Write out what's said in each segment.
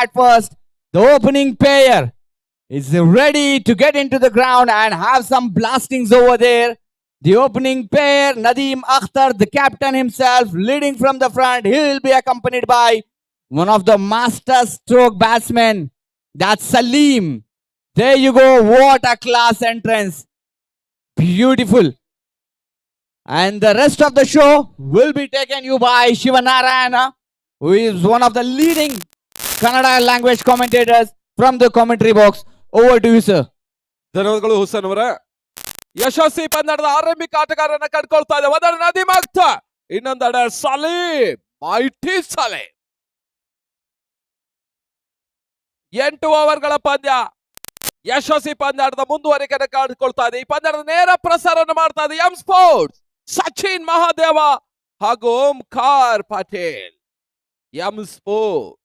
At first, the opening pair is ready to get into the ground and have some blastings over there. The opening pair, Nadeem Akhtar, the captain himself, leading from the front. He will be accompanied by one of the master stroke batsmen. That's Salim. There you go. What a class entrance. Beautiful. And the rest of the show will be taken you by Shivanarayana, who is one of the leading Kannada language commentators from the commentary box. Over to you, sir. ಧನ್ಯವಾದಗಳು ಹುಸೇನ್ ಅವರ. ಯಶಸ್ವಿ ಪಂದ್ಯದ ಆರಂಭಿಕ ಆಟಗಾರರನ್ನ ಕಂಡುಕೊಳ್ತಾ ಇದೆ. ಒಂದೆಡೆ ನದೀಮ್ ಅಖ್ತರ್, ಇನ್ನೊಂದೆಡೆ Salim, mighty Salim. 8 ಓವರ್ಗಳ ಪಂದ್ಯ ಯಶಸ್ವಿ ಪಂದ್ಯದ ಮುಂದುವರಿಕೆಯನ್ನು ಕಂಡುಕೊಳ್ತಾ ಇದೆ. ಈ ಪಂದ್ಯದ ನೇರ ಪ್ರಸಾರವನ್ನು ಮಾಡ್ತಾ ಇದೆ ಎಂ ಸ್ಪೋರ್ಟ್ಸ್, ಸಚಿನ್ ಮಹಾದೇವ ಹಾಗೂ ಓಂಕಾರ್ ಪಟೇಲ್. ಎಂ ಸ್ಪೋರ್ಟ್ಸ್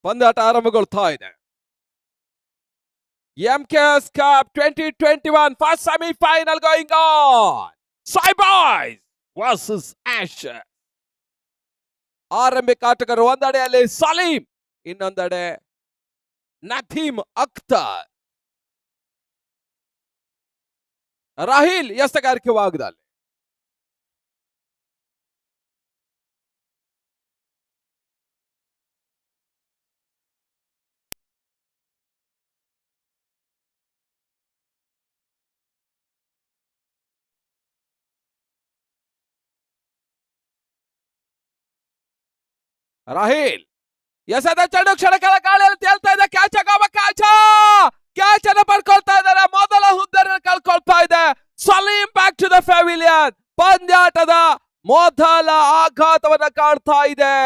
ಪಂದ್ಯಾಟ ಆರಂಭಗೊಳ್ತಾ ಇದೆ. MKS cup 2021 first semifinal going on. Sai Boys versus Ashes. ಆರಂಭಿಕ ಆಟಗಾರರು ಒಂದೆಡೆಯಲ್ಲಿ ಸಲೀಂ, ಇನ್ನೊಂದೆಡೆ ನದೀಮ್ ಅಖ್ತರ್. ರಾಹಿಲ್ ಎಸೆಗಾರಿಕೆ ಭಾಗದಲ್ಲಿ. ರಾಹಿಲ್ ಎಸೆದ ಚೆಂಡು ಕ್ಷಣಕಾಲ ಗಾಳಿಯಲ್ಲಿ ತೇಲ್ತಾ ಇದೆ. ಕ್ಯಾಚ್ ಅವಕಾಶ, ಕ್ಯಾಚ್ ಅನ್ನು ಪಡ್ಕೊಳ್ತಾ ಇದ್ದಾರೆ. ಮೊದಲ ಹುದ್ದೆಯನ್ನು ಕಳ್ಕೊಳ್ತಾ ಇದೆ. Salim back to the pavilion. ಪಂದ್ಯಾಟದ ಮೊದಲ ಆಘಾತವನ್ನ ಕಾಡ್ತಾ ಇದೆ.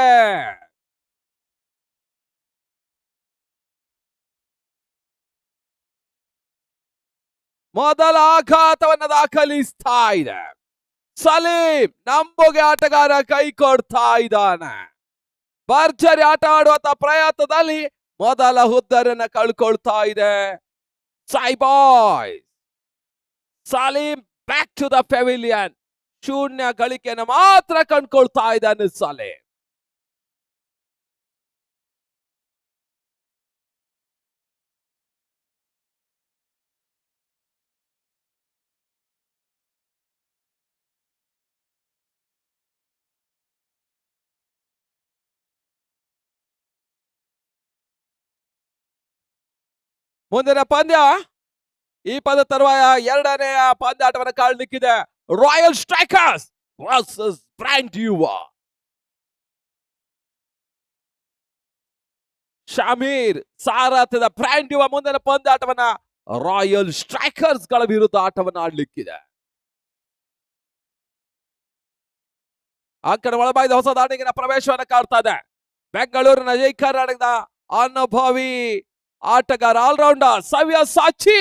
ಮೊದಲ ಆಘಾತವನ್ನ ದಾಖಲಿಸ್ತಾ ಇದೆ. ಸಲೀಂ ನಂಬುಗೆ ಆಟಗಾರ ಕೈ ಕೊಡ್ತಾ ಇದ್ದಾನೆ. ಭರ್ಜರಿ ಆಟ ಆಡುವಂತ ಪ್ರಯತ್ನದಲ್ಲಿ ಮೊದಲ ಹುದ್ದರನ್ನ ಕಳ್ಕೊಳ್ತಾ ಇದೆ Sai Boys. Salim back to the pavilion. ಶೂನ್ಯ ಗಳಿಕೆಯನ್ನು ಮಾತ್ರ ಕಂಡುಕೊಳ್ತಾ ಇದ್ದಾನೆ ಸಲೀಂ. ಮುಂದಿನ ಪಂದ್ಯ ಈ ಪಂದ್ಯ ತರುವಾಯ ಎರಡನೆಯ ಪಂದ್ಯಾಟವನ್ನು ಕಾಣಲಿಕ್ಕಿದೆ. ರಾಯಲ್ ಸ್ಟ್ರೈಕರ್ಸ್ ವರ್ಸಸ್ ಬ್ರಾಂಡ್ಯುವಾ. ಶಮೀರ್ ಸಾರಥ್ಯದ ಬ್ರಾಂಡ್ಯುವಾ ಮುಂದಿನ ಪಂದ್ಯಾಟವನ್ನ ರಾಯಲ್ ಸ್ಟ್ರೈಕರ್ಸ್ ಗಳ ವಿರುದ್ಧ ಆಟವನ್ನು ಆಡ್ಲಿಕ್ಕಿದೆ. ಅಂಕಣ ಒಳಬಾಯ್ದ ಹೊಸ ದಾಂಡಿಗಿನ ಪ್ರವೇಶವನ್ನು ಕಾಡ್ತಾ ಇದೆ. ಬೆಂಗಳೂರಿನ ಜೈ ಕರ್ನಾಟಕದ ಅನುಭವಿ ಆಟಗಾರ ಆಲ್ರೌಂಡರ್ ಸವ್ಯಸಾಚಿ,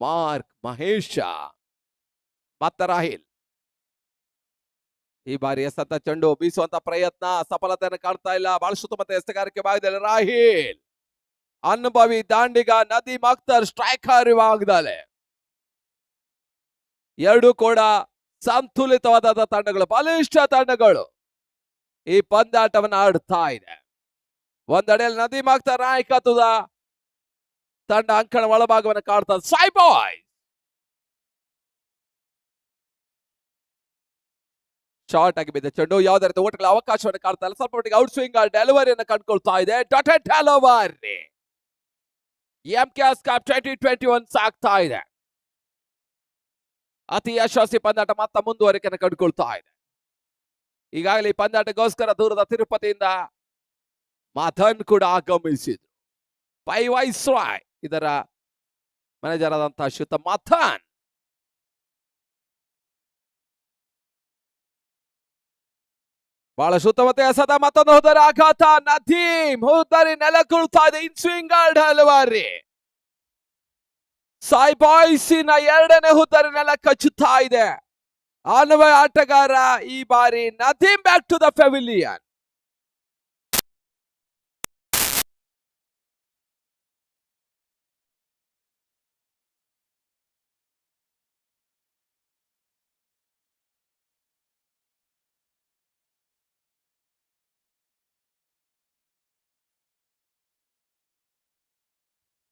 ಮಾರ್ಕ್ ಮಹೇಶ ಮತ್ತೆ ರಾಹಿಲ್. ಈ ಬಾರಿ ಎಸೆತ ಚೆಂಡು ಬೀಸುವಂತ ಪ್ರಯತ್ನ ಸಫಲತೆಯನ್ನು ಕಾಣ್ತಾ ಇಲ್ಲ. ಬಹಳಷ್ಟು ಮತ್ತೆ ಎಸೆಗಾರಿಕೆ ಭಾಗದಲ್ಲಿ ರಾಹಿಲ್. ಅನುಭವಿ ದಾಂಡಿಗ ನದೀಮ್ ಅಖ್ತರ್ ಸ್ಟ್ರೈಕರ್ ಭಾಗದಲ್ಲಿ. ಎರಡು ಕೂಡ ಸಂತುಲಿತವಾದ ತಂಡಗಳು, ಬಲಿಷ್ಠ ತಂಡಗಳು ಈ ಪಂದ್ಯಾಟವನ್ನು ಆಡ್ತಾ ಇದೆ. ಒಂದೆಡೆಯಲ್ಲಿ ನದೀಮ್ ಅಖ್ತರ್ ನಾಯಕತ್ವದ ತಂಡ ಅಂಕಣ ಒಳಭಾಗವನ್ನು ಕಾಡ್ತಾ ಸಾಯ್ಬಾಯ್. ಶಾರ್ಟ್ ಆಗಿ ಬಿದ್ದ ಚೆಂಡು ಯಾವುದೇ ರೀತಿ ಓಟಗಳ ಅವಕಾಶವನ್ನು ಕಾಡ್ತಾ ಇಲ್ಲ. ಸ್ವಲ್ಪ ಮಟ್ಟಿಗೆ ಔಟ್ ಸ್ವಿಂಗ್ ಡೆಲಿವರಿಯನ್ನು ಕಂಡುಕೊಳ್ತಾ ಇದೆ. ಡಾಟೆಡ್ ಡೆಲಿವರಿ ಎಂಕೆಎಸ್ ಕಪ್ 2021 ಸಾಗ್ತಾ ಇದೆ. ಅತಿ ಯಶಸ್ವಿ ಪಂದ್ಯಾಟ ಮತ್ತ ಮುಂದುವರಿಕೆಯನ್ನು ಕಂಡುಕೊಳ್ತಾ ಇದೆ. ಈಗಾಗಲೇ ಈ ಪಂದ್ಯಾಟಕ್ಕೋಸ್ಕರ ದೂರದ ತಿರುಪತಿಯಿಂದ ಮಥನ್ ಕೂಡ ಆಗಮಿಸಿದ್ರು. ಪೈ ವೈಸ್ರಾಯ್ ಇದರ ಮ್ಯಾನೇಜರ್ ಆದಂತಹ ಶ್ರೀಯುತ ಮಥನ್ ಬಹಳ ಶುದ್ಧಮತೆ ಎಸೆದ ಮತ್ತೊಂದು ಹುದ್ದರಿ ಆಘಾತ. ನದೀಮ್ ಹುದ್ದರಿ ನೆಲಕುಳ್ತಾ ಇದೆ. ಇನ್ ಸ್ವಿಂಗ್ ಹಲವಾರಿ ಸಾಯ್ ಬಾಯ್ಸಿನ ಎರಡನೇ ಹುದ್ದರಿ ನೆಲ ಕಚ್ಚುತ್ತಾ ಇದೆ. ಅನ್ವಯ ಆಟಗಾರ ಈ ಬಾರಿ Nadeem back to the pavilion.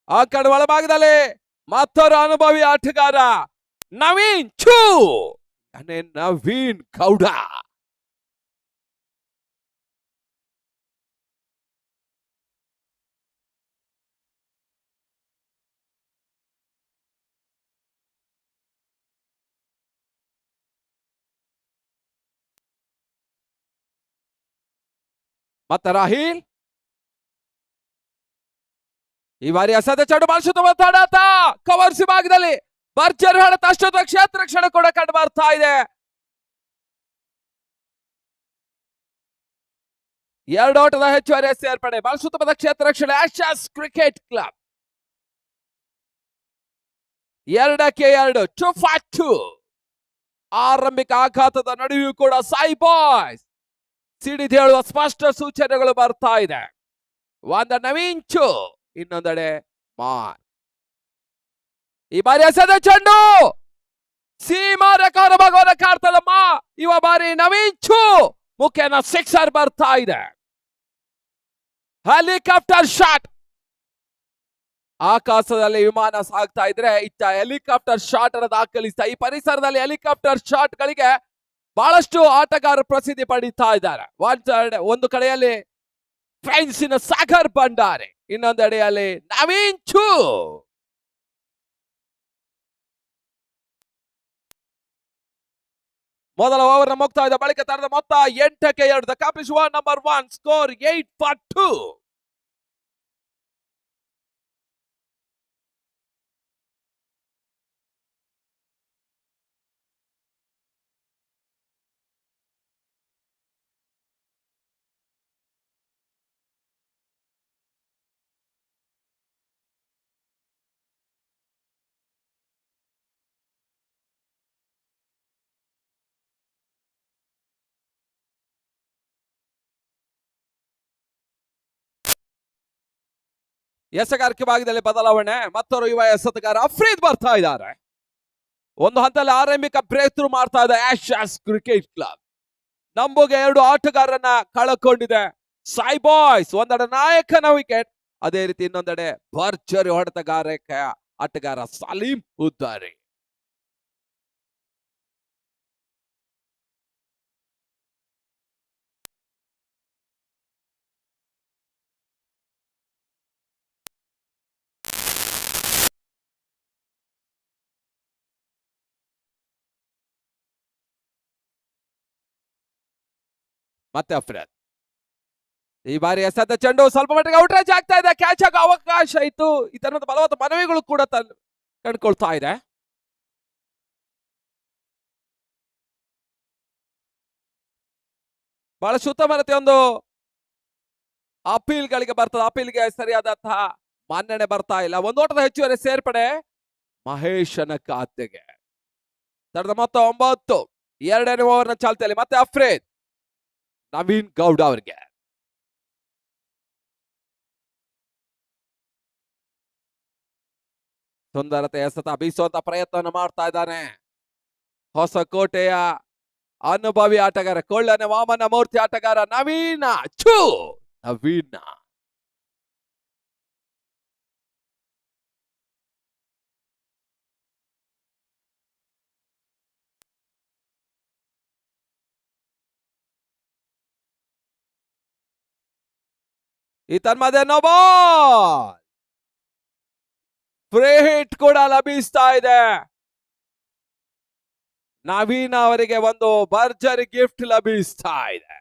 ಆ ಕಡೆ ಒಳಭಾಗದಲ್ಲಿ ಮತ್ತೊರು ಅನುಭವಿ ಆಟಗಾರ ನವೀನ್ ಚೂ ನವೀನ್ ಗೌಡ. ಮತ್ತೆ ರಾಹಿಲ್ ಈ ಬಾರಿ ಅಸಾಧ್ಯ ಚೆಂಡು ಬಾರಿಸುತ್ತ ಮಾತಾಡಾತ ಕವರ್ಸಿ ಭಾಗದಲ್ಲಿ ಭರ್ಜರಿ ಹೊಡೆತ. ಅಷ್ಟೊತ್ತ ಕ್ಷೇತ್ರ ರಕ್ಷಣೆ ಕೂಡ ಕಂಡು ಬರ್ತಾ ಇದೆ. ಎರಡು ಓಟದ ಹೆಚ್ಚುವರಿ ಸೇರ್ಪಡೆ. ಬಾರಿಸುತ್ತ ಬಂದ ಕ್ಷೇತ್ರ ರಕ್ಷಣೆ ಆಶಾಸ್ ಕ್ರಿಕೆಟ್ ಕ್ಲಬ್ 2-2 2-2. ಆರಂಭಿಕ ಆಘಾತದ ನಡುವೆಯೂ ಕೂಡ ಸಾಯಿ ಬಾಯ್ಸ್ ಸಿಡಿದೇಳುವ ಸ್ಪಷ್ಟ ಸೂಚನೆಗಳು ಬರ್ತಾ ಇದೆ. ಒಂದ ನವೀನ್ ಚೂ, ಇನ್ನೊಂದೆಡೆ ಮಾರ್. ಈ ಬಾರಿ ಎಸೆದ ಚೆಂಡು ಸೀಮಾ ರೆಕಾರ ಭಾಗವನ್ನು ಕಾಡ್ತದಮ್ಮ. ಇವ ಬಾರಿ ನವೀನ್ ಚೂ ಮುಖ್ಯನ ಸಿಕ್ಸರ್ ಬರ್ತಾ ಇದೆ. Helicopter shot. ಆಕಾಶದಲ್ಲಿ ವಿಮಾನ ಸಾಗ್ತಾ ಇದ್ರೆ ಇತ್ತ ಹೆಲಿಕಾಪ್ಟರ್ ಶಾಟ್ ಅನ್ನು ದಾಖಲಿಸ್ತಾ. ಈ ಪರಿಸರದಲ್ಲಿ ಹೆಲಿಕಾಪ್ಟರ್ ಶಾಟ್ ಗಳಿಗೆ ಬಹಳಷ್ಟು ಆಟಗಾರರು ಪ್ರಸಿದ್ಧಿ ಪಡೀತಾ ಇದ್ದಾರೆ. ಒಂದು ಕಡೆಯಲ್ಲಿ ಫ್ರೆಂಡ್ಸಿನ ಸಾಗರ್ ಭಂಡಾರಿ, ಇನ್ನೊಂದೆಡೆಯಲ್ಲಿ ನವೀನ್ ಚೂ. ಮೊದಲ ಓವರ್ ಮುಕ್ತಾಯ ಬಳಿಕ ತರದ ಮೊತ್ತ 8-2. The cup is number 1 score 8-2. ಎಸೆಗಾರಿಕೆ ಭಾಗದಲ್ಲಿ ಬದಲಾವಣೆ. ಮತ್ತೊರು ಯುವ ಎಸೆತಗಾರ ಅಫ್ರೀದ್ ಬರ್ತಾ ಇದ್ದಾರೆ. ಒಂದು ಹಂತದಲ್ಲಿ ಆರಂಭಿಕ ಬ್ರೇಕ್ ಥ್ರೂ ಮಾಡ್ತಾ ಇದೆ Asha's cricket club. ನಂಬುಗೆ 2 ಆಟಗಾರರನ್ನ ಕಳಕೊಂಡಿದೆ. Sai boys ಒಂದೆಡೆ ನಾಯಕನ ವಿಕೆಟ್, ಅದೇ ರೀತಿ ಇನ್ನೊಂದೆಡೆ ಭರ್ಜರಿ ಹೊಡೆತಗಾರಕ ಆಟಗಾರ ಸಲೀಂ ಹುದ್ದಾರಿ. ಮತ್ತೆ ಅಫ್ರೀದ್ ಈ ಬಾರಿ ಎಸೆದ ಚೆಂಡು ಸ್ವಲ್ಪ ಮಟ್ಟಿಗೆ ಔಟ್ರೇಜ್ ಆಗ್ತಾ ಇದೆ. ಕ್ಯಾಚ್ ಆಗೋ ಅವಕಾಶ ಇತ್ತು. ಈ ತರದ ಬಲವಾದ ಮನವಿಗಳು ಕೂಡ ಕಂಡುಕೊಳ್ತಾ ಇದೆ. ಬಹಳ ಉತ್ತಮತೆ ಒಂದು ಅಪೀಲ್ ಗಳಿಗೆ ಬರ್ತದೆ. ಅಪೀಲ್ಗೆ ಸರಿಯಾದಂತಹ ಮನ್ನಣೆ ಬರ್ತಾ ಇಲ್ಲ. ಒಂದು ಓಟದ ಹೆಚ್ಚುವರಿ ಸೇರ್ಪಡೆ ಮಹೇಶನ ಖಾತೆಗೆ. ತರದ ಮೊತ್ತ 9. ಎರಡನೇ ಓವರ್ನ ಚಾಲ್ತಿಯಲ್ಲಿ ಮತ್ತೆ ಅಫ್ರೀದ್ ನವೀನ್ ಗೌಡ ಅವರಿಗೆ. ಸುಂದರತೆ ಎಸೆತ ಬೀಸುವಂತ ಪ್ರಯತ್ನವನ್ನು ಮಾಡ್ತಾ ಇದ್ದಾನೆ ಹೊಸಕೋಟೆಯ ಅನುಭವಿ ಆಟಗಾರ, ಕೊಳ್ಳನೆ ವಾಮನ ಮೂರ್ತಿ ಆಟಗಾರ ನವೀನ ಚೂ. ನವೀನ ಈ ತನ್ಮದೆ ನೋ ಬಾಲ್. ಫ್ರೀ ಹಿಟ್ ಕೂಡ ಲಭಿಸ್ತಾ ಇದೆ. ನವೀನ್ ಅವರಿಗೆ ಒಂದು ಭರ್ಜರಿ ಗಿಫ್ಟ್ ಲಭಿಸ್ತಾ ಇದೆ.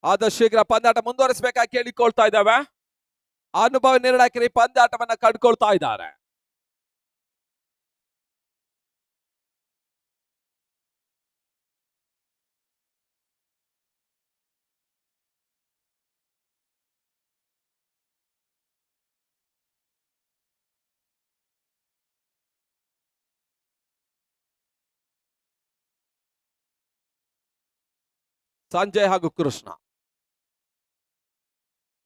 ಆದಷ್ಟು ಶೀಘ್ರ ಪಂದ್ಯಾಟ ಮುಂದುವರಿಸಬೇಕಾಗಿ ಕೇಳಿಕೊಳ್ತಾ ಇದ್ದಾವೆ. ಅನುಭವ ನಿರ್ಣಾಯಕರು ಈ ಪಂದ್ಯಾಟವನ್ನ ಕಂಡುಕೊಳ್ತಾ ಇದ್ದಾರೆ. ಸಂಜಯ್ ಹಾಗೂ ಕೃಷ್ಣ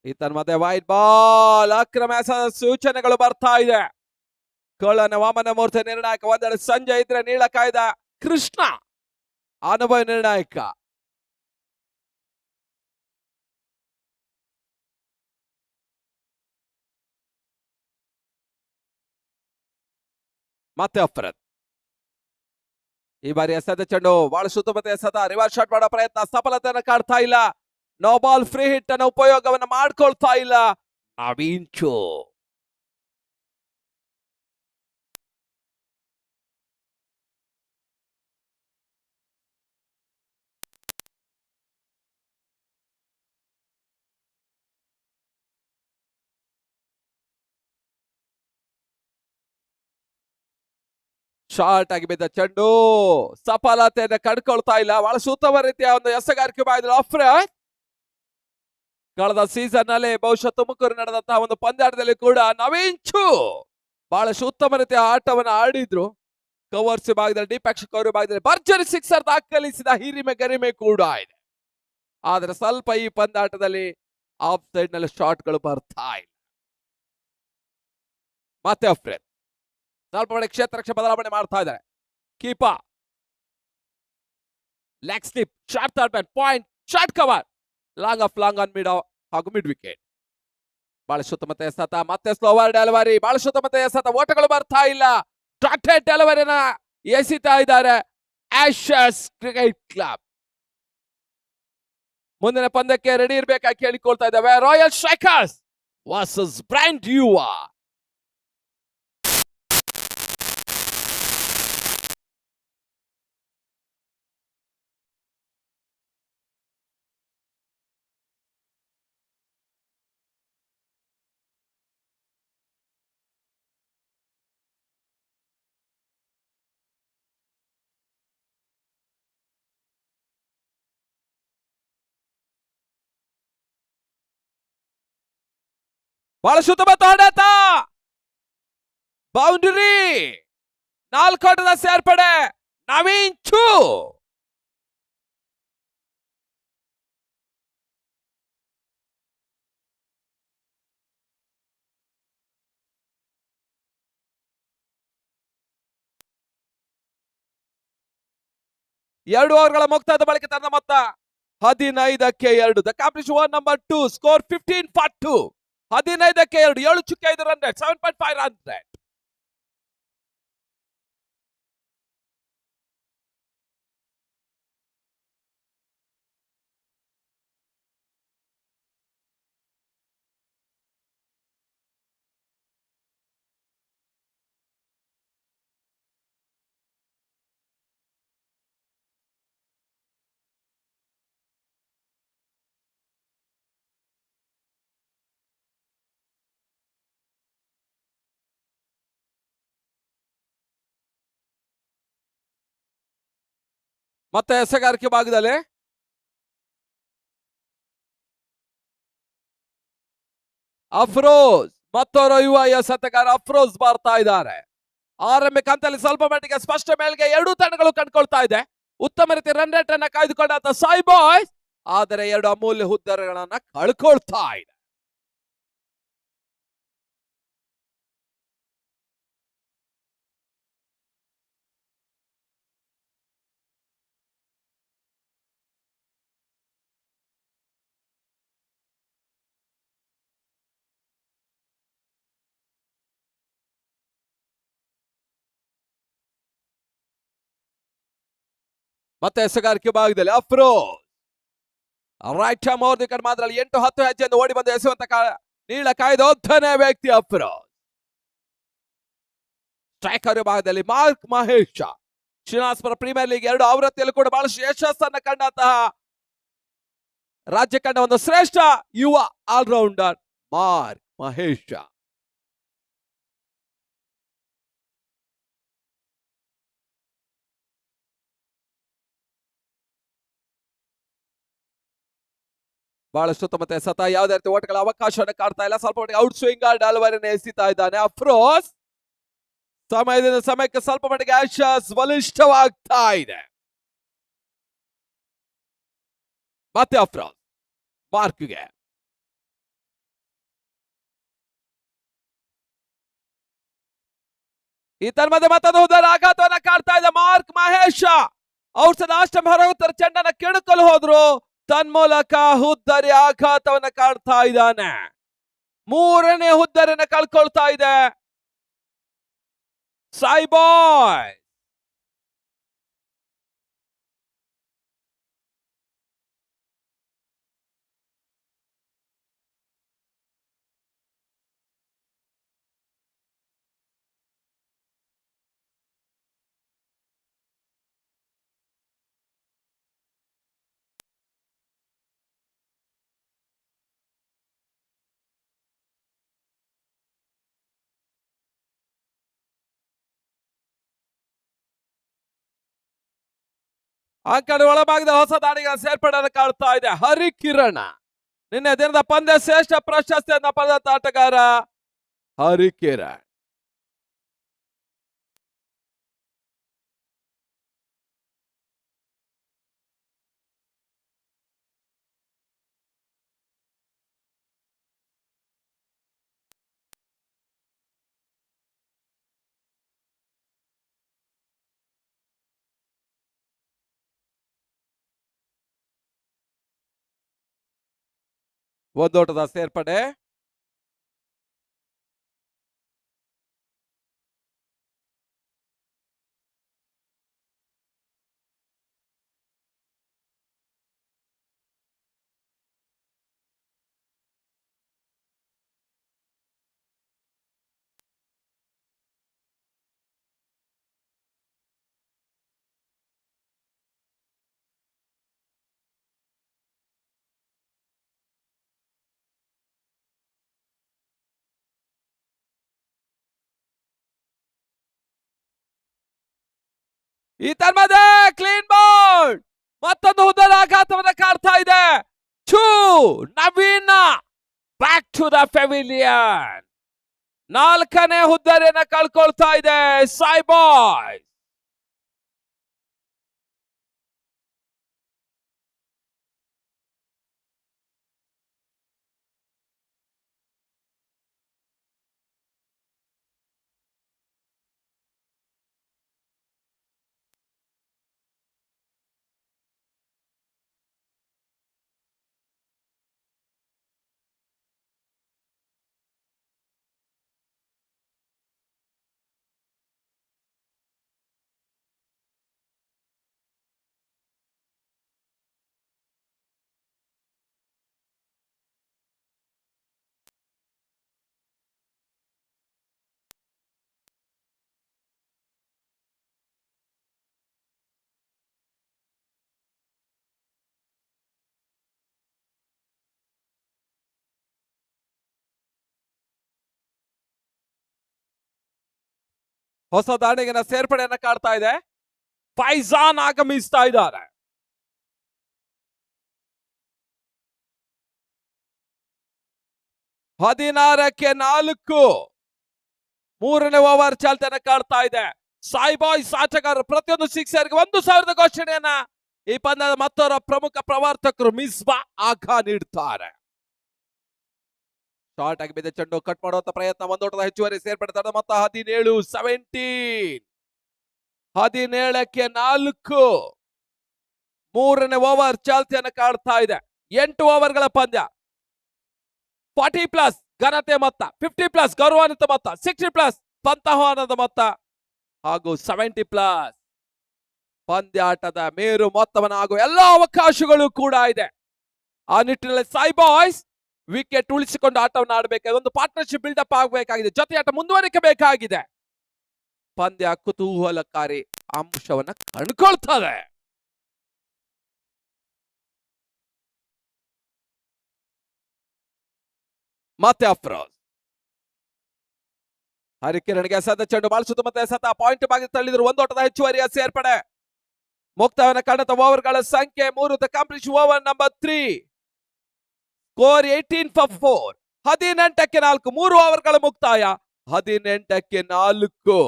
ಈತನ ಮಧ್ಯೆ ವೈಟ್ ಬಾಲ್, ಅಕ್ರಮ ಎಸೆದ ಸೂಚನೆಗಳು ಬರ್ತಾ ಇದೆ. ಕೋಳನ ವಾಮನ ಮೂರ್ತಿ ನಿರ್ಣಾಯಕ, ಒಂದೆಡೆ ಸಂಜಯ್ ಇದ್ರೆ ನೀಳ ಕಾಯ್ದ ಕೃಷ್ಣ ಅನುಭವ ನಿರ್ಣಾಯಕ. ಮತ್ತೆ ಅಫ್ರದ್ ಈ ಬಾರಿ ಎಸೆದ ಚೆಂಡು ಬಹಳ ಸುತ್ತಮುತ್ತ ಎಸೆದ ರಿವರ್ಸ್ ಶಾಟ್ ಮಾಡೋ ಪ್ರಯತ್ನ ಸಫಲತೆಯನ್ನು ಕಾಡ್ತಾ ಇಲ್ಲ. ನೋ ಬಾಲ್ ಫ್ರೀ ಹಿಟ್ ಅನ್ನ ಉಪಯೋಗವನ್ನು ಮಾಡ್ಕೊಳ್ತಾ ಇಲ್ಲ ನವೀನ್ ಚೋ. ಶಾರ್ಟ್ ಆಗಿ ಬಿದ್ದ ಚೆಂಡು ಸಫಲತೆಯನ್ನು ಕಂಡುಕೊಳ್ತಾ ಇಲ್ಲ. ಬಹಳ ಸೂಕ್ತವ ರೀತಿಯ ಒಂದು ಎಸೆಗಾರಿಕೆ ಮಾಡಿದ್ರು ಅಫ್ರದ್. ಕಳೆದ ಸೀಸನ್ ನಲ್ಲಿ ಬಹುಶಃ ತುಮಕೂರು ನಡೆದಂತಹ ಒಂದು ಪಂದ್ಯಾಟದಲ್ಲಿ ಕೂಡ ನವೀನ್ ಚು ಬಹಳಷ್ಟು ಉತ್ತಮ ರೀತಿಯ ಆಟವನ್ನು ಆಡಿದ್ರು. ಕವರ್ಸ್ ಭಾಗದಲ್ಲಿ ಡಿಪೆಕ್ಷ ಕವರ್ ಭಾಗದಲ್ಲಿ ಭರ್ಜರಿ ಸಿಕ್ಸರ್ ದಾಖಲಿಸಿದ ಹಿರಿಮೆ ಗರಿಮೆ ಕೂಡ ಇದೆ. ಆದ್ರೆ ಸ್ವಲ್ಪ ಈ ಪಂದ್ಯಾಟದಲ್ಲಿ ಆಫ್ ಸೈಡ್ ನಲ್ಲಿ ಶಾಟ್ ಗಳು ಬರ್ತಾ ಇಲ್ಲ. ಮತ್ತೆ ಅಫ್ರದ್ ಸ್ವಲ್ಪ ಮಟ್ಟಿಗೆ ಕ್ಷೇತ್ರ ರಕ್ಷೆ ಬದಲಾವಣೆ ಮಾಡ್ತಾ ಇದ್ದಾರೆ. Keeper leg slip, short third man point, short cover, long off long on mid ಹಾಗೂ ಮಿಡ್ ವಿಕೆಟ್. ಬಹಳ ಸುತ್ತಮುತ್ತ ಎಸೆತ, ಮತ್ತೆ ಸ್ಲೋವರ್ ಡೆಲಿವರಿ, ಬಹಳ ಸುತ್ತಮುತ್ತ ಎಸೆತ, ಓಟಗಳು ಬರ್ತಾ ಇಲ್ಲ. ಡಾಟೆಡ್ ಡೆಲಿವರಿನ ಎಸಿತಾ ಇದ್ದಾರೆ ಆಶಸ್ ಕ್ರಿಕೆಟ್ ಕ್ಲಬ್. ಮುಂದಿನ ಪಂದ್ಯಕ್ಕೆ ರೆಡಿ ಇರಬೇಕಾಗಿ ಕೇಳಿಕೊಳ್ತಾ ಇದ್ದಾವೆ ರಾಯಲ್ ಸ್ಟ್ರೈಕರ್ಸ್ ವರ್ಸಸ್ ಬ್ರ್ಯಾಂಡ್ ಯುವಾ. ಬಹಳ ಸುತ್ತಮುತ್ತ ಹೊಡೆತ, ಬೌಂಡರಿ, 4 ಓಟದ ಸೇರ್ಪಡೆ ನವೀನ್ ಚು. ಎರಡು ಓವರ್ಗಳ ಮುಕ್ತಾಯದ ಬಳಿಕ ತನ್ನ ಮೊತ್ತ 15ಕ್ಕೆ 2. The accomplished over number 2, score 15-2. 15ಕ್ಕೆ 2, 7.5 ರನ್ ರೇಟ್, 7.5 ರನ್ ರೇಟ್. ಮತ್ತೆ ಎಸೆಗಾರಿಕೆ ಭಾಗದಲ್ಲಿ ಅಫ್ರೋಜ್ ಮತ್ತೋರ್ವ ಯುವ ಎಸೆತಗಾರ ಅಫ್ರೋಜ್ ಬರ್ತಾ ಇದ್ದಾರೆ. ಆರಂಭಿಕ ಹಂತದಲ್ಲಿ ಸ್ವಲ್ಪ ಮಟ್ಟಿಗೆ ಸ್ಪಷ್ಟ ಮೇಲ್ಗೆ ಎರಡೂ ತಂಡಗಳು ಕಂಡುಕೊಳ್ತಾ ಇದೆ. ಉತ್ತಮ ರೀತಿಯ ರನ್ ರೇಟ್ ಅನ್ನ ಕಾಯ್ದುಕೊಂಡಂತ ಸಾಯಿ ಬಾಯ್ಸ್, ಆದರೆ 2 ಅಮೂಲ್ಯ ಹುದ್ದೆಗಳನ್ನ ಕಳ್ಕೊಳ್ತಾ ಇದೆ. ಮತ್ತೆ ಎಸೆಗಾರಿಕೆ ಭಾಗದಲ್ಲಿ Afroz right arm over the ಕಟ್ ಮಾತ್ರದಲ್ಲಿ 8-10 ಹೆಜ್ಜೆಯಿಂದ ಓಡಿ ಬಂದು ಎಸೆಯುವಂತ ನೀಳ ಕಾಯ್ದ 10ನೇ ವ್ಯಕ್ತಿ ಅಫ್ರೋಜ್. ಸ್ಟ್ರೈಕರ್ ಭಾಗದಲ್ಲಿ mark Mahesh Srinivasapura premier league 2 ಆವೃತ್ತಿಯಲ್ಲೂ ಕೂಡ ಬಹಳಷ್ಟು ಯಶಸ್ಸನ್ನು ಕಂಡಂತಹ ರಾಜ್ಯ ಕಂಡ ಒಂದು ಶ್ರೇಷ್ಠ ಯುವ ಆಲ್ರೌಂಡರ್ ಮಾರ್ಕ್ ಮಹೇಶ. ಬಹಳಷ್ಟು ಮತ್ತೆ ಸತ ಯಾವುದೇ ರೀತಿ ಓಟಗಳ ಅವಕಾಶವನ್ನು ಕಾಡ್ತಾ ಇಲ್ಲ. ಸ್ವಲ್ಪ ಮಟ್ಟಿಗೆ ಔಟ್ ಸ್ವಿಂಗ್ ಡಾಲ್ವರನ್ನು ಎಸಿತಾ ಇದ್ದಾನೆ ಅಫ್ರೋಜ್. ಸಮಯದಿಂದ ಸಮಯಕ್ಕೆ ಸ್ವಲ್ಪ ಮಟ್ಟಿಗೆ ಆಶಸ್ ಬಲಿಷ್ಠವಾಗ್ತಾ ಇದೆ. ಮತ್ತೆ ಅಫ್ರೋಜ್ ಮಾರ್ಕ್ಗೆ ಈ ತನ್ಮಧ್ಯೆ ಮತ್ತೊಂದು ಉದಾರ ಆಘಾತವನ್ನ ಕಾಡ್ತಾ ಇದೆ ಮಾರ್ಕ್ ಮಹೇಶ. ಔಷಧ ಅಷ್ಟಮ ಹೊರಗುತ್ತರ ಚೆಂಡನ್ನ ಕೆಣಕಲು ಹೋದ್ರು, ತನ್ಮೂಲಕ ಹುದ್ದರಿ ಆಘಾತವನ್ನ ಕಾಡ್ತಾ ಇದ್ದಾನೆ. 3ನೇ ಹುದ್ದರಿನ ಕಳ್ಕೊಳ್ತಾ ಇದೆ ಸಾಯಿಬಾಯ್. ಆ ಕಡೆ ಒಳಭಾಗದ ಹೊಸ ದಾಳಿಗಳ ಸೇರ್ಪಡೆಯನ್ನು ಕಾಡ್ತಾ ಇದೆ ಹರಿಕಿರಣ. ನಿನ್ನೆ ದಿನದ ಪಂದ್ಯ ಶ್ರೇಷ್ಠ ಪ್ರಶಸ್ತಿಯನ್ನ ಪಡೆದ ಆಟಗಾರ ಹರಿಕಿರಣ್. ಒಂದೋಟದ ಸೇರ್ಪಡೆ. ಈ ತನ್ಮಧ್ಯೆ ಕ್ಲೀನ್ ಬೌಲ್. ಮತ್ತೊಂದು ಹುದ್ದರ ಆಘಾತವನ್ನ ಕಾಡ್ತಾ ಇದೆ. ನವೀನ ಬ್ಯಾಕ್ ಟು ದ ಪೆವಿಲಿಯನ್. 4ನೇ ಹುದ್ದರಿಯನ್ನ ಕಳ್ಕೊಳ್ತಾ ಇದೆ ಸಾಯಿಬಾಯ್. ಹೊಸ ದಾಳಿಗಿನ ಸೇರ್ಪಡೆಯನ್ನ ಕಾಡ್ತಾ ಇದೆ. ಫೈಜಾನ್ ಆಗಮಿಸ್ತಾ ಇದ್ದಾರೆ. ಹದಿನಾರಕ್ಕೆ 4. 3ನೇ ಓವರ್ ಚಾಲ್ತಿಯನ್ನ ಕಾಡ್ತಾ ಇದೆ. ಸಾಯಿಬಾಯ್ಸ್ ಆಟಗಾರರು ಪ್ರತಿಯೊಂದು ಸಿಕ್ಸರ್ಗೆ 1,000 ಘೋಷಣೆಯನ್ನ ಈ ಪಂದ್ಯದ ಮತ್ತೋರ್ವ ಪ್ರಮುಖ ಪ್ರವರ್ತಕರು ಮಿಸ್ಬಾ ಆಘಾ ನೀಡ್ತಾರೆ. ಶಾರ್ಟ್ ಆಗಿ ಬಿದ್ದ ಚೆಂಡು ಕಟ್ ಮಾಡುವಂತ ಪ್ರಯತ್ನ. ಒಂದೋಟದ ಹೆಚ್ಚುವರಿ ಸೇರ್ಪಡೆ ತಡ ಮೊತ್ತ 17. 17ಕ್ಕೆ 4. 3ನೇ ಓವರ್ ಚಾಲ್ತಿಯನ್ನು ಕಾಡ್ತಾ ಇದೆ. 8 ಓವರ್ಗಳ ಪಂದ್ಯ. 40+ ಘನತೆ ಮೊತ್ತ, 50+ ಗೌರವಾನ್ವಿತ ಮೊತ್ತ, 60+ ಪಂತಹವಾನದ ಮೊತ್ತ ಹಾಗೂ 70+ ಪಂದ್ಯಾಟದ ಮೇರು ಮೊತ್ತವನ್ನು ಆಗುವ ಎಲ್ಲಾ ಅವಕಾಶಗಳು ಕೂಡ ಇದೆ. ಆ ನಿಟ್ಟಿನಲ್ಲಿ ಸಾಯಿ ಬಾಯ್ಸ್ ವಿಕೆಟ್ ಉಳಿಸಿಕೊಂಡು ಆಟವನ್ನು ಆಡಬೇಕಾಗಿದೆ. ಒಂದು ಪಾರ್ಟ್ನರ್ಶಿಪ್ ಬಿಲ್ಡಪ್ ಆಗಬೇಕಾಗಿದೆ. ಜೊತೆಯಾಟ ಮುಂದುವರಿಸಬೇಕಾಗಿದೆ. ಪಂದ್ಯ ಕುತೂಹಲಕಾರಿ ಅಂಶವನ್ನ ಕಂಡುಕೊಳ್ತಾರೆ. ಮತ್ತೆ ಅಫ್ರೋಜ್ ಹರಿಕಿರಣ್ಗೆ ಎಸೆದ ಚೆಂಡು ಬಾಳಿಸುತ್ತ ಮತ್ತೆ ಎಸೆತ ಪಾಯಿಂಟ್ ಭಾಗ ತಳ್ಳಿದ್ರು. ಒಂದು ಓಟದ ಹೆಚ್ಚುವರಿಯ ಸೇರ್ಪಡೆ. ಮುಕ್ತಾಯವನ್ನು ಕಂಡಂತ ಓವರ್ಗಳ ಸಂಖ್ಯೆ 3. The complete over number 3. Score 18 for 4. 18ಕ್ಕೆ 4. 3 ಓವರ್ಗಳ ಮುಕ್ತಾಯ 18ಕ್ಕೆ 4.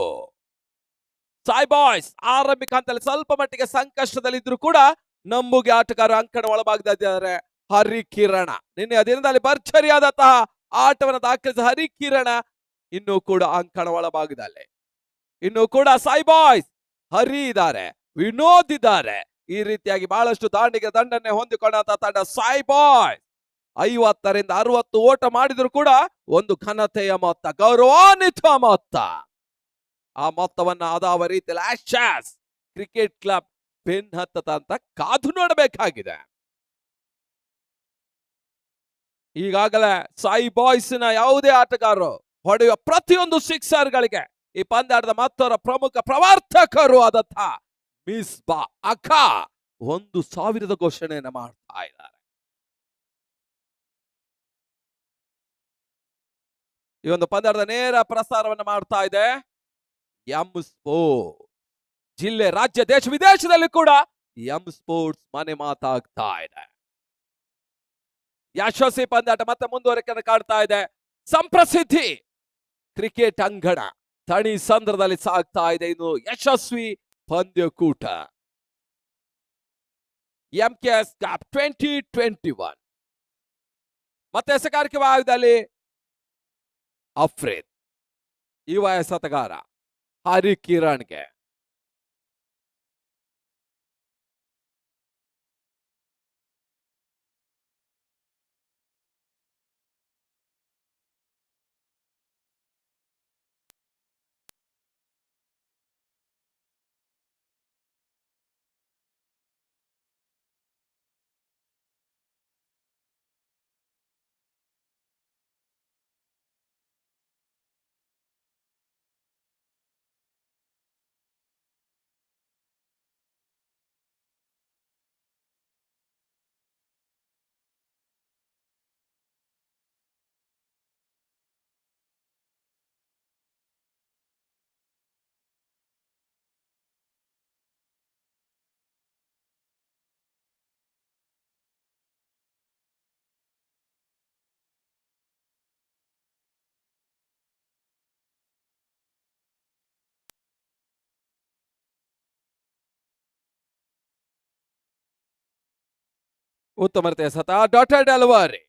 ಸಾಯಿ ಬಾಯ್ಸ್ ಆರಂಭಿಕ ಹಂತದಲ್ಲಿ ಸ್ವಲ್ಪ ಮಟ್ಟಿಗೆ ಸಂಕಷ್ಟದಲ್ಲಿದ್ರು ಕೂಡ ನಂಬುಗೆ ಆಟಗಾರರು ಅಂಕಣ ಒಳಭಾಗದಿದ್ದಾರೆ. ಹರಿಕಿರಣ ನಿನ್ನೆ ದಿನದಲ್ಲಿ ಭರ್ಜರಿಯಾದಂತಹ ಆಟವನ್ನು ದಾಖಲಿಸಿದ ಹರಿಕಿರಣ ಇನ್ನೂ ಕೂಡ ಅಂಕಣ ಒಳಭಾಗದಲ್ಲಿ. ಇನ್ನು ಕೂಡ ಸಾಯಿ ಬಾಯ್ಸ್ ಹರಿ ಇದ್ದಾರೆ, ವಿನೋದ್ ಇದ್ದಾರೆ. ಈ ರೀತಿಯಾಗಿ ಬಹಳಷ್ಟು ದಾಂಡಿಗೆ ದಂಡನೆ ಹೊಂದಿಕೊಂಡಂತ ತಂಡ ಸಾಯಿ ಬಾಯ್ಸ್ 50ರಿಂದ 60 ಓಟ ಮಾಡಿದ್ರು ಕೂಡ ಒಂದು ಘನತೆಯ ಮೊತ್ತ, ಗೌರವಾನ್ವಿತ ಮೊತ್ತ. ಆ ಮೊತ್ತವನ್ನ ಅದಾವ ರೀತಿಯಲ್ಲಿ ಆಶಾಸ್ ಕ್ರಿಕೆಟ್ ಕ್ಲಬ್ ಬೆನ್ನತ್ತಂತ ಕಾದು ನೋಡಬೇಕಾಗಿದೆ. ಈಗಾಗಲೇ ಸಾಯಿ ಬಾಯ್ಸ್ ನ ಯಾವುದೇ ಆಟಗಾರರು ಹೊಡೆಯುವ ಪ್ರತಿಯೊಂದು ಸಿಕ್ಸರ್ ಗಳಿಗೆ ಈ ಪಂದ್ಯಾಟದ ಮತ್ತೊಬ್ಬ ಪ್ರಮುಖ ಪ್ರವರ್ತಕರು ಆದಂತ ಮಿಸ್ಬಾ ಅಖಾ 1,000 ಘೋಷಣೆಯನ್ನು ಮಾಡ್ತಾ ಇದ್ದಾರೆ. ಈ ಒಂದು ಪಂದ್ಯದ ನೇರ ಪ್ರಸಾರವನ್ನು ಮಾಡ್ತಾ ಇದೆ ಎಂ ಸ್ಪೋರ್ಟ್ಸ್. ಜಿಲ್ಲೆ, ರಾಜ್ಯ, ದೇಶ ವಿದೇಶದಲ್ಲಿ ಕೂಡ ಎಂ ಸ್ಪೋರ್ಟ್ಸ್ ಮನೆ ಮಾತಾಗ್ತಾ ಇದೆ. ಯಶಸ್ವಿ ಪಂದ್ಯಾಟ ಮತ್ತೆ ಮುಂದುವರಿಕೆ ಕಾಡ್ತಾ ಇದೆ. ಸಂಪ್ರಸಿದ್ಧಿ ಕ್ರಿಕೆಟ್ ಅಂಗಣ ತಣಿ ಸಂದ್ರದಲ್ಲಿ ಸಾಗ್ತಾ ಇದೆ. ಇನ್ನು ಯಶಸ್ವಿ ಪಂದ್ಯಕೂಟ ಎಂಕೆಎಸ್ ಕಪ್ 2021 ಮತ್ತೆ ಎಸೆಗಾರಿಕೆ ಭಾಗದಲ್ಲಿ ಅಫ್ರೀದ್ ಯುವ ಎಸೆತಗಾರ ಹರಿಕಿರಣ್ಗೆ ಉತ್ತಮ ರೀತಿಯ ಎಸೆತ, ಡಾಟೆಡ್ ಡೆಲಿವರಿ.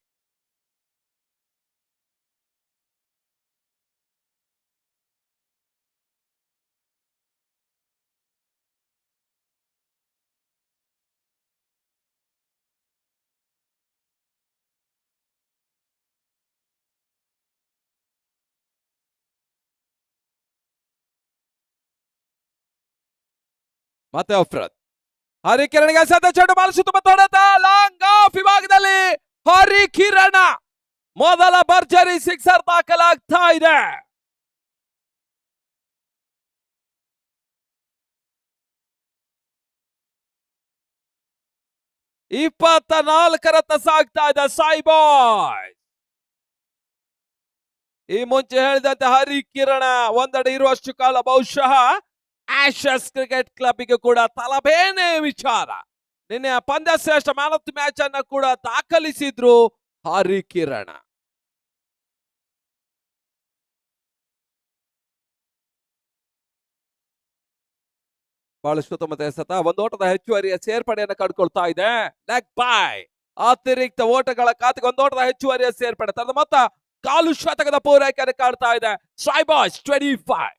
ಮತ್ತೆ ಅಫ್ರದ್ ಹರಿಕಿರಣ್ಗೆ ಎಸೆದ ಚೆಂಡು ಬಾಲಿಸುತ್ತ ತೊಡೆತ ಲಾಂಗ್ ಆಫ್ ವಿಭಾಗದಲ್ಲಿ ಹರಿಕಿರಣ ಮೊದಲ ಭರ್ಜರಿ ಸಿಕ್ಸರ್ ದಾಖಲಾಗ್ತಾ ಇದೆ. ಇಪ್ಪತ್ತ 24ರತ್ತ ಸಾಗ್ತಾ ಇದೆ ಸಾಯಿ ಬಾಯ್. ಈ ಮುಂಚೆ ಹೇಳಿದಂತೆ ಹರಿಕಿರಣ ಒಂದೆಡೆ ಇರುವಷ್ಟು ಕಾಲ ಬಹುಶಃ ಆಶಸ್ ಕ್ರಿಕೆಟ್ ಕ್ಲಬ್ಗೆ ಕೂಡ ತಲಬೇನೆ ವಿಚಾರ. ನಿನ್ನೆ ಪಂದ್ಯ ಶ್ರೇಷ್ಠ ಮ್ಯಾನ್ ಆಫ್ ದಿ ಮ್ಯಾಚ್ ಅನ್ನ ಕೂಡ ದಾಖಲಿಸಿದ್ರು ಹರಿಕಿರಣ. ಬಹಳಷ್ಟು ಉತ್ತಮ ಎಸೆತ, ಒಂದು ಓಟದ ಹೆಚ್ಚುವರಿಯ ಸೇರ್ಪಡೆಯನ್ನು ಕಂಡುಕೊಳ್ತಾ ಇದೆ. ಲೆಗ್ ಬಾಯ್ ಅತಿರಿಕ್ತ ಓಟಗಳ ಖಾತೆಗೆ ಒಂದು ಓಟದ ಹೆಚ್ಚುವರಿಯ ಸೇರ್ಪಡೆ ತರದ ಮೊತ್ತ ಕಾಲು ಶತಕದ ಪೂರೈಕೆಯನ್ನು ಕಾಡ್ತಾ ಇದೆ ಸಾಯಿ ಬಾಯ್ಸ್ 25.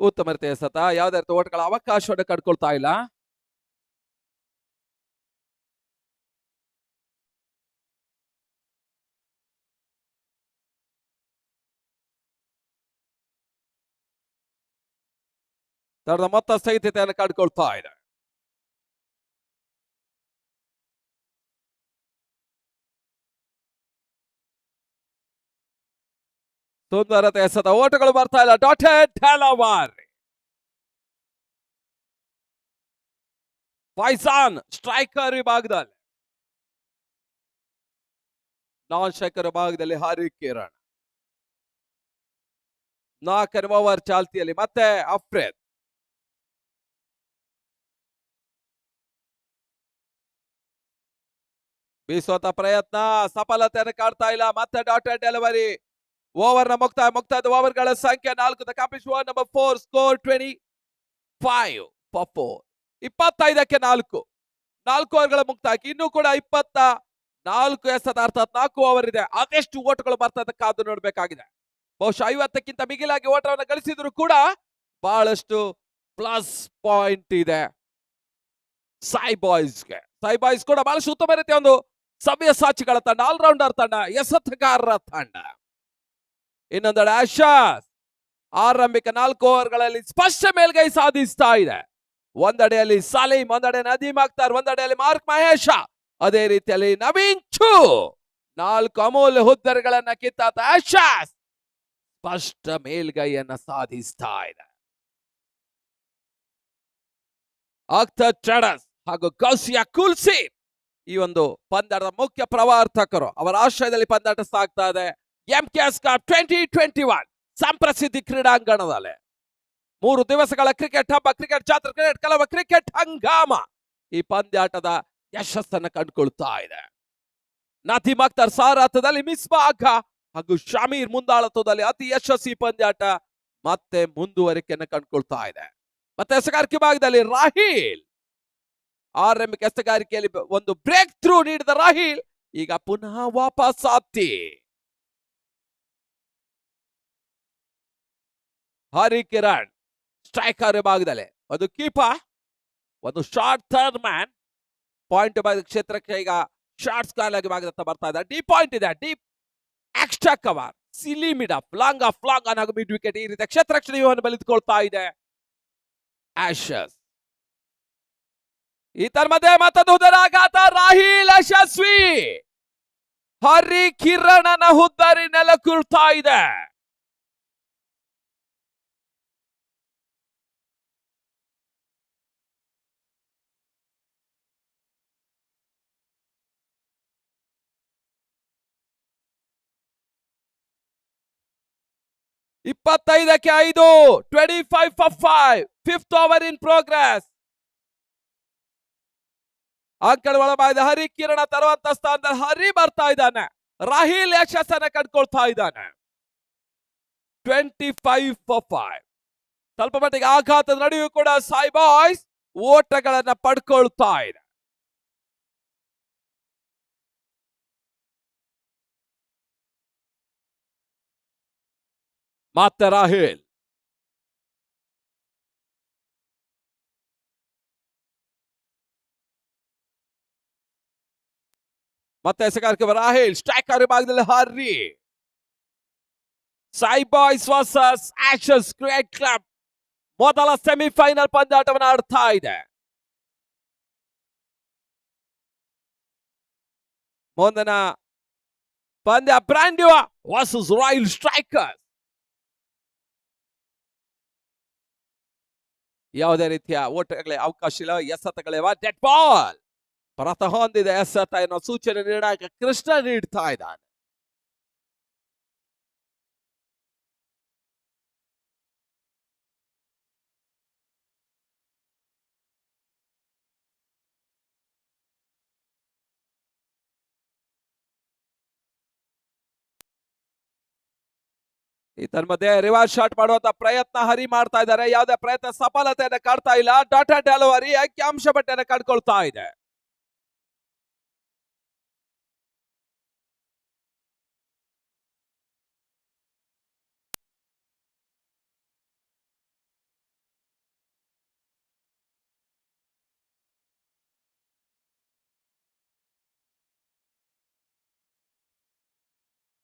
ಉತ್ತಮ ರೀತಿಯ ಎಸೆತ, ಯಾವುದೇ ರೀತಿ ಓಟಗಳ ಅವಕಾಶವನ್ನು ಕಡ್ಕೊಳ್ತಾ ಇಲ್ಲ. ತಂಡದ ಮೊತ್ತ ಸ್ಥಗಿತತೆಯನ್ನು ಕಂಡುಕೊಳ್ತಾ ಇದೆ. ಸುಂದರತೆ ಎಸೆತ, ಓಟಗಳು ಬರ್ತಾ ಇಲ್ಲ. ಡಾಟೆಡ್ ಡೆಲವಾರಿ, ಫೈಸಾನ್ ಸ್ಟ್ರೈಕರ್ ವಿಭಾಗದಲ್ಲಿ, ನಾನ್ ಸ್ಟ್ರೈಕರ್ ವಿಭಾಗದಲ್ಲಿ ಹರಿ ಕಿರಣ್. 4ನೇ ಓವರ್ ಚಾಲ್ತಿಯಲ್ಲಿ ಮತ್ತೆ ಅಫ್ರೇದ್. ಬೀಸುವಂತ ಪ್ರಯತ್ನ ಸಫಲತೆಯನ್ನು ಕಾಡ್ತಾ ಇಲ್ಲ. ಮತ್ತೆ ಡಾಟೆಡ್ ಡೆಲಿವರಿ. ಓವರ್ ನ ಮುಕ್ತಾಯದ ಓವರ್ಗಳ ಸಂಖ್ಯೆ 4. The complete number 4, score 25 for 4. 25ಕ್ಕೆ 4 ಓವರ್ಗಳ ಮುಕ್ತಾಯಕ್ಕೆ ಇನ್ನೂ ಕೂಡ 24 ಎಸೆತ, ಅರ್ಥಾತ್ 4 ಓವರ್ ಇದೆ. ಅದೆಷ್ಟು ಓಟಗಳು ಬರ್ತಾ ಇದೆ ಕಾದು ನೋಡ್ಬೇಕಾಗಿದೆ. ಬಹುಶಃ 50ಕ್ಕಿಂತ ಮಿಗಿಲಾಗಿ ಓಟವನ್ನು ಗಳಿಸಿದ್ರು ಕೂಡ ಬಹಳಷ್ಟು ಪ್ಲಸ್ ಪಾಯಿಂಟ್ ಇದೆ ಸಾಯಿ ಬಾಯ್ಸ್ ಕೂಡ ಬಹಳಷ್ಟು ಉತ್ತಮ ರೀತಿಯ ಒಂದು ಸವ್ಯಸಾಚಿಗಳ ತಂಡ, ಆಲ್ರೌಂಡರ್ ತಂಡ, ಎಸೆತಗಾರರ ತಂಡ. ಇನ್ನೊಂದೆಡೆ ಆಶಾಸ್ ಆರಂಭಿಕ 4 ಓವರ್ಗಳಲ್ಲಿ ಸ್ಪಷ್ಟ ಮೇಲ್ಗೈ ಸಾಧಿಸ್ತಾ ಇದೆ. ಒಂದೆಡೆಯಲ್ಲಿ ಸಲೀಂ, ಒಂದೆಡೆ ನದೀಮ್ ಅಖ್ತರ್, ಒಂದೆಡೆಯಲ್ಲಿ ಮಾರ್ಕ್ ಮಹೇಶ, ಅದೇ ರೀತಿಯಲ್ಲಿ ನವೀನ್ ಚೂ. 4 ಅಮೂಲ್ಯ ಹುದ್ದೆಗಳನ್ನ ಕಿತ್ತಾತ ಆಶಾಸ್ ಸ್ಪಷ್ಟ ಮೇಲ್ಗೈಯನ್ನ ಸಾಧಿಸ್ತಾ ಇದೆ. ಅಖ್ತರ್ ಟ್ರೇಡರ್ಸ್ ಹಾಗೂ ಗೌಸಿಯಾ ಕುಲ್ಸಿ ಈ ಒಂದು ಪಂದ್ಯದ ಮುಖ್ಯ ಪ್ರವರ್ತಕರು. ಅವರ ಆಶ್ರಯದಲ್ಲಿ ಪಂದ್ಯಾಟ ಸಾಗ್ತಾ ಇದೆ. MKS ಕಪ್ 2021 ಸಂಪ್ರಸಿದ್ಧಿ ಕ್ರೀಡಾಂಗಣದಲ್ಲಿ 3 ದಿವಸಗಳ ಕ್ರಿಕೆಟ್ ಹಬ್ಬ, ಕ್ರಿಕೆಟ್ ಜಾತ್ರೆ, ಕ್ರಿಕೆಟ್ ಕಲವ, ಕ್ರಿಕೆಟ್ ಹಂಗಾಮ ಈ ಪಂದ್ಯಾಟದ ಯಶಸ್ಸನ್ನು ಕಂಡುಕೊಳ್ತಾ ಇದೆ. ನದೀಮ್ ಅಖ್ತರ್ ಸಾರಥ್ಯದಲ್ಲಿ ಮಿಸ್ಬಾ ಅಘಾ ಹಾಗೂ ಶಮೀರ್ ಮುಂದಾಳತ್ವದಲ್ಲಿ ಅತಿ ಯಶಸ್ವಿ ಪಂದ್ಯಾಟ ಮತ್ತೆ ಮುಂದುವರಿಕೆಯನ್ನು ಕಂಡುಕೊಳ್ತಾ ಇದೆ. ಮತ್ತೆ ಎಸೆಗಾರಿಕೆ ಭಾಗದಲ್ಲಿ ರಾಹಿಲ್, ಆರಂಭಿಕ ಎಸೆಗಾರಿಕೆಯಲ್ಲಿ ಒಂದು ಬ್ರೇಕ್ ಥ್ರೂ ನೀಡಿದ ರಾಹಿಲ್ ಈಗ ಪುನಃ ವಾಪಸ್ ಆತಿ. ಹರಿ ಕಿರಣ್ ಸ್ಟ್ರೈಕರ್ ವಿಭಾಗದಲ್ಲಿ ಒಂದು ಕೀಪರ್, ಒಂದು ಶಾರ್ಟ್ ಥರ್ಡ್ ಮ್ಯಾನ್. ಪಾಯಿಂಟ್ ಕ್ಷೇತ್ರಕ್ಕೆ ಈಗ ಶಾರ್ಟ್ ಸ್ಕಾಲ್ ಆಗಿ ಭಾಗದತ್ತ ಬರ್ತಾ ಇದೆ. ಡೀಪ್ ಪಾಯಿಂಟ್ ಇದೆ, deep extra cover, silly mid up, long off long on ಹಾಗೂ ಮಿಡ್ ವಿಕೆಟ್, ಈ ರೀತಿಯ ಕ್ಷೇತ್ರ ರಕ್ಷಣೆಯನ್ನು ಬಲಿದುಕೊಳ್ತಾ ಇದೆ ಆಶಸ್. ಈತರ ಮಧ್ಯೆ ಮತ್ತೊಂದು ಹುದ್ದರಾಘಾತ, ರಾಹಿಲ್ ಯಶಸ್ವಿ. ಹರಿ ಕಿರಣನ ಹುದ್ದರಿ ನೆಲಕುಳ್ತಾ ಇದೆ. ಇಪ್ಪತ್ತೈದಕ್ಕೆ 5, 25 for 5, 5th over in progress. ಅಂಕಣ ಒಳಭಾಗದ ಹರಿ ಕಿರಣ ತರುವಂತ ಸ್ಥಾನದಲ್ಲಿ ಹರಿ ಬರ್ತಾ ಇದ್ದಾನೆ. ರಾಹಿಲ್ ಯಶಸ್ಸನ್ನ ಕಂಡುಕೊಳ್ತಾ ಇದ್ದಾನೆ. 25 for 5. ಸ್ವಲ್ಪ ಮಟ್ಟಿಗೆ ಆಘಾತದ ನಡುವೆಯೂ ಕೂಡ ಸಾಯಿ ಬಾಯ್ಸ್ ಓಟಗಳನ್ನ ಪಡ್ಕೊಳ್ತಾ ಇದೆ. ಮತ್ತೆ ರಾಹಿಲ್, ಮತ್ತೆ ಎಸೆಗಾರಿಕೆ ರಾಹಿಲ್, ಸ್ಟ್ರೈಕರ್ ವಿಭಾಗದಲ್ಲಿ Hari. Sai boys versus Ashes cricket club ಮೊದಲ ಸೆಮಿಫೈನಲ್ ಪಂದ್ಯಾಟವನ್ನು ಆಡ್ತಾ ಇದೆ. ಮುಂದಿನ ಪಂದ್ಯ ಬ್ರಾಂಡ್ಯೂ ವರ್ಸಸ್ ರಾಯಲ್ ಸ್ಟ್ರೈಕರ್ಸ್. ಯಾವುದೇ ರೀತಿಯ ಓಟಗಳೇ ಅವಕಾಶ ಇಲ್ಲ. ಎಸೆತಗಳೇವ ಡೆಡ್ ಬಾಲ್ ಹೊರತ ಹೊಂದಿದೆ. ಎಸೆತ ಎನ್ನುವ ಸೂಚನೆ ನೀಡಾಕ ಕೃಷ್ಣ ನೀಡ್ತಾ ಇದ್ದಾನೆ. ಈ ತನ್ಮಧ್ಯೆ ರಿವರ್ಸ್ ಶಾಟ್ ಮಾಡುವಂತ ಪ್ರಯತ್ನ ಹರಿ ಮಾಡ್ತಾ ಇದ್ದಾರೆ. ಯಾವುದೇ ಪ್ರಯತ್ನ ಸಫಲತೆಯನ್ನು ಕಾಡ್ತಾ ಇಲ್ಲ. ಡಾಟಾ ಡೆಲಿವರಿ ಅಂಕಿಅಂಶ ಪಟ್ಟಿಯನ್ನು ಕಂಡುಕೊಳ್ತಾ ಇದೆ.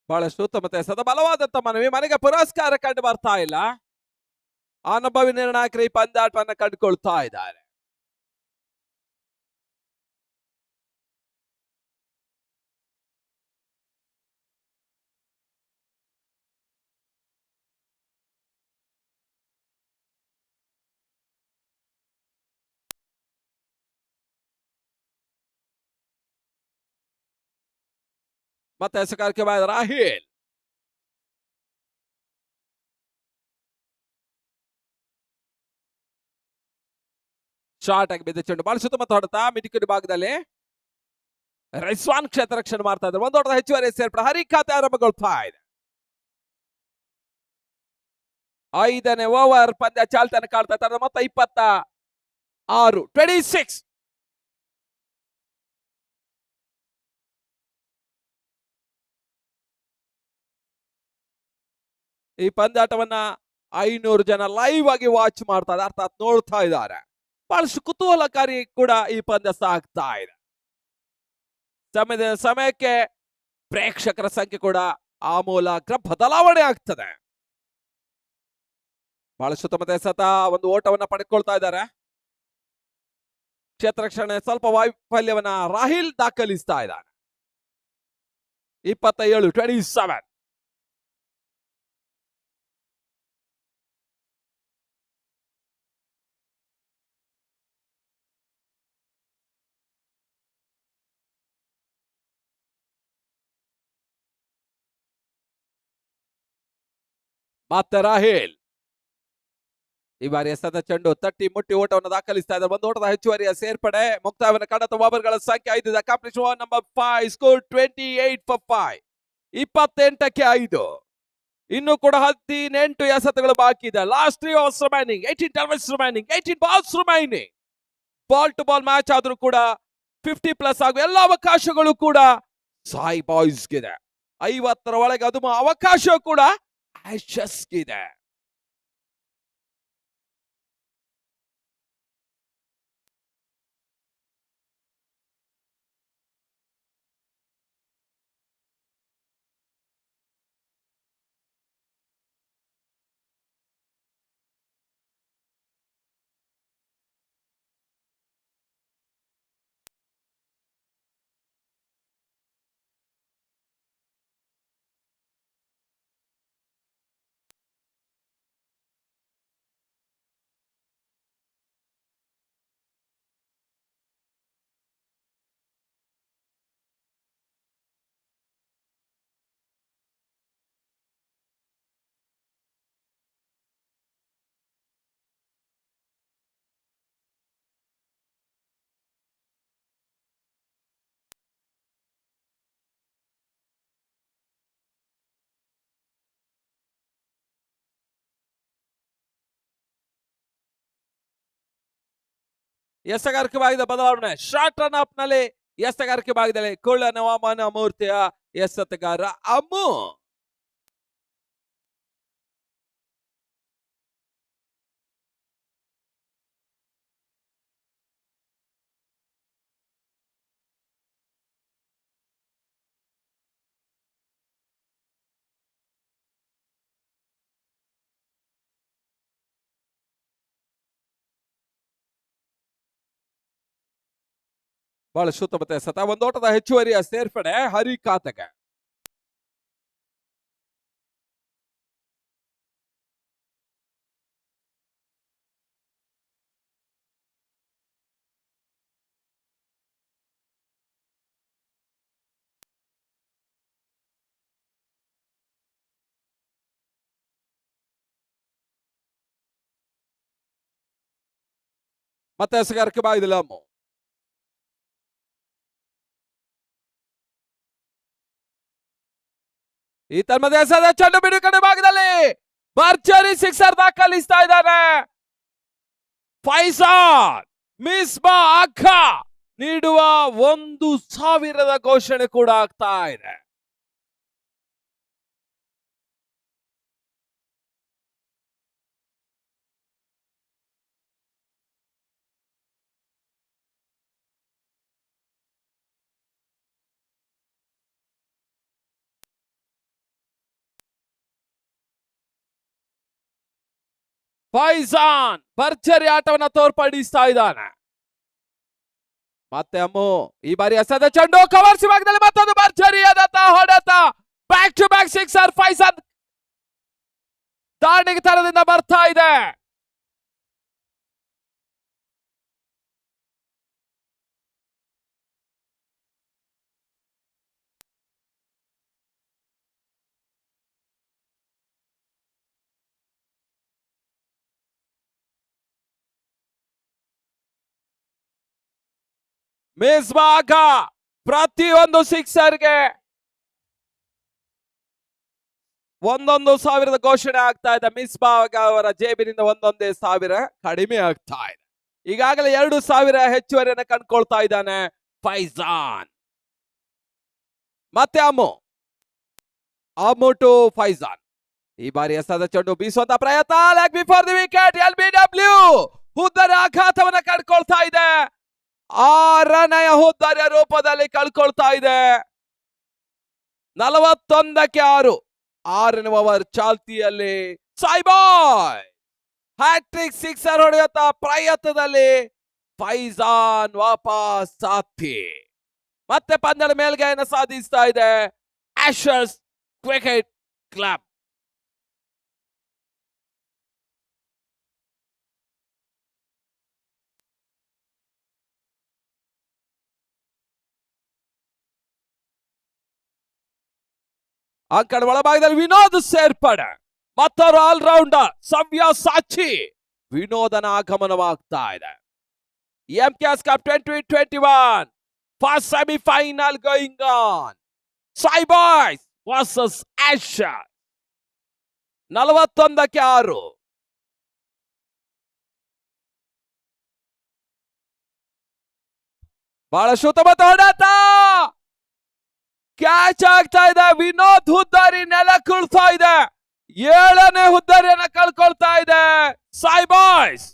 ಬಹಳಷ್ಟು ಉತ್ತಮತೆ ಸದ ಬಲವಾದಂತ ಮನವಿ. ಮನೆಗೆ ಪುರಸ್ಕಾರ ಕಂಡು ಬರ್ತಾ ಇಲ್ಲ. ಅನುಭವಿ ನಿರ್ಣಾಯಕರು ಈ ಪಂದ್ಯಾಟವನ್ನ ಕಂಡುಕೊಳ್ತಾ ಇದ್ದಾರೆ. ಮತ್ತೆ ಎಸೆಗಾರಿಕೆ ಬಾಯ್ದ ರಾಹಿಲ್. ಶಾರ್ಟ್ ಆಗಿ ಬಿದ್ದ ಚೆಂಡು ಬಹಳ ಸುತ್ತಮುತ್ತ ಹೊಡೆತ ಮಿಡಿಕುಡಿ ಭಾಗದಲ್ಲಿ ರೈಸ್ವಾನ್ ಕ್ಷೇತ್ರ ರಕ್ಷಣೆ ಮಾಡ್ತಾ ಇದ್ದಾರೆ. ಒಂದು ಹೊಡೆದ ಹೆಚ್ಚುವರಿ ಸೇರ್ಪಡೆ ಹರಿ ಖಾತೆ ಆರಂಭಗೊಳ್ತಾ ಇದೆ. 5ನೇ ಓವರ್ ಪಂದ್ಯ ಚಾಲ್ತನ ಕಾಡ್ತಾ ಇದ್ದಾರೆ. ಮೊತ್ತ 26 26. ಈ ಪಂದ್ಯಾಟವನ್ನ 500 ಜನ ಲೈವ್ ಆಗಿ ವಾಚ್ ಮಾಡ್ತಾ ಇದ್ದಾರೆ, ಅರ್ಥಾತ್ ನೋಡ್ತಾ ಇದ್ದಾರೆ. ಬಹಳಷ್ಟು ಕುತೂಹಲಕಾರಿ ಕೂಡ ಈ ಪಂದ್ಯ ಸಾಗ್ತಾ ಇದೆ. ಸಮಯಕ್ಕೆ ಪ್ರೇಕ್ಷಕರ ಸಂಖ್ಯೆ ಕೂಡ ಆ ಮೂಲಕ ಬದಲಾವಣೆ ಆಗ್ತದೆ. ಬಹಳಷ್ಟು ಉತ್ತಮತೆ ಸತ ಒಂದು ಓಟವನ್ನ ಪಡೆದುಕೊಳ್ತಾ ಇದ್ದಾರೆ. ಕ್ಷೇತ್ರ ರಕ್ಷಣೆ ಸ್ವಲ್ಪ ವೈಫಲ್ಯವನ್ನ ರಾಹಿಲ್ ದಾಖಲಿಸ್ತಾ ಇದ್ದಾನೆ. 27-27. ಮತ್ತೆ ರಾಹಿಲ್ ಈ ಬಾರಿ ಎಸೆದ ಚೆಂಡು ತಟ್ಟಿ ಮುಟ್ಟಿ ಓಟವನ್ನು ದಾಖಲಿಸ್ತಾ ಇದ್ದಾರೆ. ಒಂದು ಓಟದ ಹೆಚ್ಚುವರಿಯ ಸೇರ್ಪಡೆ ಮುಕ್ತಾಯವನ್ನು ಕಂಡಂತ ಓವರ್ಗಳ ಸಂಖ್ಯೆ 5 ಇದೆ. Accomplish number 5 score 28 for 5. 28ಕ್ಕೆ 5. ಇನ್ನು ಕೂಡ 18 ಎಸೆತಗಳು ಬಾಕಿ ಇದೆ. Last 3 overs remaining, 18 targets remaining, 18 balls remaining. Ball to ball match ಆದ್ರೂ ಕೂಡ 50+ ಆಗುವ ಎಲ್ಲ ಅವಕಾಶಗಳು ಕೂಡ ಸಾಯಿ ಬಾಯ್ಸ್ಗಿದೆ. 50ರ ಒಳಗೆ ಅದು ಅವಕಾಶ ಕೂಡ ಆಶಸ್ಗಿದೆ. ಎಸೆಗಾರಿಕೆ ಭಾಗದ ಬದಲಾವಣೆ. ಶಾರ್ಟ್ ರನ್ ಅಪ್ ನಲ್ಲಿ ಎಸೆಗಾರಿಕೆ ಭಾಗದಲ್ಲಿ ಕುಳ್ಳನ ವಾಮನ ಮೂರ್ತಿಯ ಎಸೆತಗಾರ ಅಮ್ಮು. ಬಹಳ ಸುತ್ತಮುತ್ತ ಎಸೆತ. ಒಂದು ಓಟದ ಹೆಚ್ಚುವರಿಯ ಸೇರ್ಪಡೆ ಹರಿ ಖಾತೆಗೆ. ಮತ್ತೆ ಎಸೆಗಾರಿಕೆ ಭಾಗದಲ್ಲಿ ಅಮ್ಮು. ಈ ತನ್ಮಧ್ಯೆ ಎಸೆದ ಚೆಂಡು ಬಿಡುಗಡೆ ಭಾಗದಲ್ಲಿ ಭರ್ಜರಿ ಸಿಕ್ಸರ್ ದಾಖಲಿಸ್ತಾ ಇದ್ದಾರೆ. ಫೈಸಾನ್ ಮಿಸ್ಬಾ ಅಖಾ ನೀಡುವ 1,000ದ ಘೋಷಣೆ ಕೂಡ ಆಗ್ತಾ ಇದೆ. ಫೈಜಾನ್ ಭರ್ಜರಿ ಆಟವನ್ನ ತೋರ್ಪಡಿಸ್ತಾ ಇದ್ದಾನೆ. ಮತ್ತೆ ಅಮ್ಮು ಈ ಬಾರಿ ಎಸೆದ ಚೆಂಡು ಕವರ್ಸ್ ಭಾಗದಲ್ಲಿ ಮತ್ತೊಂದು ಭರ್ಜರಿಯಾದಂತ ಹೊಡೆತ. Back to back sixer. Faizan ದಾಂಡಿಗೆ ತರದಿಂದ ಬರ್ತಾ ಇದೆ. ಮಿಸ್ ಭಾಗ ಪ್ರತಿಯೊಂದು ಸಿಕ್ಸರ್ಗೆ 1,000 ಘೋಷಣೆ ಆಗ್ತಾ ಇದೆ. ಮಿಸ್ ಭಾಗ ಅವರ ಜೇಬಿನಿಂದ 1,000 ಕಡಿಮೆ ಆಗ್ತಾ ಇದೆ. ಈಗಾಗಲೇ 2,000 ಹೆಚ್ಚುವರಿಯನ್ನು ಕಂಡುಕೊಳ್ತಾ ಇದ್ದಾನೆ ಫೈಜಾನ್. ಮತ್ತೆ ಅಮ್ಮು ಟು ಫೈಜಾನ್. ಈ ಬಾರಿ ಎಸೆದ ಚೆಂಡು ಬೀಸುವಂತ ಪ್ರಯತ್ನ. Leg before the wicket. LBW ಹುದ್ದರ ಆಘಾತವನ್ನ ಕಂಡುಕೊಳ್ತಾ ಇದೆ. 6ನೇ ಹುದ್ದರಿಯ ರೂಪದಲ್ಲಿ ಕಳ್ಕೊಳ್ತಾ ಇದೆ. 41ಕ್ಕೆ 6. 6ನೇ ಓವರ್ ಚಾಲ್ತಿಯಲ್ಲಿ ಸಾಯ್ಬಾಯ್ ಹ್ಯಾಟ್ರಿಕ್ ಸಿಕ್ಸರ್ ಹೊಡೆಯುತ್ತ ಪ್ರಯತ್ನದಲ್ಲಿ ಫೈಜಾನ್ ವಾಪಸ್ ಸಾಥಿ. ಮತ್ತೆ ಪಂದ್ಯದ ಮೇಲ್ಗೈಯನ್ನು ಸಾಧಿಸ್ತಾ ಇದೆ ಆಶಸ್ ಕ್ರಿಕೆಟ್ ಕ್ಲಬ್. ಅಂಕಣ ಒಳಭಾಗದಲ್ಲಿ ವಿನೋದ್ ಸೇರ್ಪಡೆ. ಮತ್ತೊರು ಆಲ್ರೌಂಡರ್ ಸವ್ಯಸಾಚಿ ವಿನೋದನ ಆಗಮನವಾಗ್ತಾ ಇದೆ. MKS Cup 2021 first semifinal going on. Sai Boys versus Ashes. 41ಕ್ಕೆ 6. ಬಹಳ ಶುತಮತ ಹೊಡೆತ. ಕ್ಯಾಚ್ ಆಗ್ತಾ ಇದೆ. ವಿನೋದ್ ಹುದ್ದಾರಿ ನೆಲ ಕುಳ್ತಾ ಇದೆ. 7ನೇ ಹುದ್ದಾರಿಯನ್ನ ಕಳ್ಕೊಳ್ತಾ ಇದೆ ಸಾಯ್ಬಾಯ್ಸ್.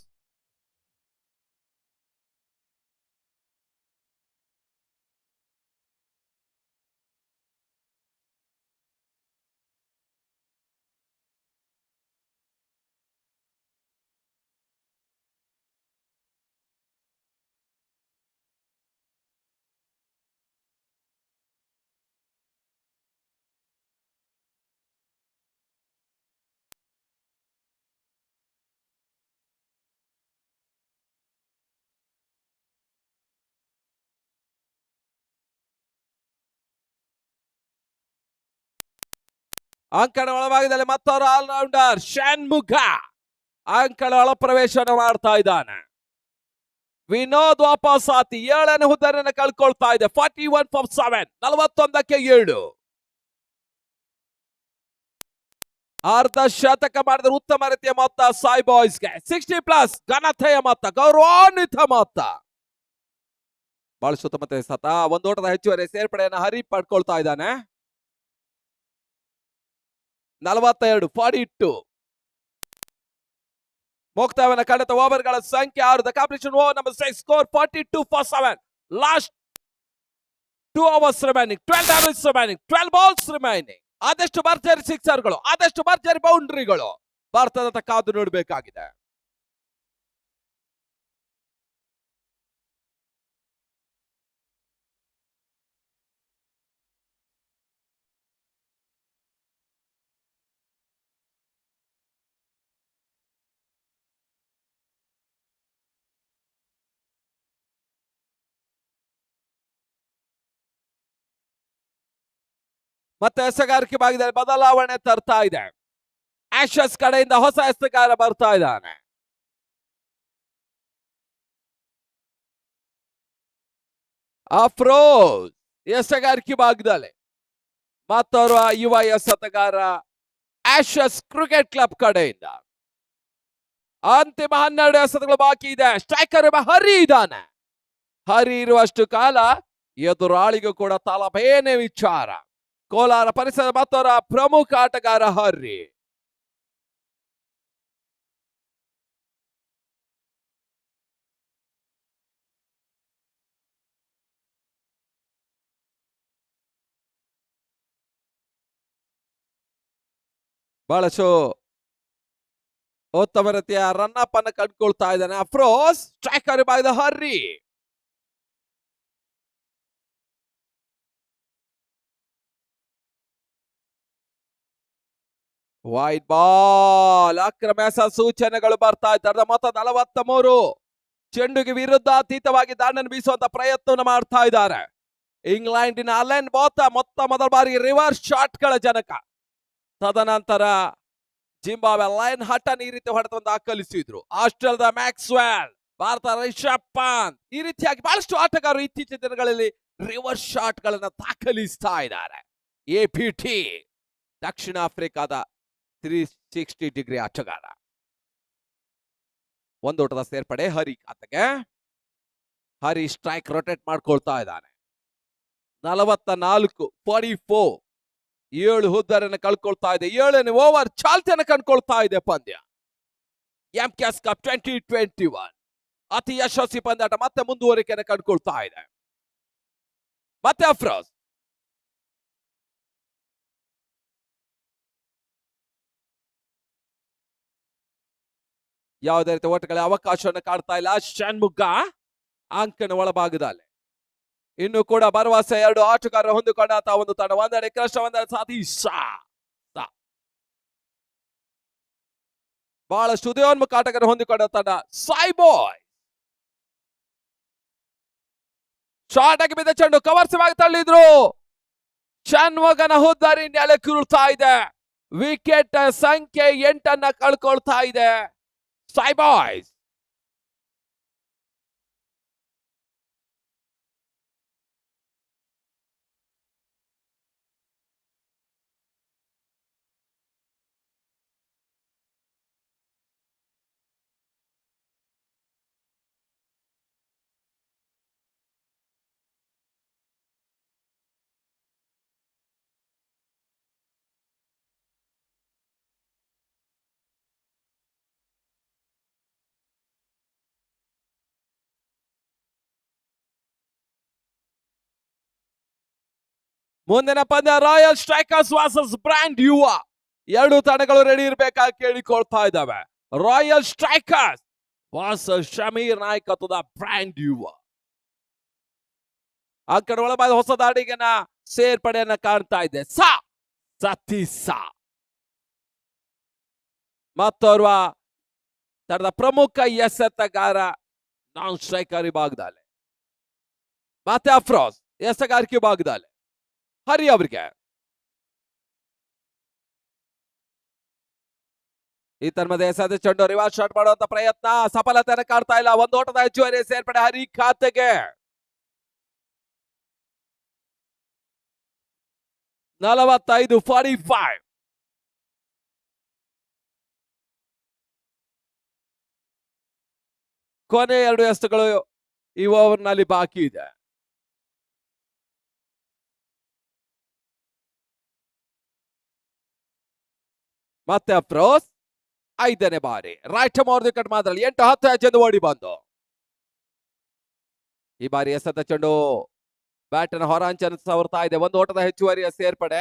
ಅಂಕಣ ಒಳಭಾಗದಲ್ಲಿ ಮತ್ತೊರು ಆಲ್ರೌಂಡರ್ ಷಣ್ಮುಖ ಅಂಕಣ ಒಳ ಪ್ರವೇಶವನ್ನು ಮಾಡ್ತಾ ಇದ್ದಾನೆ. ವಿನೋದ್ ವಾಪಸ್ ಸಾತಿ 7ನೇ ಹುದ್ದರಿಯನ್ನು ಕಳ್ಕೊಳ್ತಾ ಇದೆ. 41 for 7. 41ಕ್ಕೆ 7. ಅರ್ಧ ಶತಕ ಮಾಡಿದ್ರೆ ಉತ್ತಮ ರೀತಿಯ ಮೊತ್ತ ಸಾಯ್ ಬಾಯ್ಸ್ಗೆ. 60+ ಘನತೆಯ ಮೊತ್ತ, ಗೌರವಾನ್ವಿತ ಮೊತ್ತ. ಬಹಳ ಸುತ್ತಮುತ್ತ ಸತ ಒಂದು ಓಟದ ಹೆಚ್ಚುವರಿ ಸೇರ್ಪಡೆಯನ್ನು ಹರಿ ಪಡ್ಕೊಳ್ತಾ ಇದ್ದಾನೆ. 42 42. ಮುಕ್ತಾಯವನ್ನು ಕಂಡ ಓವರ್ಗಳ ಸಂಖ್ಯೆ 6. The competition over number 6. Score 42 for 7. Last 2 hours remaining. 12 hours remaining. 12 balls remaining. ಆದಷ್ಟು ಭರ್ಜರಿ ಸಿಕ್ಸರ್ಗಳು, ಆದಷ್ಟು ಭರ್ಜರಿ ಬೌಂಡ್ರಿಗಳು ಭಾರತದ ಕಾದು ನೋಡಬೇಕಾಗಿದೆ. ಮತ್ತೆ ಎಸೆಗಾರಿಕೆ ಭಾಗದಲ್ಲಿ ಬದಲಾವಣೆ ತರ್ತಾ ಇದೆ. ಆಶಸ್ ಕಡೆಯಿಂದ ಹೊಸ ಎಸೆಗಾರ ಬರ್ತಾ ಇದ್ದಾನೆ. ಅಫ್ರೋಜ್ ಎಸೆಗಾರಿಕೆ ಭಾಗದಲ್ಲಿ ಮತ್ತೋರ್ವ ಯುವ ಎಸೆತಗಾರ ಆಶಸ್ ಕ್ರಿಕೆಟ್ ಕ್ಲಬ್ ಕಡೆಯಿಂದ. ಅಂತಿಮ 12 ಎಸೆತಗಳು ಬಾಕಿ ಇದೆ. ಸ್ಟ್ರೈಕರ್ ಹರಿ ಇದ್ದಾನೆ. ಹರಿ ಇರುವಷ್ಟು ಕಾಲ ಎದುರಾಳಿಗೂ ಕೂಡ ತಲಬೇನೆ ವಿಚಾರ. ಕೋಲಾರ ಪರಿಸರ ಮತ್ತವರ ಪ್ರಮುಖ ಆಟಗಾರ ಹರ್ರಿ. ಬಹಳಷ್ಟು ಉತ್ತಮ ರೀತಿಯ ರನ್ ಅಪ್ ಅನ್ನು ಕಂಡುಕೊಳ್ತಾ ಇದ್ದಾನೆ ಅಫ್ರೋಸ್. ಸ್ಟ್ರೈಕರ್ ವಿಭಾಗದ ಹರ್ರಿ. Wide ball. ಅಕ್ರಮ ಸೂಚನೆಗಳು ಬರ್ತಾ ಇದ್ದಾರೆ. ಮೊತ್ತ 43. ಚೆಂಡುಗೆ ವಿರುದ್ಧಾತೀತವಾಗಿ ದಾಂಡನ್ನು ಬೀಸುವಂತ ಪ್ರಯತ್ನವನ್ನು ಮಾಡ್ತಾ ಇದ್ದಾರೆ ಇಂಗ್ಲೆಂಡಿನ ಅಲೆನ್ ಬೋತ. ಮೊದಲ ಬಾರಿಗೆ ರಿವರ್ಸ್ ಶಾಟ್ ಗಳ ಜನಕ. ತದನಂತರ ಜಿಂಬಾಬ್ವೆ ಲೈನ್ ಹಟನ್ ಈ ರೀತಿ ಹೊಡೆತವನ್ನು ದಾಖಲಿಸಿದ್ರು. ಆಸ್ಟ್ರೇಲಿಯಾದ ಮ್ಯಾಕ್ಸ್ವೆಲ್, ಭಾರತ ರಿಷಬ್ ಪಂತ್, ಈ ರೀತಿಯಾಗಿ ಬಹಳಷ್ಟು ಆಟಗಾರರು ಇತ್ತೀಚಿನ ದಿನಗಳಲ್ಲಿ ರಿವರ್ಸ್ ಶಾಟ್ ಗಳನ್ನ ದಾಖಲಿಸ್ತಾ ಇದ್ದಾರೆ. ಎಪಿಟಿ ದಕ್ಷಿಣ ಆಫ್ರಿಕಾದ 360 ಡಿಗ್ರಿ ಆಟಗಾರ. ಒಂದೋಟದ ಸೇರ್ಪಡೆ ಹರಿ ಖಾತೆಗೆ. ಹರಿ ಸ್ಟ್ರೈಕ್ ರೊಟೇಟ್ ಮಾಡ್ಕೊಳ್ತಾ ಇದ್ದಾನೆ. 44 44. 7 ಹುದ್ದರನ್ನು ಕಳ್ಕೊಳ್ತಾ ಇದೆ. 7ನೇ ಓವರ್ ಚಾಲ್ತಿಯನ್ನು ಕಂಡುಕೊಳ್ತಾ ಇದೆ ಪಂದ್ಯ. ಎಂಕ್ಯಾಸ್ ಕಪ್ 2021 ಅತಿ ಯಶಸ್ವಿ ಪಂದ್ಯಾಟ ಮತ್ತೆ ಮುಂದುವರಿಕೆಯನ್ನು ಕಂಡುಕೊಳ್ತಾ ಇದೆ. ಮತ್ತೆ ಅಫ್ರೋಸ್. ಯಾವುದೇ ರೀತಿ ಓಟಗಳ ಅವಕಾಶವನ್ನು ಕಾಡ್ತಾ ಇಲ್ಲ. ಷಣ್ಮುಖ ಅಂಕನ ಒಳಭಾಗದಲ್ಲಿ. ಇನ್ನು ಕೂಡ ಭರವಸೆ 2 ಆಟಗಾರರು ಹೊಂದಿಕೊಂಡಂತ ಒಂದು ತಂಡ. ಒಂದೆಡೆ ಕೃಷ್ಣ, ಒಂದೆಡೆ ಸತೀಶ್. ಬಹಳಷ್ಟು ಉದಯೋನ್ಮುಖ ಆಟಗಾರರು ಹೊಂದಿಕೊಂಡ ತಂಡ ಸಾಯ್ಬಾಯ್. ಶಾರ್ಟ್ ಆಗಿ ಬಿದ್ದ ಚೆಂಡು ಕವರ್ಸ್ ಆಗಿ ತಳ್ಳಿದ್ರು. ಷಣ್ಮುಖನ ಹುದ್ದಾರಿ ನೆಲೆ ಕುರುಳ್ತಾ ಇದೆ. ವಿಕೆಟ್ ಸಂಖ್ಯೆ 8 ಕಳ್ಕೊಳ್ತಾ ಇದೆ ಸಾಯ್ಬಾಯ್ಸ್. ಮುಂದಿನ ಪಂದ್ಯ ರಾಯಲ್ ಸ್ಟ್ರೈಕರ್ಸ್ ವರ್ಸಸ್ ಬ್ರ್ಯಾಂಡ್ ಯುವ. 2 ತಂಡಗಳು ರೆಡಿ ಇರಬೇಕಾಗಿ ಕೇಳಿಕೊಳ್ತಾ ಇದ್ದಾವೆ. ರಾಯಲ್ ಸ್ಟ್ರೈಕರ್ಸ್ ವರ್ಸಸ್ ಶಮೀರ್ ನಾಯಕತ್ವದ ಬ್ರ್ಯಾಂಡ್ ಯುವ. ಆ ಕಡೆ ಒಳಬಾದ ಹೊಸ ದಾಡಿಗನ ಸೇರ್ಪಡೆಯನ್ನ ಕಾಣ್ತಾ ಇದೆ. ಸತೀಶ ಮತ್ತೋರ್ವ ತಂಡದ ಪ್ರಮುಖ ಎಸೆತಗಾರ ನಾನ್ ಸ್ಟ್ರೈಕರ್ ವಿಭಾಗದಲ್ಲಿ. ಮತ್ತೆ ಅಫ್ರೋಸ್ ಎಸೆಗಾರಿಕೆ ವಿಭಾಗದಲ್ಲಿ ಹರಿ ಅವರಿಗೆ. ಈ ತನ್ಮಧ್ಯೆ ಎಸೆದ ಚೆಂಡು ರಿವರ್ಸ್ ಶಾಟ್ ಮಾಡುವಂತ ಪ್ರಯತ್ನ ಸಫಲತೆಯನ್ನು ಕಾಡ್ತಾ ಇಲ್ಲ. ಒಂದು ಓಟದ ಹೆಚ್ಚುವರಿ ಸೇರ್ಪಡೆ ಹರಿ ಖಾತೆಗೆ. 45-45. ಕೊನೆ 2 ಎಸೆತಗಳು ಈ ಓವರ್ನಲ್ಲಿ ಬಾಕಿ ಇದೆ. ಮತ್ತೆ ಅಫ್ರೋಸ್ 5ನೇ ಬಾರಿ ರೈಟ್ ಮಾರ್ಕ್ ವಿಕೆಟ್ ಮಾತ್ರ 8-10 ಹೆಜ್ಜೆಂದು ಓಡಿ ಬಂದು. ಈ ಬಾರಿ ಎಸೆದ ಚೆಂಡು ಬ್ಯಾಟಿನ ಹೊರ ಅಂಚನ್ನು ಸವರ್ತಾ ಇದೆ. ಒಂದು ಓಟದ ಹೆಚ್ಚುವರಿಯ ಸೇರ್ಪಡೆ.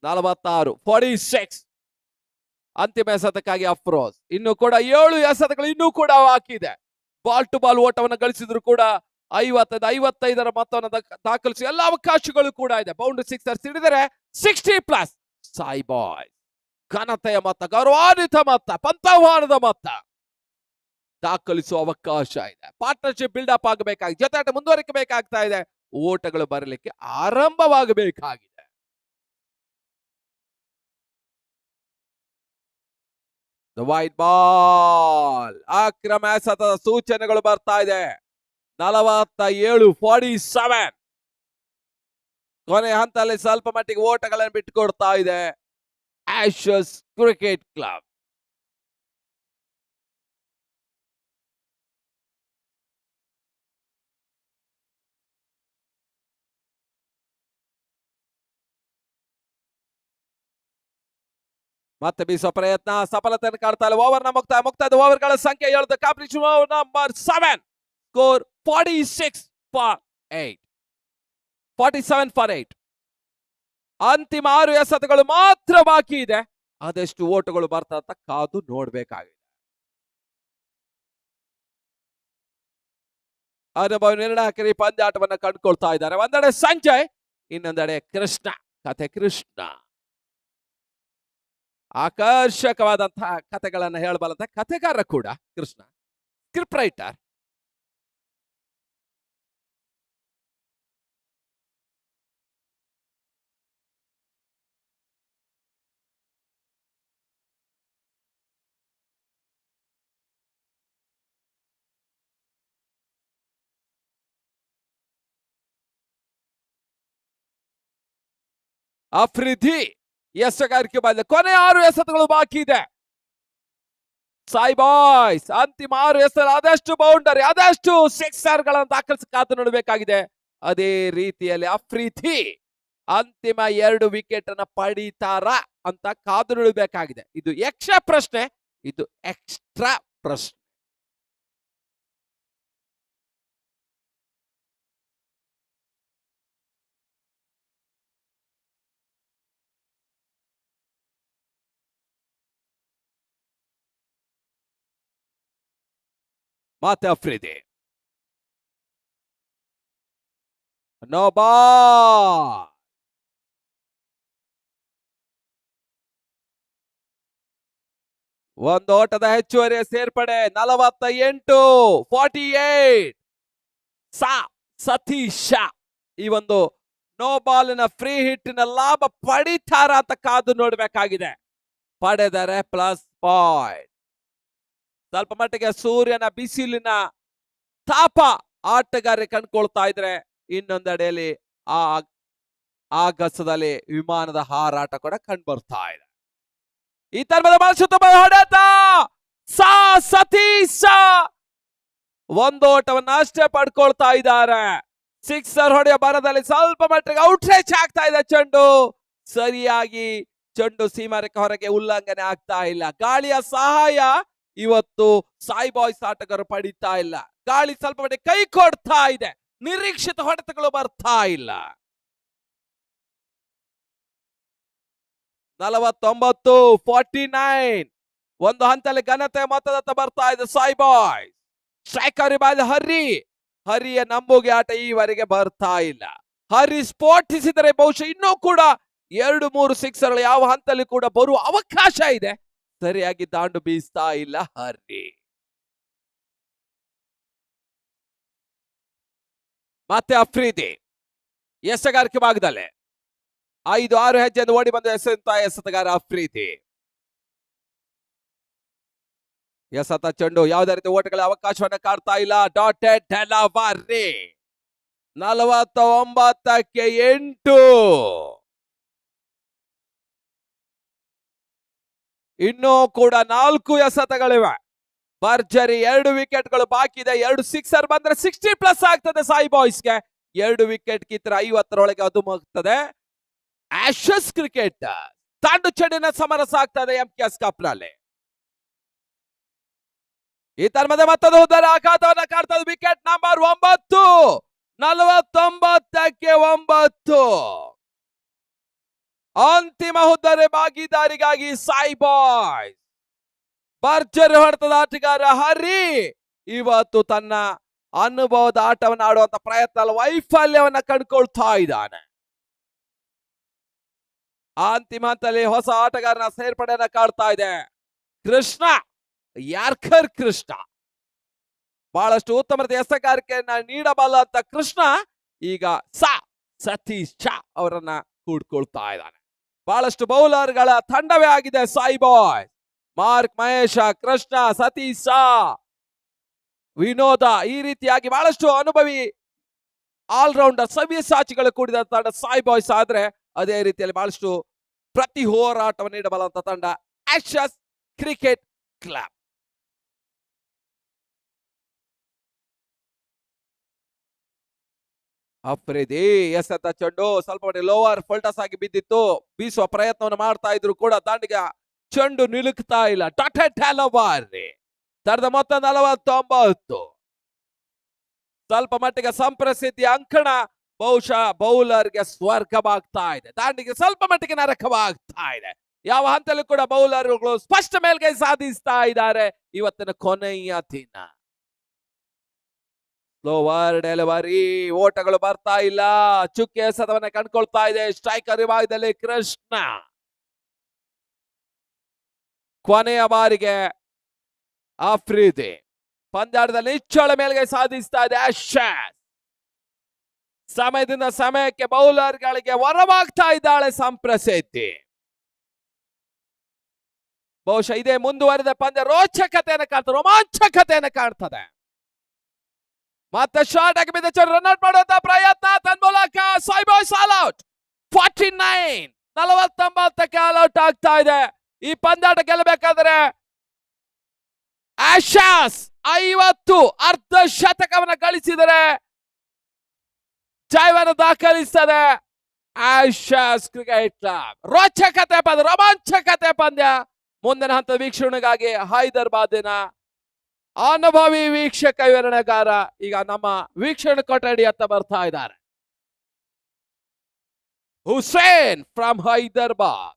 46 ಅಂತಿಮ ಎಸೆತಕ್ಕಾಗಿ ಅಫ್ರೋಸ್. ಇನ್ನು ಕೂಡ 7 ಎಸೆತಗಳು ಇನ್ನೂ ಕೂಡ ಬಾಕಿದೆ. ಬಾಲ್ ಟು ಬಾಲ್ ಓಟವನ್ನು ಗಳಿಸಿದ್ರು ಕೂಡ 55 ಮೊತ್ತವನ್ನು ದಾಖಲಿಸಿ ಎಲ್ಲ ಅವಕಾಶಗಳು ಕೂಡ ಇದೆ. Boundary sixer ಸಿಡಿದರೆ 60+. ಸಾಯ್ಬಾಯ್ ಘನತೆಯ ಮೊತ್ತ, ಗೌರವಾನ್ವಿತ ಮೊತ್ತ, ಪಂಥಾಹ್ವಾನದ ಮೊತ್ತ ದಾಖಲಿಸುವ ಅವಕಾಶ ಇದೆ. ಪಾರ್ಟ್ನರ್ಶಿಪ್ ಬಿಲ್ಡಪ್ ಆಗಬೇಕಾಗಿದೆ. ಜೊತೆ ಮುಂದುವರಿಕಬೇಕಾಗ್ತಾ ಇದೆ. ಓಟಗಳು ಬರಲಿಕ್ಕೆ ಆರಂಭವಾಗಬೇಕಾಗಿದೆ. Wide ball. ಅಕ್ರಮ ಎಸೆತದ ಸೂಚನೆಗಳು ಬರ್ತಾ ಇದೆ. 47-47. ಕೊನೆ ಹಂತದಲ್ಲಿ ಸ್ವಲ್ಪ ಮಟ್ಟಿಗೆ ಓಟಗಳನ್ನು ಬಿಟ್ಟುಕೊಡ್ತಾ ಇದೆ ಆಶಸ್ ಕ್ರಿಕೆಟ್ ಕ್ಲಬ್. ಮತ್ತೆ ಬೀಸುವ ಪ್ರಯತ್ನ ಸಫಲತೆಯನ್ನು ಕಾಡ್ತಾ ಇಲ್ಲ. ಓವರ್ನ ಮುಕ್ತಾಯದ ಓವರ್ಗಳ ಸಂಖ್ಯೆ 7. Competition over number 7. ಸ್ಕೋರ್ 46-8. 47-8. ಅಂತಿಮ 6 ಎಸೆತಗಳು ಮಾತ್ರ ಬಾಕಿ ಇದೆ. ಅದೆಷ್ಟು ಓಟಗಳು ಬರ್ತಾ ಅಂತ ಕಾದು ನೋಡ್ಬೇಕಾಗಿದೆ. ಅನುಭವ ನಿರ್ಣಾಯಕರು ಈ ಪಂದ್ಯಾಟವನ್ನ ಕಂಡುಕೊಳ್ತಾ ಇದ್ದಾರೆ. ಒಂದೆಡೆ ಸಂಜಯ್, ಇನ್ನೊಂದೆಡೆ ಕೃಷ್ಣ. ಕತೆ ಕೃಷ್ಣ ಆಕರ್ಷಕವಾದಂತಹ ಕಥೆಗಳನ್ನ ಹೇಳಬಲ್ಲಂತ ಕಥೆಗಾರ ಕೂಡ ಕೃಷ್ಣ, ಸ್ಕ್ರಿಪ್ಟ್ ರೈಟರ್. ಅಫ್ರಿದಿ ಎಸೆಗಾರಿಕೆ ಬಂದ ಕೊನೆ 6 ಎಸೆತಗಳು ಬಾಕಿ ಇದೆ. ಸಾಯಿ ಬಾಯ್ಸ್ ಅಂತಿಮ 6 ಎಸೆತ, ಅದೆಷ್ಟು ಬೌಂಡರಿ, ಅದೆಷ್ಟು ಸಿಕ್ಸರ್ ಗಳನ್ನು ದಾಖಲಿಸಿ ಕಾದು ನೋಡಬೇಕಾಗಿದೆ. ಅದೇ ರೀತಿಯಲ್ಲಿ ಅಫ್ರಿದಿ ಅಂತಿಮ 2 ವಿಕೆಟ್ ಅನ್ನ ಪಡೀತಾರ ಅಂತ ಕಾದು ನೋಡಬೇಕಾಗಿದೆ. ಇದು ಯಕ್ಷ ಪ್ರಶ್ನೆ, ಇದು ಎಕ್ಸ್ಟ್ರಾ ಪ್ರಶ್ನೆ. ಮತ್ತೆ ಅಫ್ರಿದಿ ನೋ ಬಾಲ್. ಒಂದು ಓಟದ ಹೆಚ್ಚುವರಿ ಸೇರ್ಪಡೆ 48, 48. ಸತೀಶ ಈ ಒಂದು ನೋ ಬಾಲಿನ ಫ್ರೀ ಹಿಟ್ಟಿನ ಲಾಭ ಪಡಿತಾರ ಅಂತ ಕಾದು ನೋಡ್ಬೇಕಾಗಿದೆ. ಪಡೆದರೆ ಪ್ಲಸ್ ಪಾಯಿಂಟ್. ಸ್ವಲ್ಪ ಮಟ್ಟಿಗೆ ಸೂರ್ಯನ ಬಿಸಿಲಿನ ತಾಪ ಆಟಗಾರರಿಗೆ ಕಂಡುಕೊಳ್ತಾ ಇದ್ರೆ, ಇನ್ನೊಂದೆಡೆಯಲ್ಲಿ ಆಗಸದಲ್ಲಿ ವಿಮಾನದ ಹಾರಾಟ ಕೂಡ ಕಂಡು ಬರ್ತಾ ಇದೆ. ಈ ತರಹದ ಮನಸ್ಸು ತುಂಬ ಹೊಡೆತ. ಸತೀಶ ಒಂದು ಓಟವನ್ನ ಅಷ್ಟೇ ಪಡ್ಕೊಳ್ತಾ ಇದ್ದಾರೆ. ಸಿಕ್ಸರ್ ಹೊಡೆಯ ಬರದಲ್ಲಿ ಸ್ವಲ್ಪ ಮಟ್ಟಿಗೆ ಔಟ್ರೇಚ್ ಆಗ್ತಾ ಇದೆ ಚೆಂಡು. ಸರಿಯಾಗಿ ಚೆಂಡು ಸೀಮಾರೇಖೆ ಹೊರಗೆ ಉಲ್ಲಂಘನೆ ಆಗ್ತಾ ಇಲ್ಲ. ಗಾಳಿಯ ಸಹಾಯ ಇವತ್ತು ಸಾಯಿ ಬಾಯ್ಸ್ ಆಟಗಾರರು ಪಡಿತಾ ಇಲ್ಲ. ಗಾಳಿ ಸ್ವಲ್ಪ ಮಟ್ಟಿಗೆ ಕೈ ಕೊಡ್ತಾ ಇದೆ, ನಿರೀಕ್ಷಿತ ಹೊಡೆತಗಳು ಬರ್ತಾ ಇಲ್ಲ. 49, 49. ಒಂದು ಹಂತದಲ್ಲಿ ಘನತೆ ಮೊತ್ತದತ್ತ ಬರ್ತಾ ಇದೆ ಸಾಯಿ ಬಾಯ್ಸ್. ಸ್ಟ್ರೈಕರ್ ಬಾಯ್ದ ಹರಿಯ ನಂಬುಗೆ ಆಟ ಈವರೆಗೆ ಬರ್ತಾ ಇಲ್ಲ. ಹರಿ ಸ್ಫೋಟಿಸಿದರೆ ಬಹುಶಃ ಇನ್ನೂ ಕೂಡ 2-3 ಸಿಕ್ಸರ್ಗಳು ಯಾವ ಹಂತದಲ್ಲಿ ಕೂಡ ಬರುವ ಅವಕಾಶ ಇದೆ. ಸರಿಯಾಗಿ ದಾಂಡು ಬೀಸ್ತಾ ಇಲ್ಲ ಹರಿ. ಮತ್ತೆ ಅಫ್ರಿದಿ ಎಸೆಗಾರಿಕೆ ಭಾಗದಲ್ಲಿ 5-6 ಹೆಜ್ಜೆಯನ್ನು ಓಡಿ ಬಂದು ಎಸೆತಗಾರ ಅಫ್ರಿದಿ. ಎಸೆತ ಚೆಂಡು ಯಾವುದೇ ರೀತಿ ಓಟಗಳ ಅವಕಾಶವನ್ನು ಕಾಡ್ತಾ ಇಲ್ಲ. ಡಾಟೆಡ್ ಡೆಲವರಿ 49ಕ್ಕೆ 8. ಇನ್ನೂ ಕೂಡ 4 ಎಸೆತಗಳಿವೆ. ಭರ್ಜರಿ 2 ವಿಕೆಟ್ಗಳು ಬಾಕಿ ಇದೆ. 2 ಸಿಕ್ಸರ್ ಬಂದ್ರೆ 60+ ಆಗ್ತದೆ ಸಾಯಿ ಬಾಯ್ಸ್ಗೆ. 2 ವಿಕೆಟ್ ಕಿತ್ತರೆ 50ರೊಳಗೆ ಅದು ಮುಗ್ತದೆ. ಆಶಸ್ ಕ್ರಿಕೆಟ್ ತಂಡು ಚೆಂಡಿನ ಸಮರಸ ಆಗ್ತದೆ MKS ಕಪ್ನಲ್ಲಿ. ಈ ತರಮದ ಮತ್ತೊಂದು ಉದ್ದರ ಆಘಾತವನ್ನ ಕಾಡ್ತದೆ. Wicket number 9, 49ಕ್ಕೆ 9. ಅಂತಿಮ ಹುದ್ದರ ಭಾಗಿದಾರಿಗಾಗಿ ಸಾಯಿ ಬಾಯ್ಸ್. ಭರ್ಜರಿ ಹೊಡೆತದ ಆಟಗಾರ ಹರಿ ಇವತ್ತು ತನ್ನ ಅನುಭವದ ಆಟವನ್ನು ಆಡುವಂತ ಪ್ರಯತ್ನ ವೈಫಲ್ಯವನ್ನ ಕಂಡುಕೊಳ್ತಾ ಇದ್ದಾನೆ. ಅಂತಿಮ ಹಂತದಲ್ಲಿ ಹೊಸ ಆಟಗಾರನ ಸೇರ್ಪಡೆಯನ್ನ ಕಾಡ್ತಾ ಇದೆ ಕೃಷ್ಣ, ಯಾರ್ಕರ್ ಕೃಷ್ಣ. ಬಹಳಷ್ಟು ಉತ್ತಮ ಎಸೆಗಾರಿಕೆಯನ್ನ ನೀಡಬಲ್ಲ ಅಂತ ಕೃಷ್ಣ ಈಗ ಸತೀಶ್ ಅವರನ್ನ ಕೂಡ್ಕೊಳ್ತಾ ಇದ್ದಾನೆ. ಬಹಳಷ್ಟು ಬೌಲರ್ಗಳ ತಂಡವೇ ಆಗಿದೆ ಸಾಯಿ ಬಾಯ್ಸ್. ಮಾರ್ಕ್ ಮಹೇಶ, ಕೃಷ್ಣ, ಸತೀಶ, ವಿನೋದ, ಈ ರೀತಿಯಾಗಿ ಬಹಳಷ್ಟು ಅನುಭವಿ ಆಲ್ರೌಂಡರ್ ಸವ್ಯಸಾಚಿಗಳು ಕೂಡಿದ ತಂಡ ಸಾಯಿ ಬಾಯ್ಸ್. ಆದ್ರೆ ಅದೇ ರೀತಿಯಲ್ಲಿ ಬಹಳಷ್ಟು ಪ್ರತಿ ಹೋರಾಟವನ್ನು ನೀಡಬಲ್ಲಂತ ತಂಡ ಆಶಸ್ ಕ್ರಿಕೆಟ್ ಕ್ಲಬ್. ಅಫ್ರಿದಿ ಎಸೆತ ಚೆಂಡು ಸ್ವಲ್ಪ ಮಟ್ಟಿಗೆ ಲೋವರ್ ಫಲ್ಟಸ್ ಆಗಿ ಬಿದ್ದಿತ್ತು. ಬೀಸುವ ಪ್ರಯತ್ನವನ್ನು ಮಾಡ್ತಾ ಇದ್ರು ಕೂಡ ದಾಂಡಿಗೆ ಚೆಂಡು ನಿಲುಕ್ತಾ ಇಲ್ಲ. ತರದ ಮೊತ್ತ 49. ಸ್ವಲ್ಪ ಮಟ್ಟಿಗೆ ಸಂಪ್ರಸಿದ್ಧಿ ಅಂಕಣ ಬಹುಶಃ ಬೌಲರ್ಗೆ ಸ್ವರ್ಗವಾಗ್ತಾ ಇದೆ, ದಾಂಡಿಗೆ ಸ್ವಲ್ಪ ಮಟ್ಟಿಗೆ ನರಕವಾಗ್ತಾ ಇದೆ. ಯಾವ ಹಂತಲ್ಲೂ ಕೂಡ ಬೌಲರ್ಗಳು ಸ್ಪಷ್ಟ ಮೇಲ್ಗೈ ಸಾಧಿಸ್ತಾ ಇದ್ದಾರೆ. ಇವತ್ತಿನ ಕೊನೆಯ ದಿನ ಸ್ಲೋವರ್ ಡೆಲಿವರಿ, ಓಟಗಳು ಬರ್ತಾ ಇಲ್ಲ, ಚುಕ್ಕೆ ಎಸೆತವನ್ನ ಕಂಡುಕೊಳ್ತಾ ಇದೆ ಸ್ಟ್ರೈಕರ್ ವಿಭಾಗದಲ್ಲಿ ಕೃಷ್ಣ. ಕೊನೆಯ ಬಾರಿಗೆ ಆಫ್ರಿದಿ ಪಂದ್ಯಾಟದಲ್ಲಿ ನಿಚ್ಚಳ ಮೇಲ್ಗೈ ಸಾಧಿಸ್ತಾ ಇದೆ. ಆಶಸ್ ಸಮಯದಿಂದ ಸಮಯಕ್ಕೆ ಬೌಲರ್ಗಳಿಗೆ ವರವಾಗ್ತಾ ಇದ್ದಾಳೆ ಸಂಪ್ರಸಿದ್ಧಿ. ಬಹುಶಃ ಇದೇ ಮುಂದುವರೆದ ಪಂದ್ಯ ರೋಚಕತೆಯನ್ನು ಕಾಣ್ತದೆ, ರೋಮಾಂಚಕತೆಯನ್ನು ಕಾಣ್ತದೆ. ಮತ್ತೆ ಶಾರ್ಟ್ ಆಗಿ ಬಿದ್ದ ರನ್ ಔಟ್ ಮಾಡುವಂತ ಪ್ರಯತ್ನ ತನ್ಮೂಲಕ ಸಾಯ್ಬಾಯ್ಸ್ ಆಲ್ ಔಟ್. 49 49ಕ್ಕೆ ಆಲ್ ಔಟ್ ಆಗ್ತಾ ಇದೆ. ಈ ಪಂದ್ಯಾಟ ಗೆಲ್ಲಬೇಕಾದ್ರೆ ಆಶಾಸ್ 50 ಅರ್ಧ ಶತಕವನ್ನು ಗಳಿಸಿದರೆ ಜಯವನ್ನು ದಾಖಲಿಸ್ತದೆ ಆಶಾಸ್ ಕ್ರಿಕೆಟ್ ಕ್ಲಬ್. ರೋಚಕತೆ ಪಂದ್ಯ, ರೋಮಾಂಚಕತೆ ಪಂದ್ಯ. ಮುಂದಿನ ಹಂತದ ವೀಕ್ಷಣೆಗಾಗಿ ಹೈದರಾಬಾದಿನ ಅನುಭವಿ ವೀಕ್ಷಕ ವಿವರಣೆಗಾರ ಈಗ ನಮ್ಮ ವೀಕ್ಷಣೆ ಕೊಠಡಿ ಹತ್ತ ಬರ್ತಾ ಇದ್ದಾರೆ. Hussain from Hyderabad.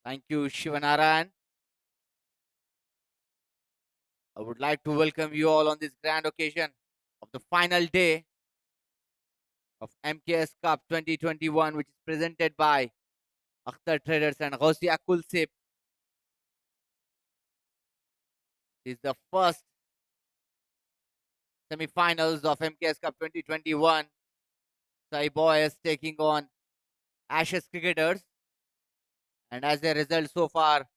Thank you, Shivanarayan. I would like to welcome you all on this grand occasion of the final day of MKS Cup 2021, which is presented by Akhtar Traders and Gausia Kulsip. This is the first semi-finals of MKS Cup 2021. Sai Boys taking on Ashes Cricketers. And as a result so far,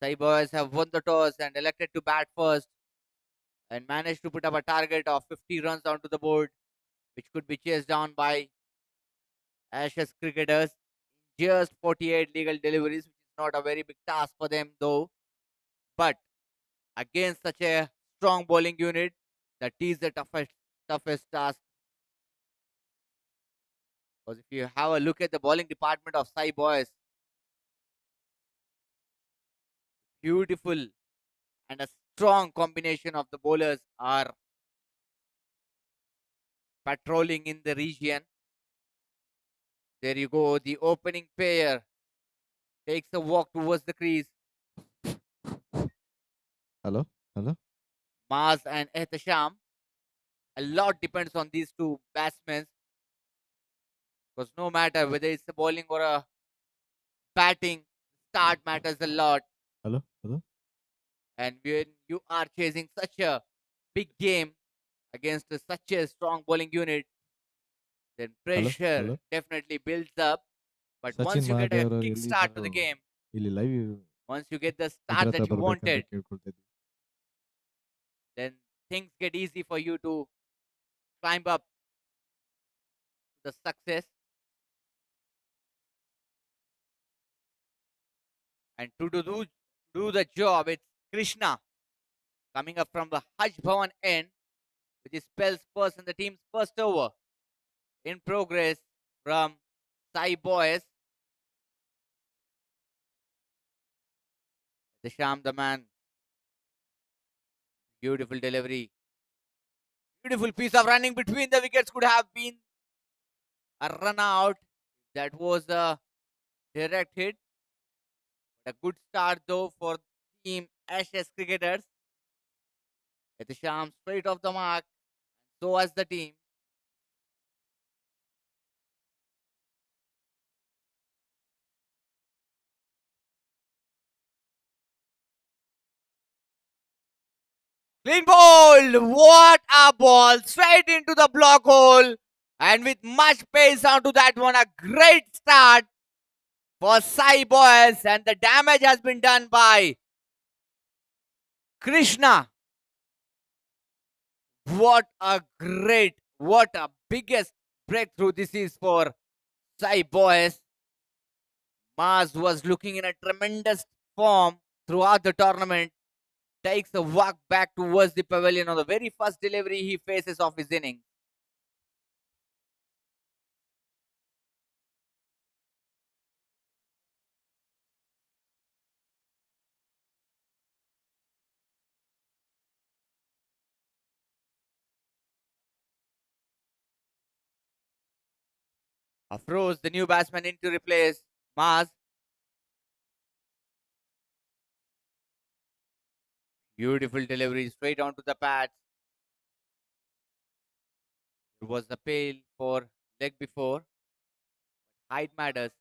Sai Boys have won the toss and elected to bat first and managed to put up a target of 50 runs onto the board, which could be chased down by Ashes Cricketers. Just 48 legal deliveries, which is not a very big task for them though. But against such a strong bowling unit. That is the toughest task. Because if you have a look at the bowling department of Sai Boys, beautiful and a strong combination of the bowlers are patrolling in the region. There you go. The opening pair takes a walk towards the crease. Hello? Hello? Maz and Ehtasham. A lot depends on these two batsmen because no matter whether it's a bowling or a batting, start matters a lot. Hello? Hello? And when you are chasing such a big game against such a strong bowling unit, then pressure Hello? definitely builds up. But once Sachin you get a Mahadev ಅವರು kick start to the ಎಲ್ಲಿದ್ದಾರೆ? game, ಇಲ್ಲಿ live once you get the ಇದ್ರ start ಹತ್ರ that you ಬರ್ಬೇಕಂತ wanted, ಕೇಳ್ಕೊಳ್ತಾ ಇದ್ವಿ. then things get easy for you to climb up the success. And to do the job, it's Krishna coming up from the Hajj Bhavan end, which is spells first in the team's first over. In progress from Sai Boys. Disham the man. Beautiful delivery. Beautiful piece of running between the wickets. Could have been a run out. That was a direct hit. A good start though for team Ashes cricketers. Disham straight off the mark. So as the team. Clean ball! What a ball! Straight into the block hole. And with much pace onto that one, a great start for Sai Boys. And the damage has been done by Krishna. What a biggest breakthrough this is for Sai Boys. Maz was looking in a tremendous form throughout the tournament. Takes a walk back towards the pavilion on the very first delivery he faces of his innings. Afroz, the new batsman, in to replace Maz. Beautiful delivery straight onto the pads. It was the pale for leg before. Height matters.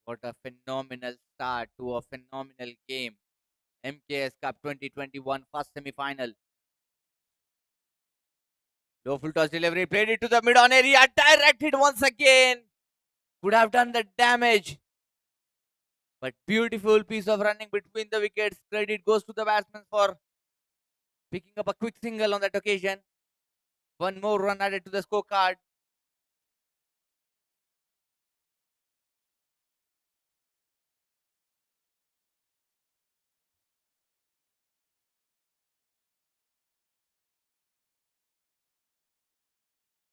What a phenomenal start to a phenomenal game. MKS Cup 2021 first semi-final. Low full toss delivery, played it to the mid-on area, directed once again. Could have done the damage. But beautiful piece of running between the wickets. Credit goes to the batsman for picking up a quick single on that occasion. One more run added to the scorecard.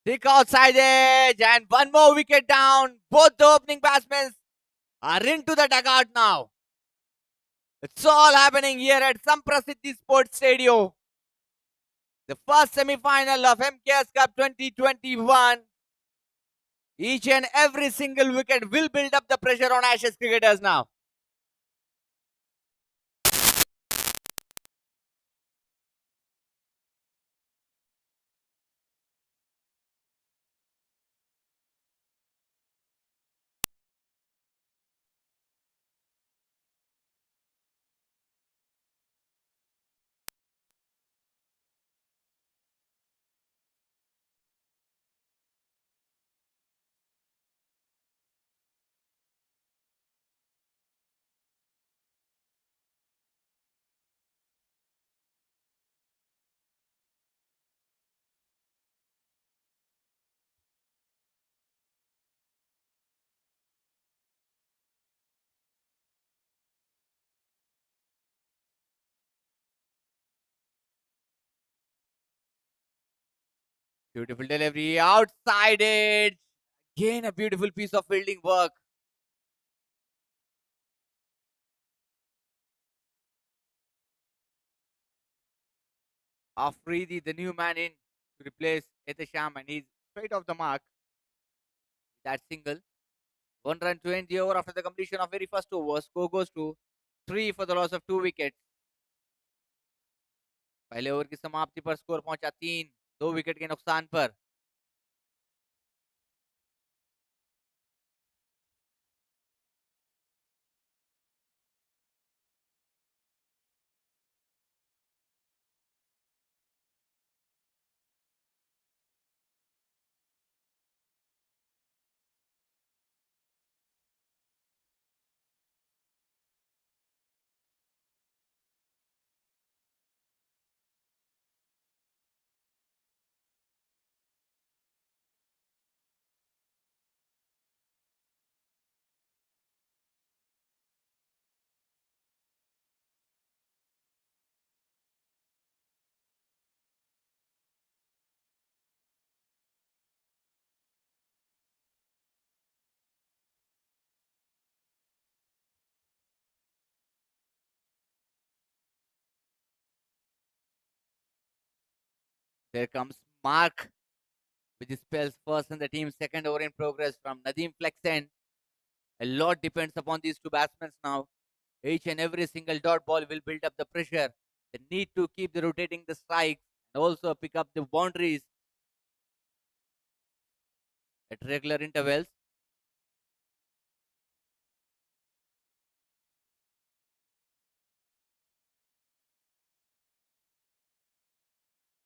Thick outside edge and one more wicket down. Both the opening batsmen are into the dugout now. It's all happening here at Samprasiddhi Sports Stadium. The first semi-final of MKS Cup 2021. Each and every single wicket will build up the pressure on Ashes cricketers now. Beautiful delivery outside it. Again, a beautiful piece of fielding work. Afridi, the new man in to replace Etesham, and he's straight off the mark. That single. 1 run to end the over after the completion of very first over. Score goes to 3 for the loss of 2 wickets. पहले over की समाप्ति पर score पहुंचा 3, 2 wicket के नुकसान पर. There comes Mark, which spells first in the team's second over in progress from Nadeem Flexen. A lot depends upon these two batsmen now. Each and every single dot ball will build up the pressure. They need to keep the rotating the strikes and also pick up the boundaries at regular intervals.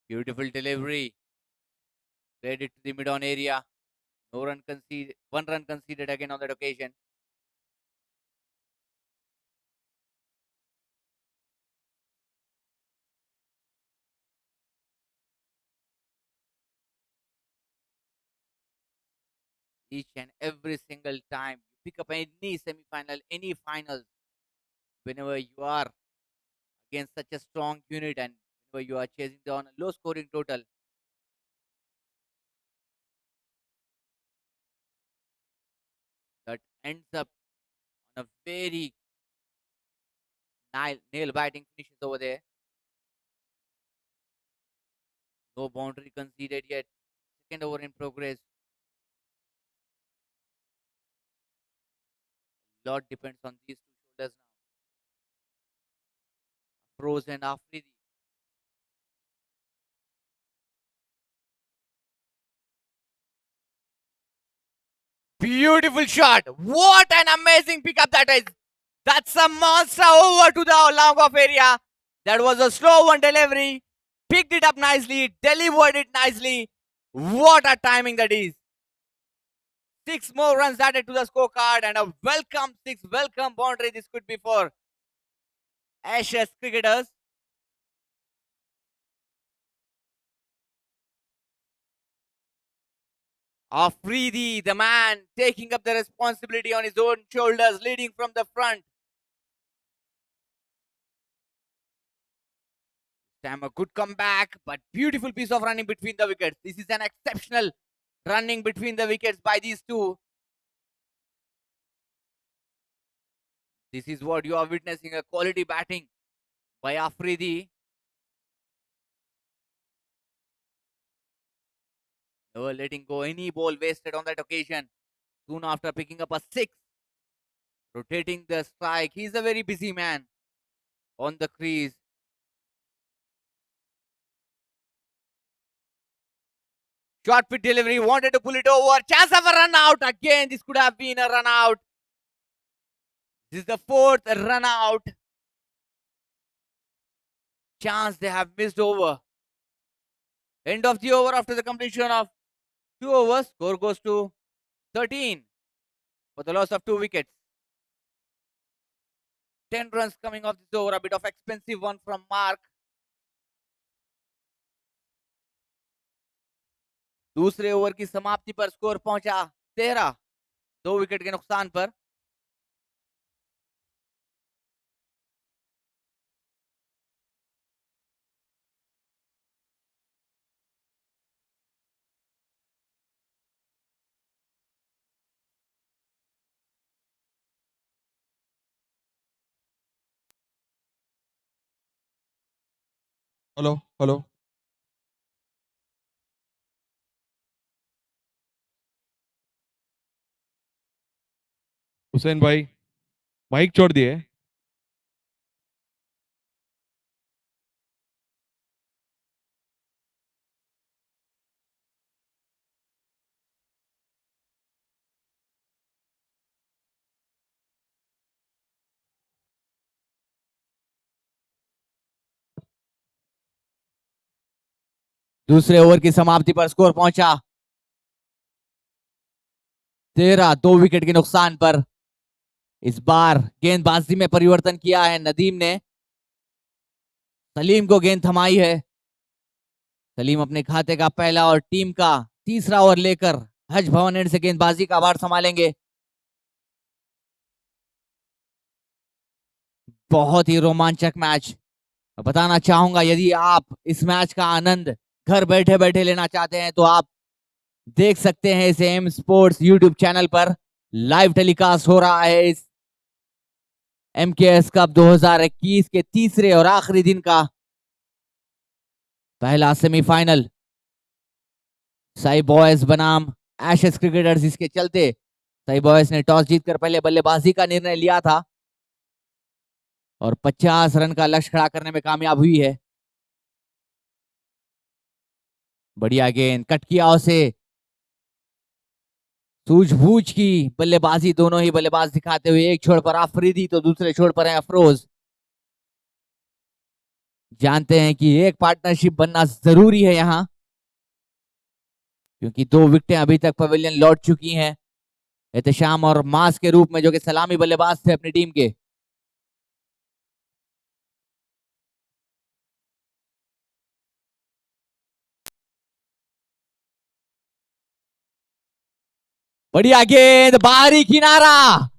Beautiful delivery. Played it to the mid-on area. No run conceded. 1 run conceded again on that occasion. Each and every single time you pick up any semi-final, any finals, whenever you are against such a strong unit and whenever you are chasing down a low scoring total, that ends up on a very nail biting finishes over there. No boundary conceded yet. Second over in progress. Lot depends on these two shoulders now. Pros and Afridi. Beautiful shot. What an amazing pickup that is. That's a monster over to the long off area. That was a slow one delivery. Picked it up nicely. Delivered it nicely. What a timing that is. 6 more runs added to the scorecard and a welcome boundary this could be for Ashes cricketers. Afridi, the man taking up the responsibility on his own shoulders, leading from the front. Time a good comeback, but beautiful piece of running between the wickets. This is an exceptional running between the wickets by these two. This is what you are witnessing, a quality batting by Afridi. Never letting go any ball wasted on that occasion. Soon after picking up a 6, rotating the strike. He's a very busy man on the crease. Short pitch delivery, wanted to pull it over. Chance of a run out. Again, this could have been a run out. This is the 4th run out. Chance they have missed over. End of the over after the completion of 2 overs. Score goes to 13 for the loss of 2 wickets. 10 runs coming off this over. A bit of expensive one from Mark. दूसरे over की समाप्ति पर score पहुंचा 13, 2 wicket के नुकसान पर. Hello hello. Hussain भाई mic छोड़ दिए। दूसरे ओवर की समाप्ति पर स्कोर पहुंचा 13, 2 विकेट के नुकसान पर। इस बार गेंदबाजी में परिवर्तन किया है नदीम ने, सलीम को गेंद थमाई है। सलीम अपने खाते का पहला और टीम का तीसरा ओवर लेकर हज भवन एंड से गेंदबाजी का भार संभालेंगे। बहुत ही रोमांचक मैच। बताना चाहूंगा, यदि आप इस मैच का आनंद घर बैठे बैठे लेना चाहते हैं तो आप देख सकते हैं इसे एम स्पोर्ट्स यूट्यूब चैनल पर लाइव टेलीकास्ट हो रहा है। इस एमकेएस कप 2021 के तीसरे और आखिरी दिन का पहला सेमीफाइनल। साई बॉयज बनाम एशेस क्रिकेटर्स, इसके चलते साई बॉयज ने टॉस जीतकर पहले बल्लेबाजी का निर्णय लिया था और 50 रन का लक्ष्य खड़ा करने में कामयाब हुई है। बढ़िया गेंद, कट किया उसे। सूझबूझ की बल्लेबाजी दोनों ही बल्लेबाज दिखाते हुए, एक छोर पर आफरीदी तो दूसरे छोर पर है अफरोज। जानते हैं कि एक पार्टनरशिप बनना जरूरी है यहां, क्योंकि 2 विकेटें अभी तक पवेलियन लौट चुकी हैं एहतशाम और मास के रूप में, जो कि सलामी बल्लेबाज थे अपनी टीम के। बढ़िया गेंद, बाहरी किनारा।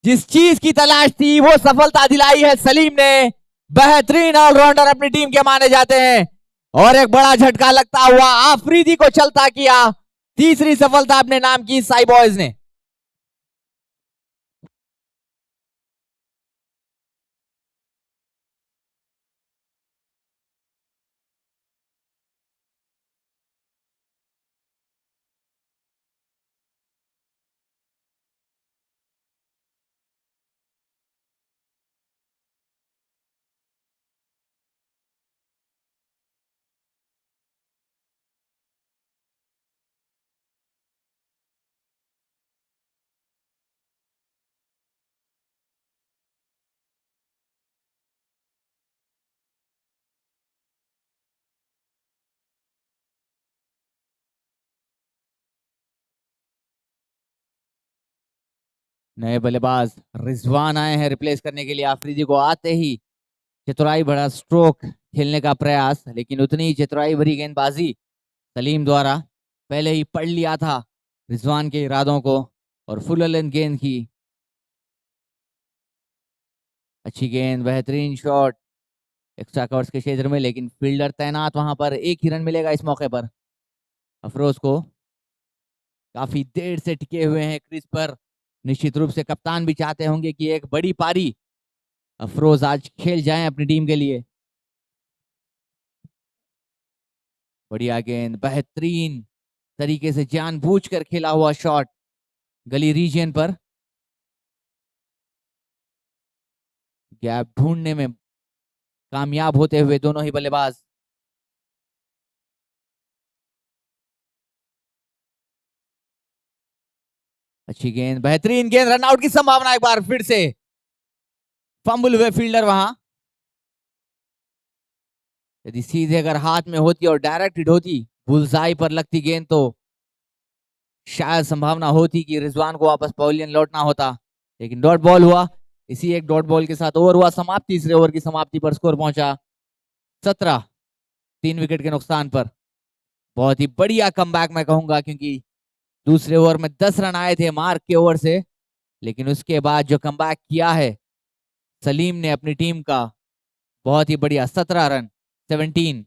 जिस चीज की तलाश थी वो सफलता दिलाई है सलीम ने। बेहतरीन ऑलराउंडर अपनी टीम के माने जाते हैं और एक बड़ा झटका लगता हुआ आफरीदी को चलता किया। तीसरी सफलता अपने नाम की साई बॉयज ने। नए बल्लेबाज रिजवान आए हैं रिप्लेस करने के लिए आफरीदी को। आते ही चतुराई भरा स्ट्रोक खेलने का प्रयास, लेकिन उतनी ही चतुराई भरी गेंदबाजी सलीम द्वारा। पहले ही पढ़ लिया था रिजवान के इरादों को और फुल लेंथ गेंद की। अच्छी गेंद, बेहतरीन शॉट एक्स्ट्रा कवर्स के क्षेत्र में, लेकिन फील्डर तैनात वहां पर। एक ही रन मिलेगा इस मौके पर अफरोज को। काफी देर से टिके हुए हैं क्रीज पर। निश्चित रूप से कप्तान भी चाहते होंगे कि एक बड़ी पारी अफरोज आज खेल जाएं अपनी टीम के लिए। बढ़िया गेंद, बेहतरीन तरीके से जानबूझकर खेला हुआ शॉट गली रीजन पर। गैप ढूंढने में कामयाब होते हुए दोनों ही बल्लेबाज। अच्छी गेंद, बेहतरीन गेंद, रनआउट की संभावना एक बार फिर से। फंबल हुए फील्डर वहां। यदि सीधे अगर हाथ में होती और डायरेक्ट हिट होती, बुलसाई पर लगती गेंद, तो शायद संभावना होती कि रिजवान को वापस पवेलियन लौटना होता, लेकिन डॉट बॉल हुआ। इसी एक डॉट बॉल के साथ ओवर हुआ समाप्त। तीसरे ओवर की समाप्ति पर स्कोर पहुंचा 17, 3 विकेट के नुकसान पर। बहुत ही बढ़िया कमबैक मैं कहूंगा, क्योंकि दूसरे ओवर में 10 रन आए थे मार्क के ओवर से, लेकिन उसके बाद जो कमबैक किया है सलीम ने अपनी टीम का, बहुत ही बढ़िया। 17 रन, 17।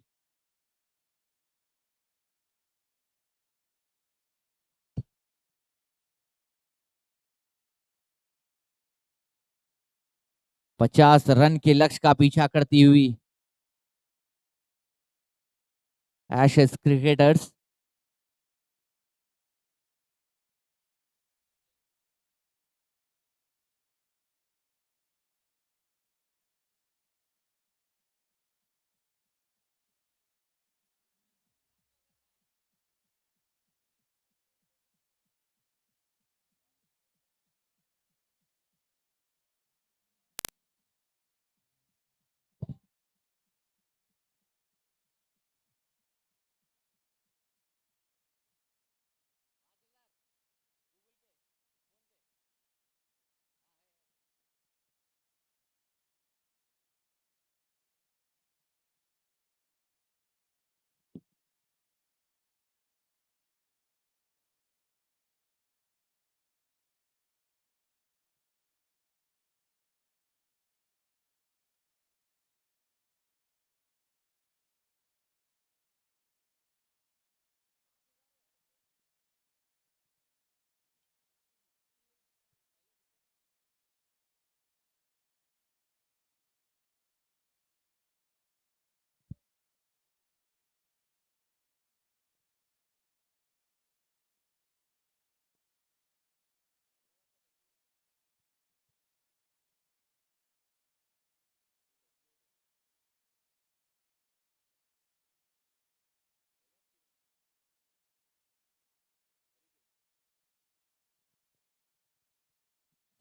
पचास रन के लक्ष्य का पीछा करती हुई Ashes cricketers.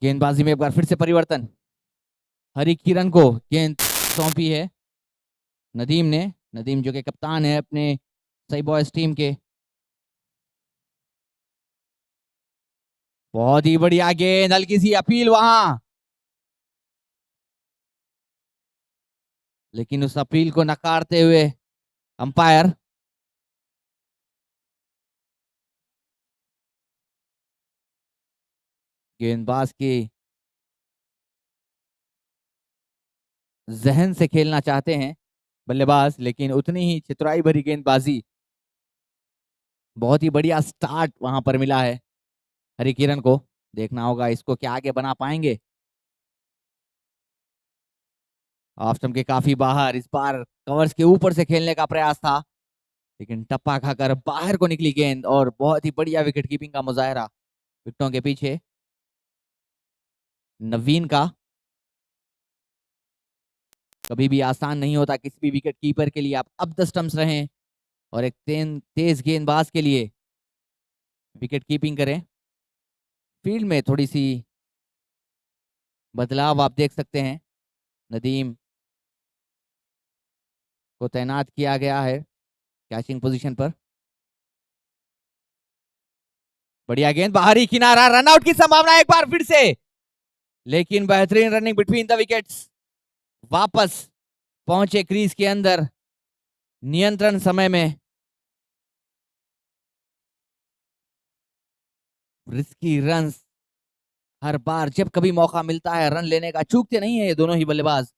गेंदबाजी में एक बार फिर से परिवर्तन। हरी किरण को गेंद सौंपी है नदीम ने। नदीम जो कि कप्तान है अपने सही बॉयज टीम के। बहुत ही बढ़िया गेंद, हल्की सी अपील वहां, लेकिन उस अपील को नकारते हुए अंपायर। गेंदबाज के जहन से खेलना चाहते हैं बल्लेबाज, लेकिन उतनी ही चतुराई भरी गेंदबाजी। बहुत ही बढ़िया स्टार्ट वहां पर मिला है हरी किरण को। देखना होगा इसको क्या आगे बना पाएंगे। ऑफ स्टंप के काफी बाहर, इस बार कवर्स के ऊपर से खेलने का प्रयास था, लेकिन टप्पा खाकर बाहर को निकली गेंद। और बहुत ही बढ़िया विकेट कीपिंग का मुजाहरा विकेटों के पीछे नवीन का। कभी भी आसान नहीं होता किसी भी विकेट कीपर के लिए आप अप द स्टंप्स रहें और एक तेज गेंदबाज के लिए विकेट कीपिंग करें। फील्ड में थोड़ी सी बदलाव आप देख सकते हैं। नदीम को तैनात किया गया है कैचिंग पोजीशन पर। बढ़िया गेंद, बाहरी किनारा, रनआउट की संभावना एक बार फिर से, लेकिन बेहतरीन रनिंग बिटवीन द विकेट्स। वापस पहुंचे क्रीज के अंदर नियंत्रण समय में। रिस्की रन्स हर बार जब कभी मौका मिलता है रन लेने का, चूकते नहीं है ये दोनों ही बल्लेबाज।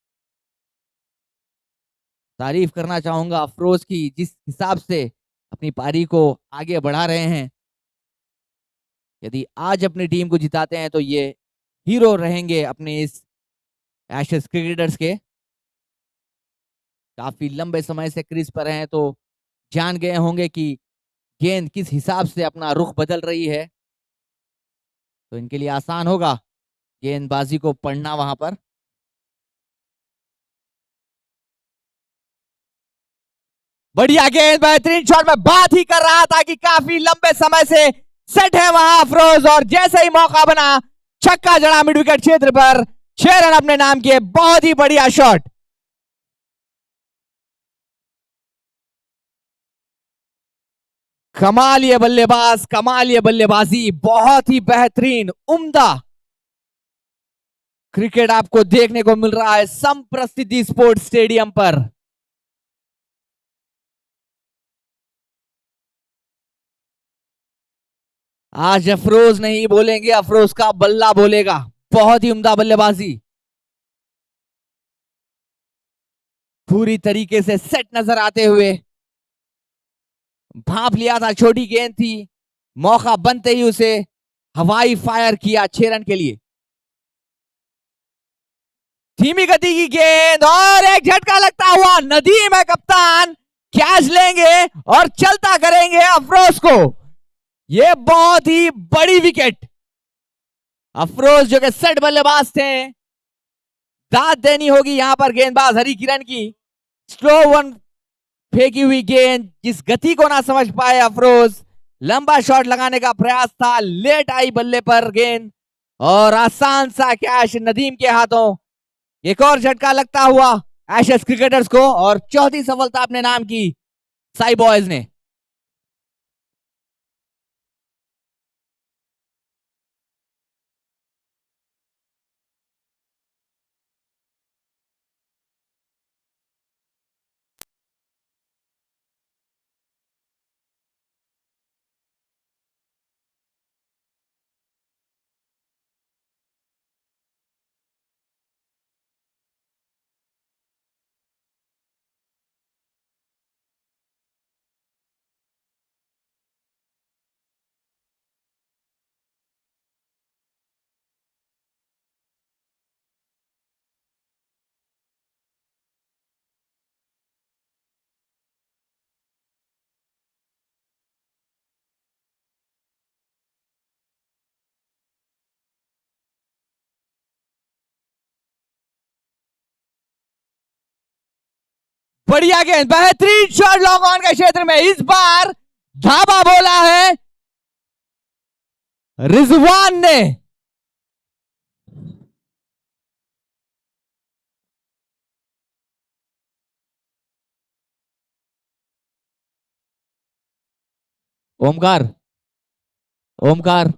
तारीफ करना चाहूंगा अफरोज की, जिस हिसाब से अपनी पारी को आगे बढ़ा रहे हैं। यदि आज अपनी टीम को जिताते हैं तो ये हीरो रहेंगे अपने इस एशेज क्रिकेटर्स के। काफी लंबे समय से क्रीज पर हैं तो जान गए होंगे कि गेंद किस हिसाब से अपना रुख बदल रही है, तो इनके लिए आसान होगा गेंदबाजी को पढ़ना वहां पर। बढ़िया गेंद, बेहतरीन शॉट। मैं बात ही कर रहा था कि काफी लंबे समय से सेट है वहां अफरोज, और जैसे ही मौका बना छक्का जड़ा मिड विकेट क्षेत्र पर। 6 रन अपने नाम किए। बहुत ही बढ़िया शॉट। कमाल ये बल्लेबाज, कमाल ये बल्लेबाजी, बहुत ही बेहतरीन उम्दा क्रिकेट आपको देखने को मिल रहा है संप्रसिद्धि स्पोर्ट्स स्टेडियम पर। आज अफरोज नहीं बोलेंगे, अफरोज का बल्ला बोलेगा। बहुत ही उम्दा बल्लेबाजी, पूरी तरीके से सेट नजर आते हुए। भाप लिया था, छोटी गेंद थी, मौका बनते ही उसे हवाई फायर किया 6 रन के लिए। धीमी गति की गेंद और एक झटका लगता हुआ। नदीम है कप्तान, कैच लेंगे और चलता करेंगे अफरोज को। यह बहुत ही बड़ी विकेट। अफरोज जो कि सेट बल्लेबाज थे, दाद देनी होगी यहां पर गेंदबाज हरी किरण की। स्लो वन फेंकी हुई गेंद, जिस गति को ना समझ पाए अफरोज। लंबा शॉट लगाने का प्रयास था, लेट आई बल्ले पर गेंद और आसान सा कैच नदीम के हाथों। एक और झटका लगता हुआ एशेज क्रिकेटर्स को और चौथी सफलता अपने नाम की साई बॉयज ने। बढ़िया गेंद, बेहतरीन शॉट लॉन्ग ऑन के क्षेत्र में। इस बार धाबा बोला है रिजवान ने। ओमकार, ओमकार,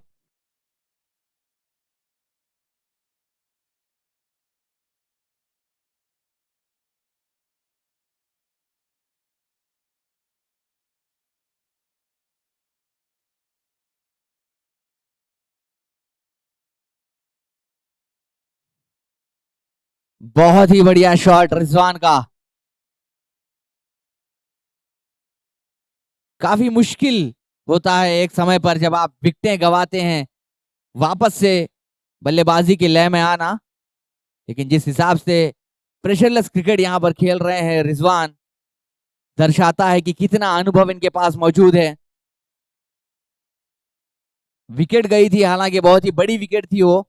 बहुत ही बढ़िया शॉट रिजवान का। काफी मुश्किल होता है एक समय पर जब आप विकेटें गंवाते हैं वापस से बल्लेबाजी के लय में आना, लेकिन जिस हिसाब से प्रेशरलेस क्रिकेट यहां पर खेल रहे हैं रिजवान, दर्शाता है कि कितना अनुभव इनके पास मौजूद है। विकेट गई थी, हालांकि बहुत ही बड़ी विकेट थी वो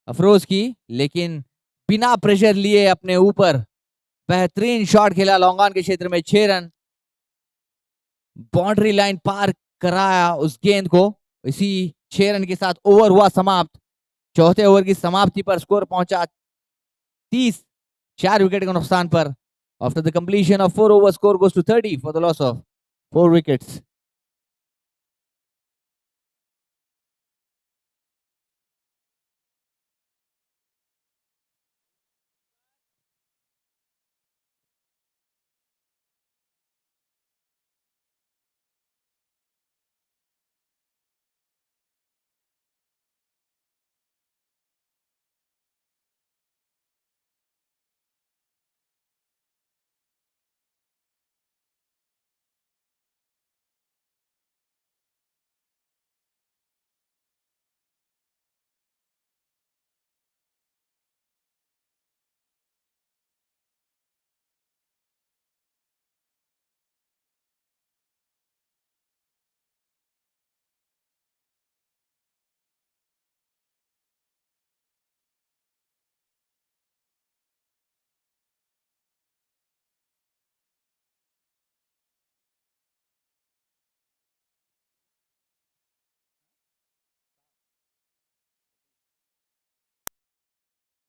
अफरोज की, लेकिन बिना प्रेशर लिए अपने ऊपर बेहतरीन शॉट खेला लॉन्ग ऑन के क्षेत्र में। 6 रन, बाउंड्री लाइन पार कराया उस गेंद को। इसी 6 रन के साथ ओवर हुआ समाप्त। चौथे ओवर की समाप्ति पर स्कोर पहुंचा 30, 4 विकेट के नुकसान पर। After the completion of 4 overs, score goes to 30 for the loss of 4 wickets.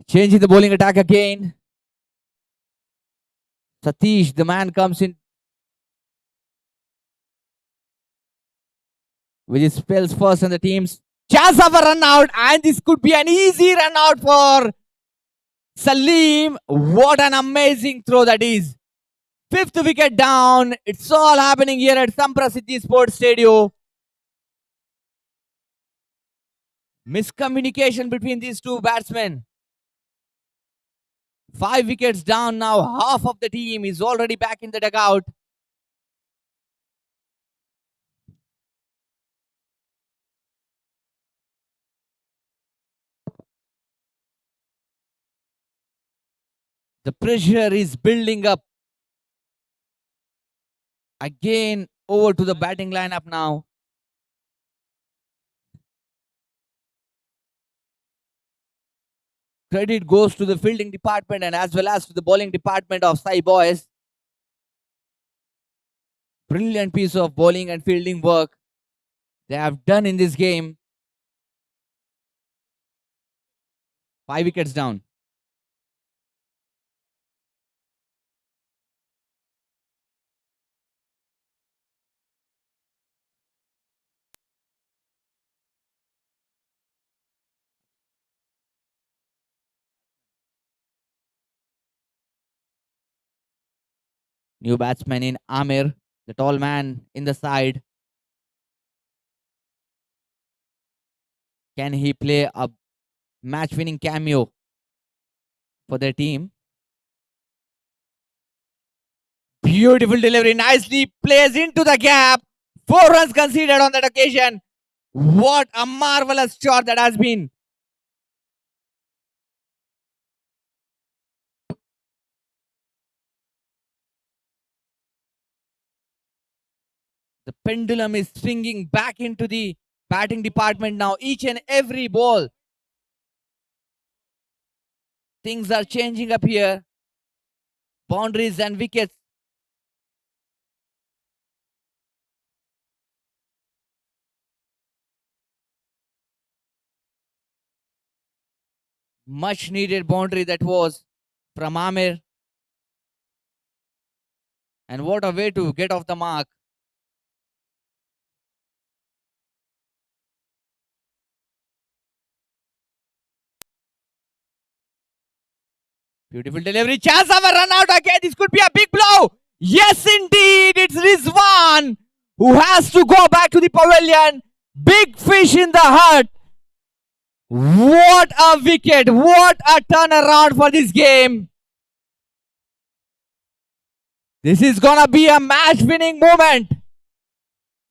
Changing the bowling attack again. Satish, the man, comes in with his spells first, and the team's chance of a run out, and this could be an easy run out for Salim. What an amazing throw that is. 5th wicket down. It's all happening here at Samprasiddhi Sports Stadium. Miscommunication between these two batsmen. 5 wickets down now. Half of the team is already back in the dugout. The pressure is building up Again, over to the batting lineup now. Credit goes to the fielding department and as well as to the bowling department of Sai Boys. Brilliant piece of bowling and fielding work they have done in this game. 5 wickets down. New batsman in Amir, the tall man in the side. Can he play a match winning cameo for their team? Beautiful delivery, nicely plays into the gap. 4 runs conceded on that occasion. What a marvelous shot that has been. The pendulum is swinging back into the batting department now. Each and every ball. Things are changing up here. Boundaries and wickets. Much needed boundary that was from Amir. And what a way to get off the mark. Beautiful delivery. Chance of a run out again. This could be a big blow. Yes, indeed. It's Rizwan who has to go back to the pavilion. Big fish in the hut. What a wicket. What a turnaround for this game. This is going to be a match winning moment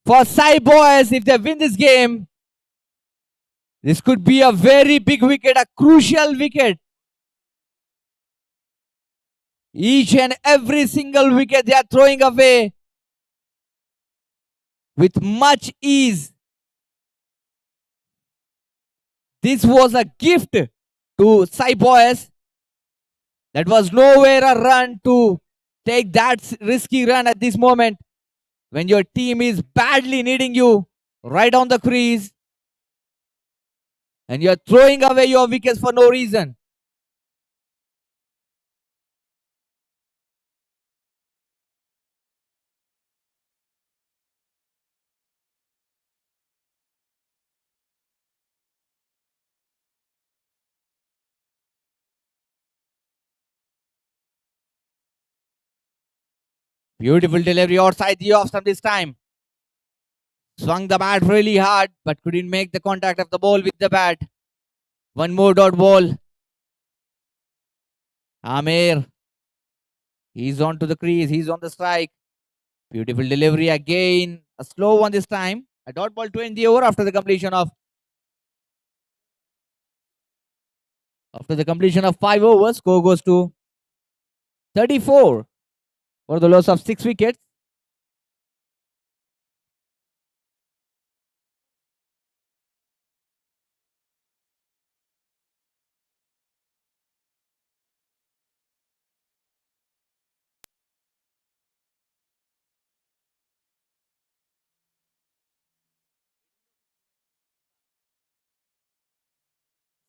for Sai Boys if they win this game. This could be a very big wicket, a crucial wicket. Each and every single wicket they are throwing away with much ease. This was a gift to Sai Boys. That was nowhere a run to take that risky run at this moment when your team is badly needing you right on the crease and you're throwing away your wickets for no reason. Beautiful delivery outside the off stump this time. Swung the bat really hard, but couldn't make the contact of the ball with the bat. One more dot ball. Amir. He's on to the crease. He's on the strike. Beautiful delivery again. A slow one this time. A dot ball to end the over after the completion of 5 overs. Score goes to 34 for the loss of 6 wickets.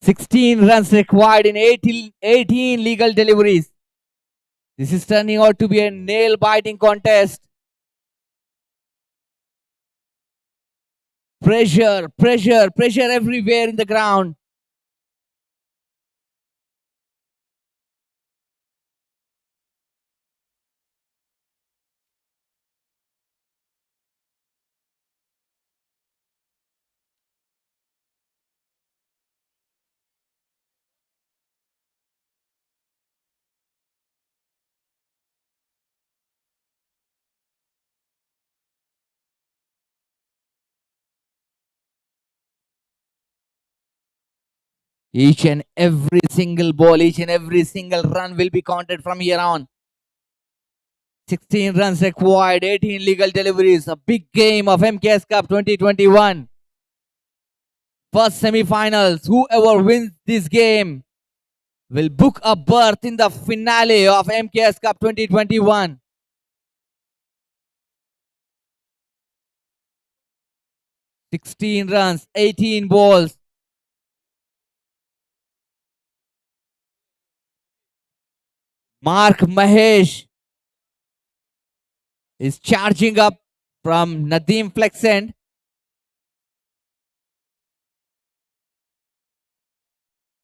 "16 runs required in 18 legal deliveries. This is turning out to be a nail-biting contest. Pressure, pressure, pressure everywhere in the ground. Each and every single ball, each and every single run will be counted from here on. 16 runs required, 18 legal deliveries. A big game of MKS Cup 2021. First semi-finals. Whoever wins this game will book a berth in the finale of MKS Cup 2021. "16 runs, 18 balls. Mark Mahesh is charging up from Nadeem Flexend.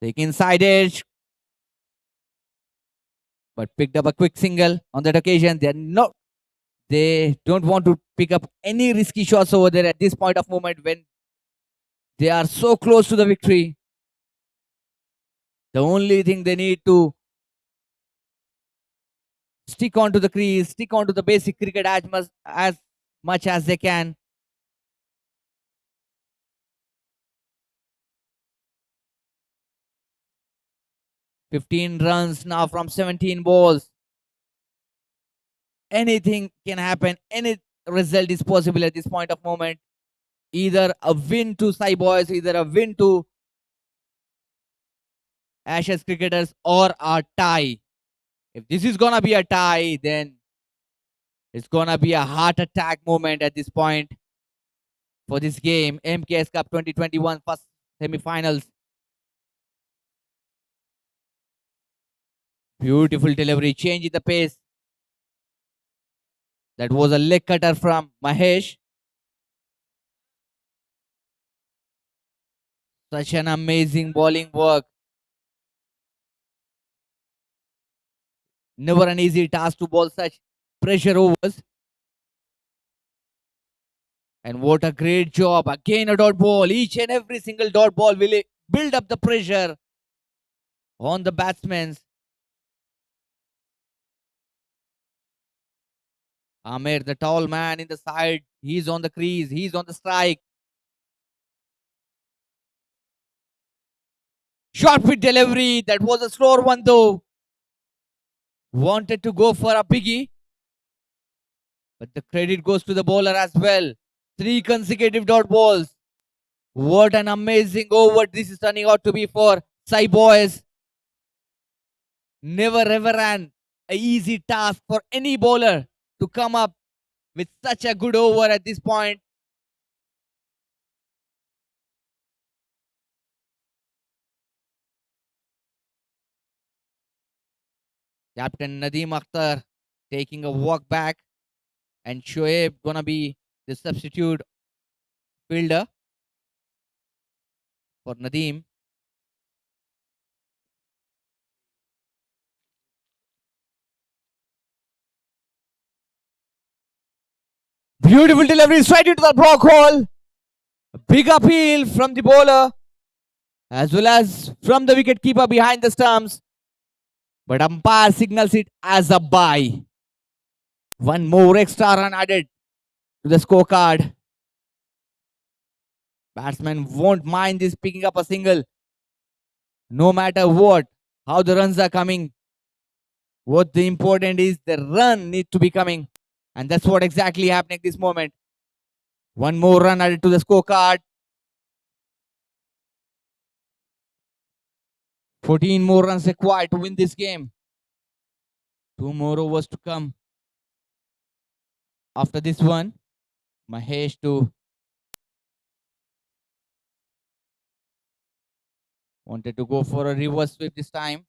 Take inside edge, but picked up a quick single on that occasion. They don't want to pick up any risky shots over there at this point of moment when they are so close to the victory. The only thing they need to stick onto the crease, stick onto the basic cricket as much as they can. "15 runs now from 17 balls. Anything can happen. Any result is possible at this point of moment. Either a win to Sai Boys, either a win to Ashes Cricketers, or a tie. If this is gonna be a tie, then it's gonna be a heart attack moment at this point for this game. MKS Cup 2021 first semi-finals. Beautiful delivery, changing the pace. That was a leg cutter from Mahesh. Such an amazing bowling work. Never an easy task to bowl such pressure overs. And what a great job. Again a dot ball. Each and every single dot ball will build up the pressure on the batsmen. Amir, the tall man in the side, he's on the crease, he's on the strike. Short pitch delivery, that was a slower one though. Wanted to go for a biggie, but the credit goes to the bowler as well. 3 consecutive dot balls. What an amazing over this is turning out to be for Sai Boys. Never ever an easy task for any bowler to come up with such a good over at this point. Captain Nadeem Akhtar taking a walk back, and Shoaib gonna be the substitute fielder for Nadeem. Beautiful delivery straight into the block hole. A big appeal from the bowler as well as from the wicket keeper behind the stumps. But umpire signals it as a bye. One more extra run added to the scorecard. Batsman won't mind this picking up a single. No matter what, how the runs are coming. What the important is the run need to be coming. And that's what exactly happening this moment. One more run added to the scorecard. 14 more runs required to win this game. 2 more overs to come. After this one, Mahesh wanted to go for a reverse sweep this time.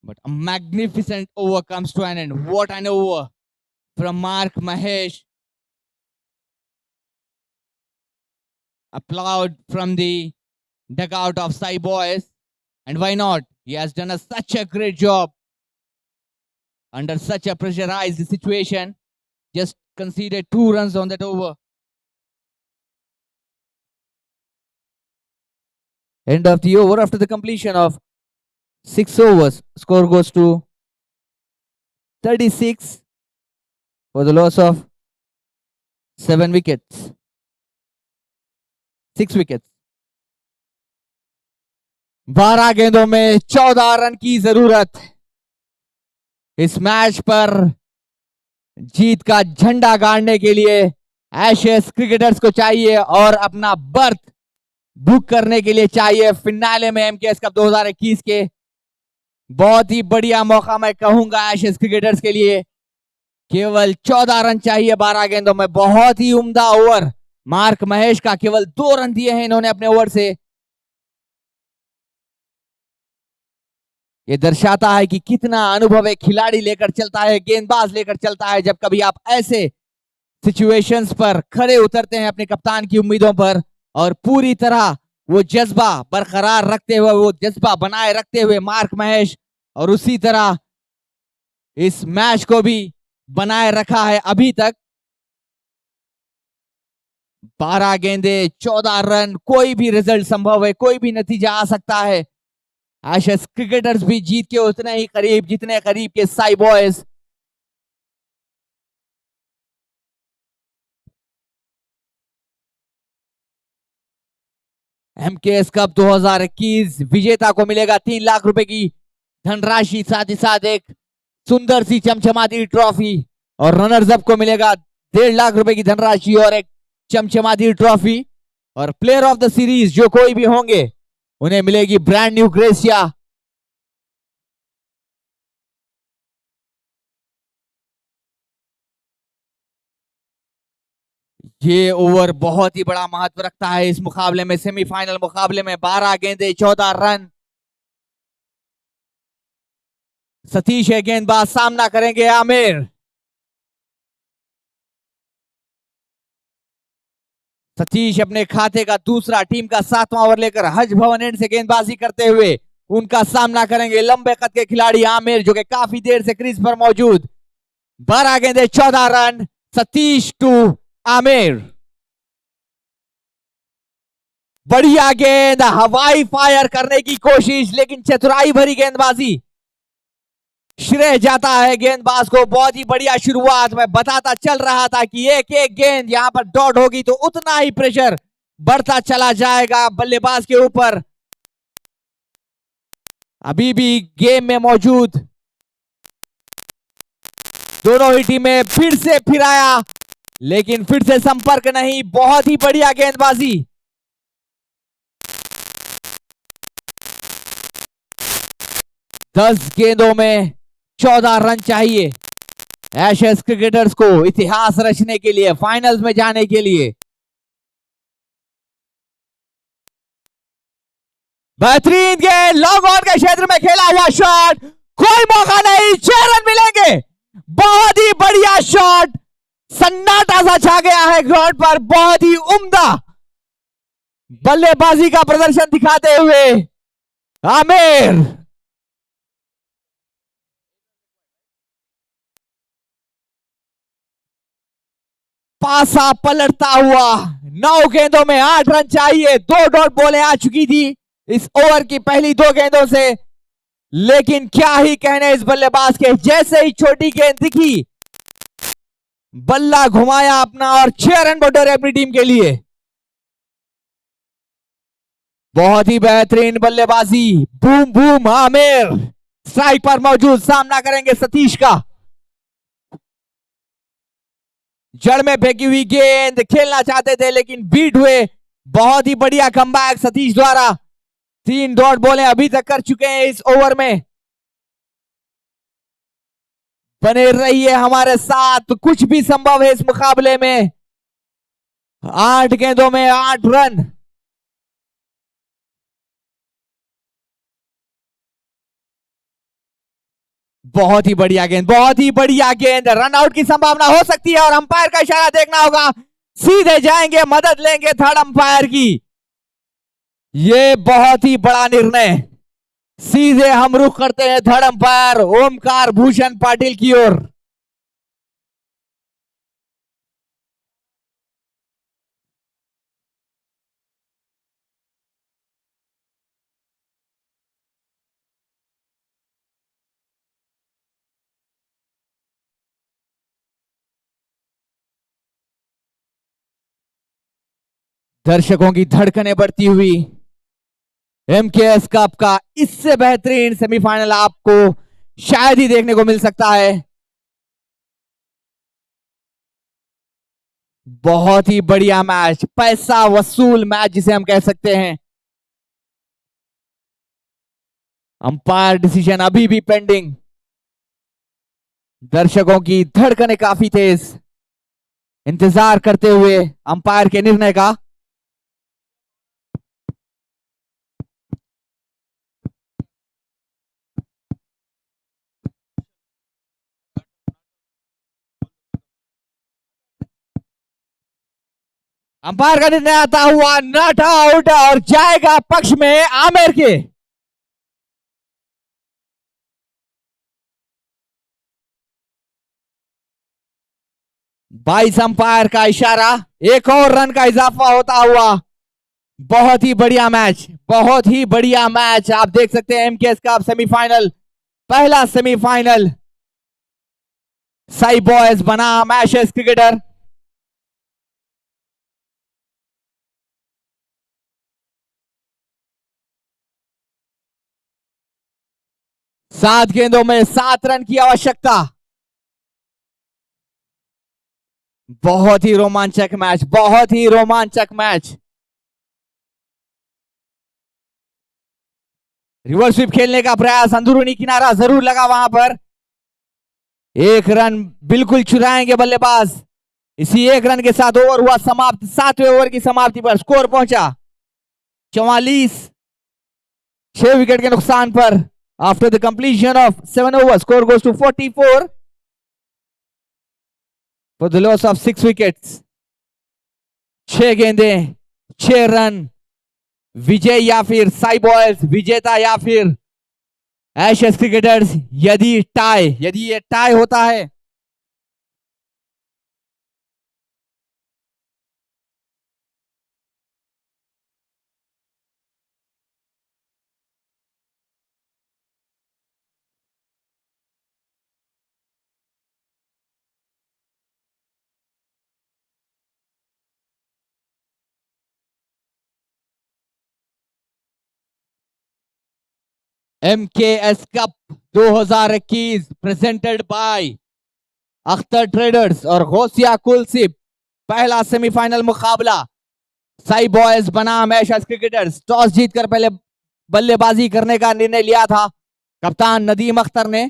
But a magnificent over comes to an end. What an over from Mark Mahesh. Applaud from the dugout of Sai Boys. And why not? He has done such a great job under such a pressurized situation. Just conceded 2 runs on that over. End of the over after the completion of 6 overs. Score goes to 36 for the loss of 7 wickets. 6 wickets. 12 गेंदों में 14 run की जरूरत. इस match पर जीत का झंडा गाड़ने के लिए एशेज क्रिकेटर्स को चाहिए और अपना बर्थ बुक करने के लिए चाहिए फिनाले में एमकेएस कप 2021 के। बहुत ही बढ़िया मौका मैं कहूंगा एशेज क्रिकेटर्स के लिए। केवल 14 रन चाहिए 12 गेंदों में। बहुत ही उम्दा ओवर मार्क महेश का, केवल 2 रन दिए हैं इन्होंने अपने ओवर से। ये दर्शाता है कि कितना अनुभव एक खिलाड़ी लेकर चलता है, गेंदबाज लेकर चलता है जब कभी आप ऐसे सिचुएशंस पर खड़े उतरते हैं अपने कप्तान की उम्मीदों पर और पूरी तरह वो जज्बा बरकरार रखते हुए, वो जज्बा बनाए रखते हुए मार्क महेश, और उसी तरह इस मैच को भी बनाए रखा है अभी तक। 12 गेंदे 14 रन, कोई भी रिजल्ट संभव है, कोई भी नतीजा आ सकता है। एशेज क्रिकेटर्स भी जीत के उतने ही करीब जितने करीब के साई बॉयज। एमकेएस कप 2021 विजेता को मिलेगा 3 लाख रुपए की धनराशि, साथ ही साथ एक सुंदर सी चमचमाती ट्रॉफी, और रनर्स अप को मिलेगा 1.5 लाख रुपए की धनराशि और एक चमचमाती ट्रॉफी। और प्लेयर ऑफ द सीरीज जो कोई भी होंगे उन्हें मिलेगी ब्रांड न्यू ग्रेसिया। ये ओवर बहुत ही बड़ा महत्व रखता है इस मुकाबले में, सेमीफाइनल मुकाबले में। 12 गेंदे 14 रन। सतीश है गेंदबाज, सामना करेंगे आमिर। सतीश अपने खाते का दूसरा, टीम का 7वां ओवर लेकर हज भवन एंड से गेंदबाजी करते हुए उनका सामना करेंगे लंबे कद के खिलाड़ी आमिर, जो कि काफी देर से क्रीज पर मौजूद। 12 गेंदे 14 रन, सतीश टू आमिर। बढ़िया गेंद, हवाई फायर करने की कोशिश, लेकिन चतुराई भरी गेंदबाजी। श्रेय जाता है गेंदबाज को। बहुत ही बढ़िया शुरुआत। मैं बताता चल रहा था कि एक एक गेंद यहां पर डॉट होगी तो उतना ही प्रेशर बढ़ता चला जाएगा बल्लेबाज के ऊपर। अभी भी गेम में मौजूद दोनों ही टीमें फिर से फिराया, लेकिन फिर से संपर्क नहीं। बहुत ही बढ़िया गेंदबाजी। दस गेंदों में 14 रन चाहिए एशेज क्रिकेटर्स को इतिहास रचने के लिए, फाइनल्स में जाने के लिए। बेहतरीन गेंद, लॉन्ग ऑन के क्षेत्र में खेला हुआ शॉट, कोई मौका नहीं, 6 रन मिलेंगे। बहुत ही बढ़िया शॉट, सन्नाटा सा छा गया है ग्राउंड पर। बहुत ही उम्दा बल्लेबाजी का प्रदर्शन दिखाते हुए आमिर। पासा पलटता हुआ। 9 गेंदों में 8 रन चाहिए। 2 डॉट बॉलें आ चुकी थी इस ओवर की पहली 2 गेंदों से, लेकिन क्या ही कहने इस बल्लेबाज के। जैसे ही छोटी गेंद दिखी, बल्ला घुमाया अपना और 6 रन बटोरे अपनी टीम के लिए। बहुत ही बेहतरीन बल्लेबाजी। बूम बूम आमिर स्ट्राइक पर मौजूद, सामना करेंगे सतीश का। जड़ में फेंकी हुई गेंद, खेलना चाहते थे लेकिन बीट हुए। बहुत ही बढ़िया कमबैक सतीश द्वारा। 3 डॉट बॉलें अभी तक कर चुके हैं इस ओवर में। बने रहिए हमारे साथ, कुछ भी संभव है इस मुकाबले में। 8 गेंदों में 8 रन। बहुत ही बढ़िया गेंद, बहुत ही बढ़िया गेंद। रन आउट की संभावना हो सकती है और अंपायर का इशारा देखना होगा। सीधे जाएंगे, मदद लेंगे थर्ड अंपायर की। ये बहुत ही बड़ा निर्णय। सीधे हम रुख करते हैं थर्ड अंपायर ओमकार भूषण पाटिल की ओर। दर्शकों की धड़कनें बढ़ती हुई। एमकेएस कप का इससे बेहतरीन सेमीफाइनल आपको शायद ही देखने को मिल सकता है। बहुत ही बढ़िया मैच, पैसा वसूल मैच जिसे हम कह सकते हैं। अंपायर डिसीजन अभी भी पेंडिंग। दर्शकों की धड़कनें काफी तेज, इंतजार करते हुए अंपायर के निर्णय का। अंपायर का निर्णय आता हुआ नॉट आउट और जाएगा पक्ष में आमिर के। बाईस अंपायर का इशारा, एक और रन का इजाफा होता हुआ। बहुत ही बढ़िया मैच, बहुत ही बढ़िया मैच। आप देख सकते हैं एमकेएस कप सेमीफाइनल, पहला सेमीफाइनल। साई बॉयज बनाम एशेस क्रिकेटर। 7 गेंदों में 7 रन की आवश्यकता। बहुत ही रोमांचक मैच, बहुत ही रोमांचक मैच। रिवर्स स्वीप खेलने का प्रयास, अंदरूनी किनारा जरूर लगा वहां पर। एक रन बिल्कुल चुराएंगे बल्लेबाज। इसी एक रन के साथ ओवर हुआ समाप्त। 7वें ओवर की समाप्ति पर स्कोर पहुंचा 44। 6 विकेट के नुकसान पर after the completion of 7 overs, score goes to 44 for the loss of 6 wickets. 6 गेंदे 6 रन। विजय या फिर साई बॉयज, विजेता या फिर एशेस क्रिकेटर्स। यदि ये टाई होता है MKS cup 2021 presented by Akhtar traders और गौसिया कुलसिप। पहला सेमीफाइनल मुकाबला साई बॉयज बनाम एशेस क्रिकेटर्स। टॉस जीतकर पहले बल्लेबाजी करने का निर्णय लिया था कप्तान नदीम अख्तर ने।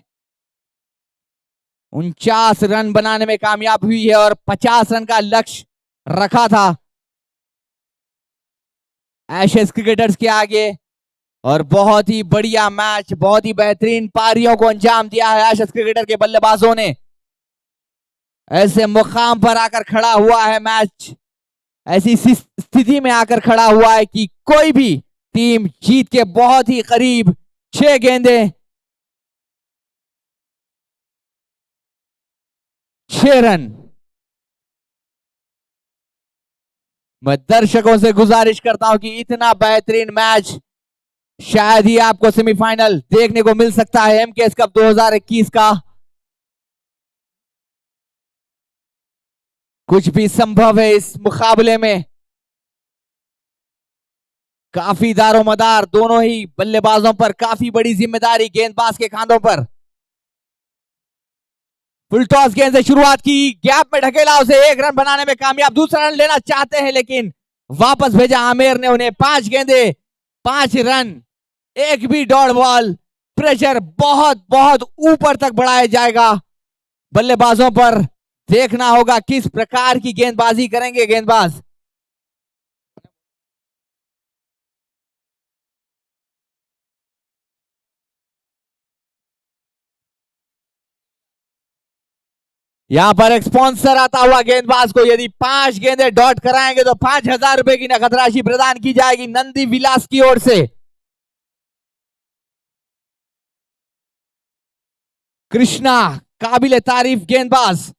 49 रन बनाने में कामयाब हुई है और 50 रन का लक्ष्य रखा था एशेस क्रिकेटर्स के आगे। और बहुत ही बढ़िया मैच, बहुत ही बेहतरीन पारियों को अंजाम दिया है एशेस क्रिकेटर के बल्लेबाजों ने। ऐसे मुकाम पर आकर खड़ा हुआ है मैच, ऐसी स्थिति में आकर खड़ा हुआ है कि कोई भी टीम जीत के बहुत ही करीब। 6 गेंदे 6 रन। मैं दर्शकों से गुजारिश करता हूं कि इतना बेहतरीन मैच शायद ही आपको सेमीफाइनल देखने को मिल सकता है एमकेएस कप 2021 का। कुछ भी संभव है इस मुकाबले में। काफी दारोमदार दोनों ही बल्लेबाजों पर, काफी बड़ी जिम्मेदारी गेंदबाज के कांधों पर। फुल टॉस गेंद से शुरुआत की, गैप में ढकेला, उसे 1 रन बनाने में कामयाब। दूसरा रन लेना चाहते हैं लेकिन वापस भेजा आमिर ने उन्हें। 5 गेंदे 5 रन, एक भी डॉट बॉल। प्रेशर बहुत बहुत ऊपर तक बढ़ाया जाएगा बल्लेबाजों पर। देखना होगा किस प्रकार की गेंदबाजी करेंगे गेंदबाज। यहां पर एक स्पॉन्सर आता हुआ गेंदबाज को यदि 5 गेंदे डॉट कराएंगे तो 5,000 रुपए की नकद राशि प्रदान की जाएगी नंदी विलास की ओर से। कृष्णा काबिले तारीफ गेंदबाज।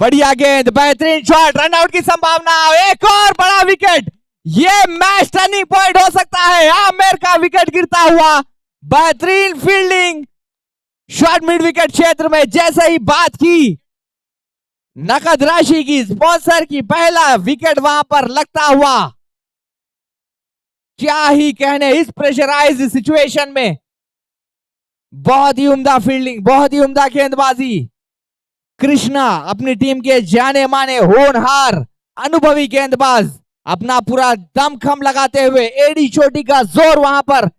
बढ़िया गेंद, बेहतरीन शॉट, रन आउट की संभावना। एक और बड़ा विकेट, ये मैच टर्निंग पॉइंट हो सकता है। आमिर का विकेट गिरता हुआ, बेहतरीन फील्डिंग, शॉट मिड विकेट क्षेत्र में। जैसे ही बात की नकद राशि की, स्पॉन्सर की, पहला विकेट वहां पर लगता हुआ। क्या ही कहने इस प्रेशराइज्ड सिचुएशन में। बहुत ही उम्दा फील्डिंग, बहुत ही उम्दा गेंदबाजी। कृष्णा अपनी टीम के जाने माने होनहार अनुभवी गेंदबाज, अपना पूरा दमखम लगाते हुए, एड़ी चोटी का जोर वहां पर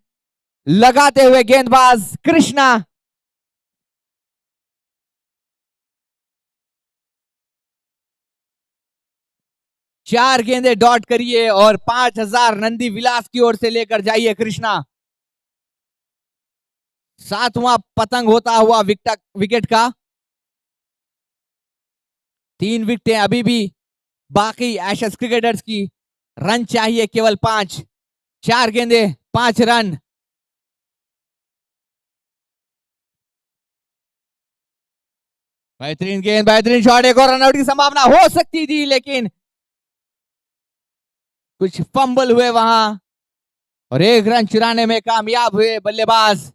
लगाते हुए गेंदबाज कृष्णा। चार गेंदे डॉट करिए और 5000 नंदी विलास की ओर से लेकर जाइए कृष्णा। सातवां पतंग होता हुआ विकेट का। 3 विकेटें अभी भी बाकी एशेज क्रिकेटर्स की। रन चाहिए केवल 5। 4 गेंदे 5 रन। बेहतरीन गेंद, बेहतरीन शॉट, एक और रनआउट की संभावना हो सकती थी लेकिन कुछ फंबल हुए वहां और 1 रन चुराने में कामयाब हुए बल्लेबाज।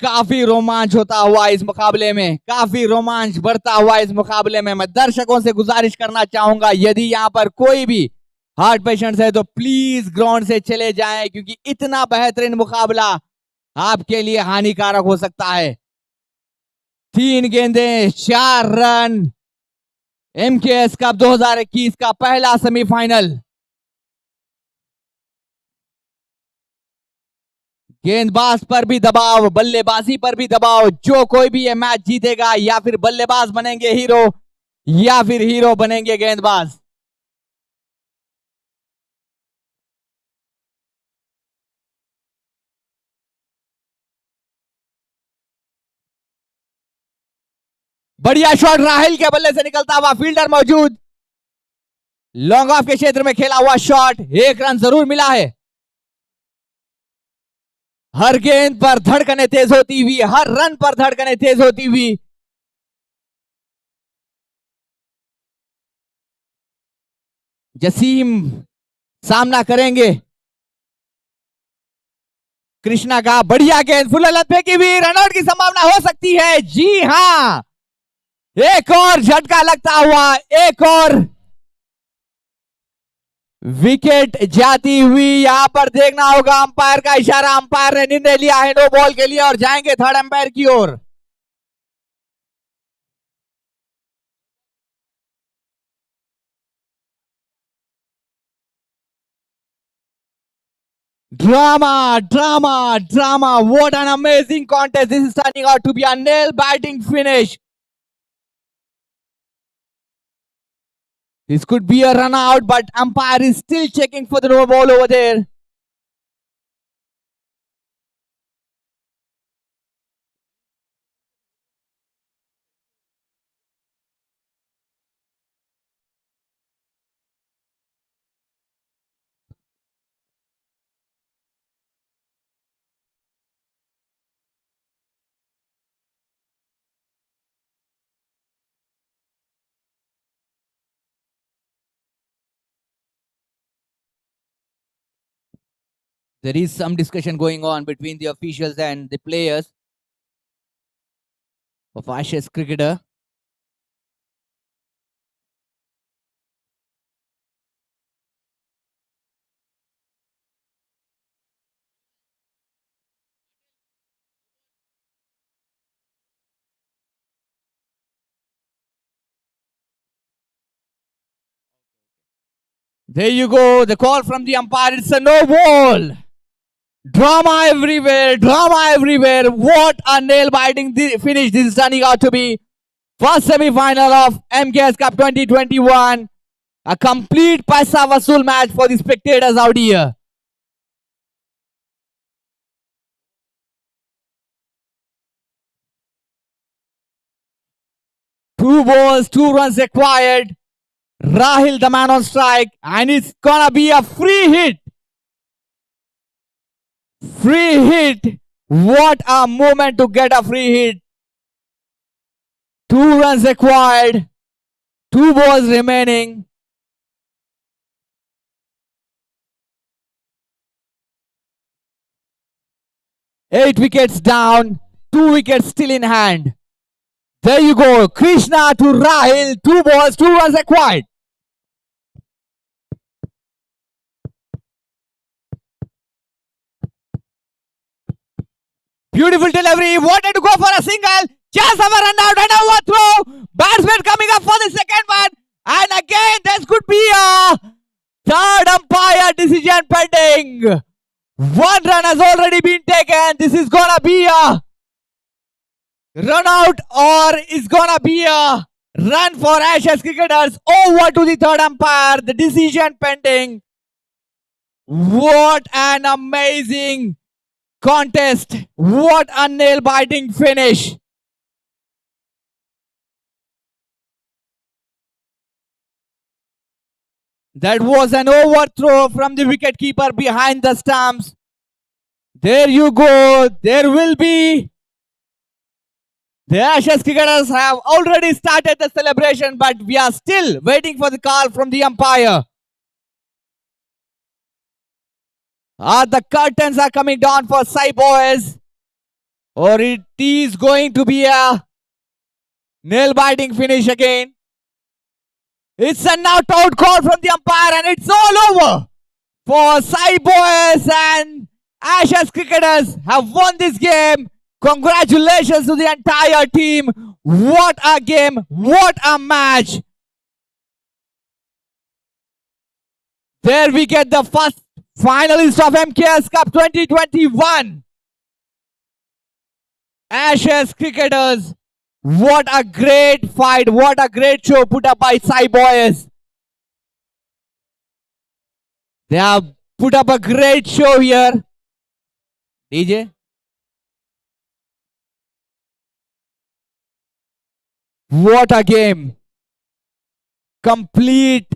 काफी रोमांच होता हुआ इस मुकाबले में, काफी रोमांच बढ़ता हुआ इस मुकाबले में। मैं दर्शकों से गुजारिश करना चाहूंगा, यदि यहां पर कोई भी हार्ट पेशेंट्स है तो प्लीज ग्राउंड से चले जाएं, क्योंकि इतना बेहतरीन मुकाबला आपके लिए हानिकारक हो सकता है। 3 गेंदे 4 रन। एमकेएस कप 2021 का पहला सेमीफाइनल। गेंदबाज पर भी दबाव, बल्लेबाजी पर भी दबाव। जो कोई भी ये मैच जीतेगा या फिर बल्लेबाज बनेंगे हीरो या फिर हीरो बनेंगे गेंदबाज। बढ़िया शॉट राहिल के बल्ले से निकलता हुआ, फील्डर मौजूद। लॉन्ग ऑफ के क्षेत्र में खेला हुआ शॉट, 1 रन जरूर मिला है। हर गेंद पर धड़कनें तेज होती हुई, हर रन पर धड़कनें तेज होती हुई। जसीम सामना करेंगे कृष्णा का। बढ़िया गेंद फुल फेंकी की भी, रनआउट की संभावना हो सकती है। जी हां, एक और झटका लगता हुआ, एक और विकेट जाती हुई। यहां पर देखना होगा, अंपायर का इशारा, अंपायर ने निर्णय लिया है नो बॉल के लिए और जाएंगे थर्ड अंपायर की ओर। Drama, drama, drama. What an amazing contest. This is turning out to be a nail biting finish. This could be a run out, but umpire is still checking for the no ball over there. There is some discussion going on between the officials and the players of Ashes cricketer. There you go. The call from the umpire. It's a no ball. Drama everywhere. Drama everywhere. What a nail-biting finish this is turning out to be. First semi-final of MKS Cup 2021. A complete paisa vasool match for the spectators out here. Two balls, 2 runs required. Rahil the man on strike, and it's gonna be a free hit. Free hit. What a moment to get a free hit. 2 runs required. 2 balls remaining. Eight wickets down. 2 wickets still in hand. There you go. Krishna to Rahil. 2 balls, 2 runs required. Beautiful delivery. Wanted to go for a single. Just have a run out and a throw. Batsman coming up for the second one. And again, this could be a third umpire decision pending. One run has already been taken. This is gonna be a run out or is gonna be a run for Ashes cricketers. Over to the third umpire. The decision pending. What an amazing contest. What a nail-biting finish. That was an overthrow from the wicketkeeper behind the stumps. There you go. There will be. The Ashes cricketers have already started the celebration, but we are still waiting for the call from the umpire. The curtains are coming down for Sai boys, or it is going to be a nail-biting finish again. It's a not out call from the umpire, and it's all over for Sai boys, and Ashes cricketers have won this game. Congratulations to the entire team. What a game. What a match. There we get the first finalist of MKS Cup 2021. Ashes cricketers. What a great fight. What a great show put up by Sai boys. They have put up a great show here. DJ. What a game. Complete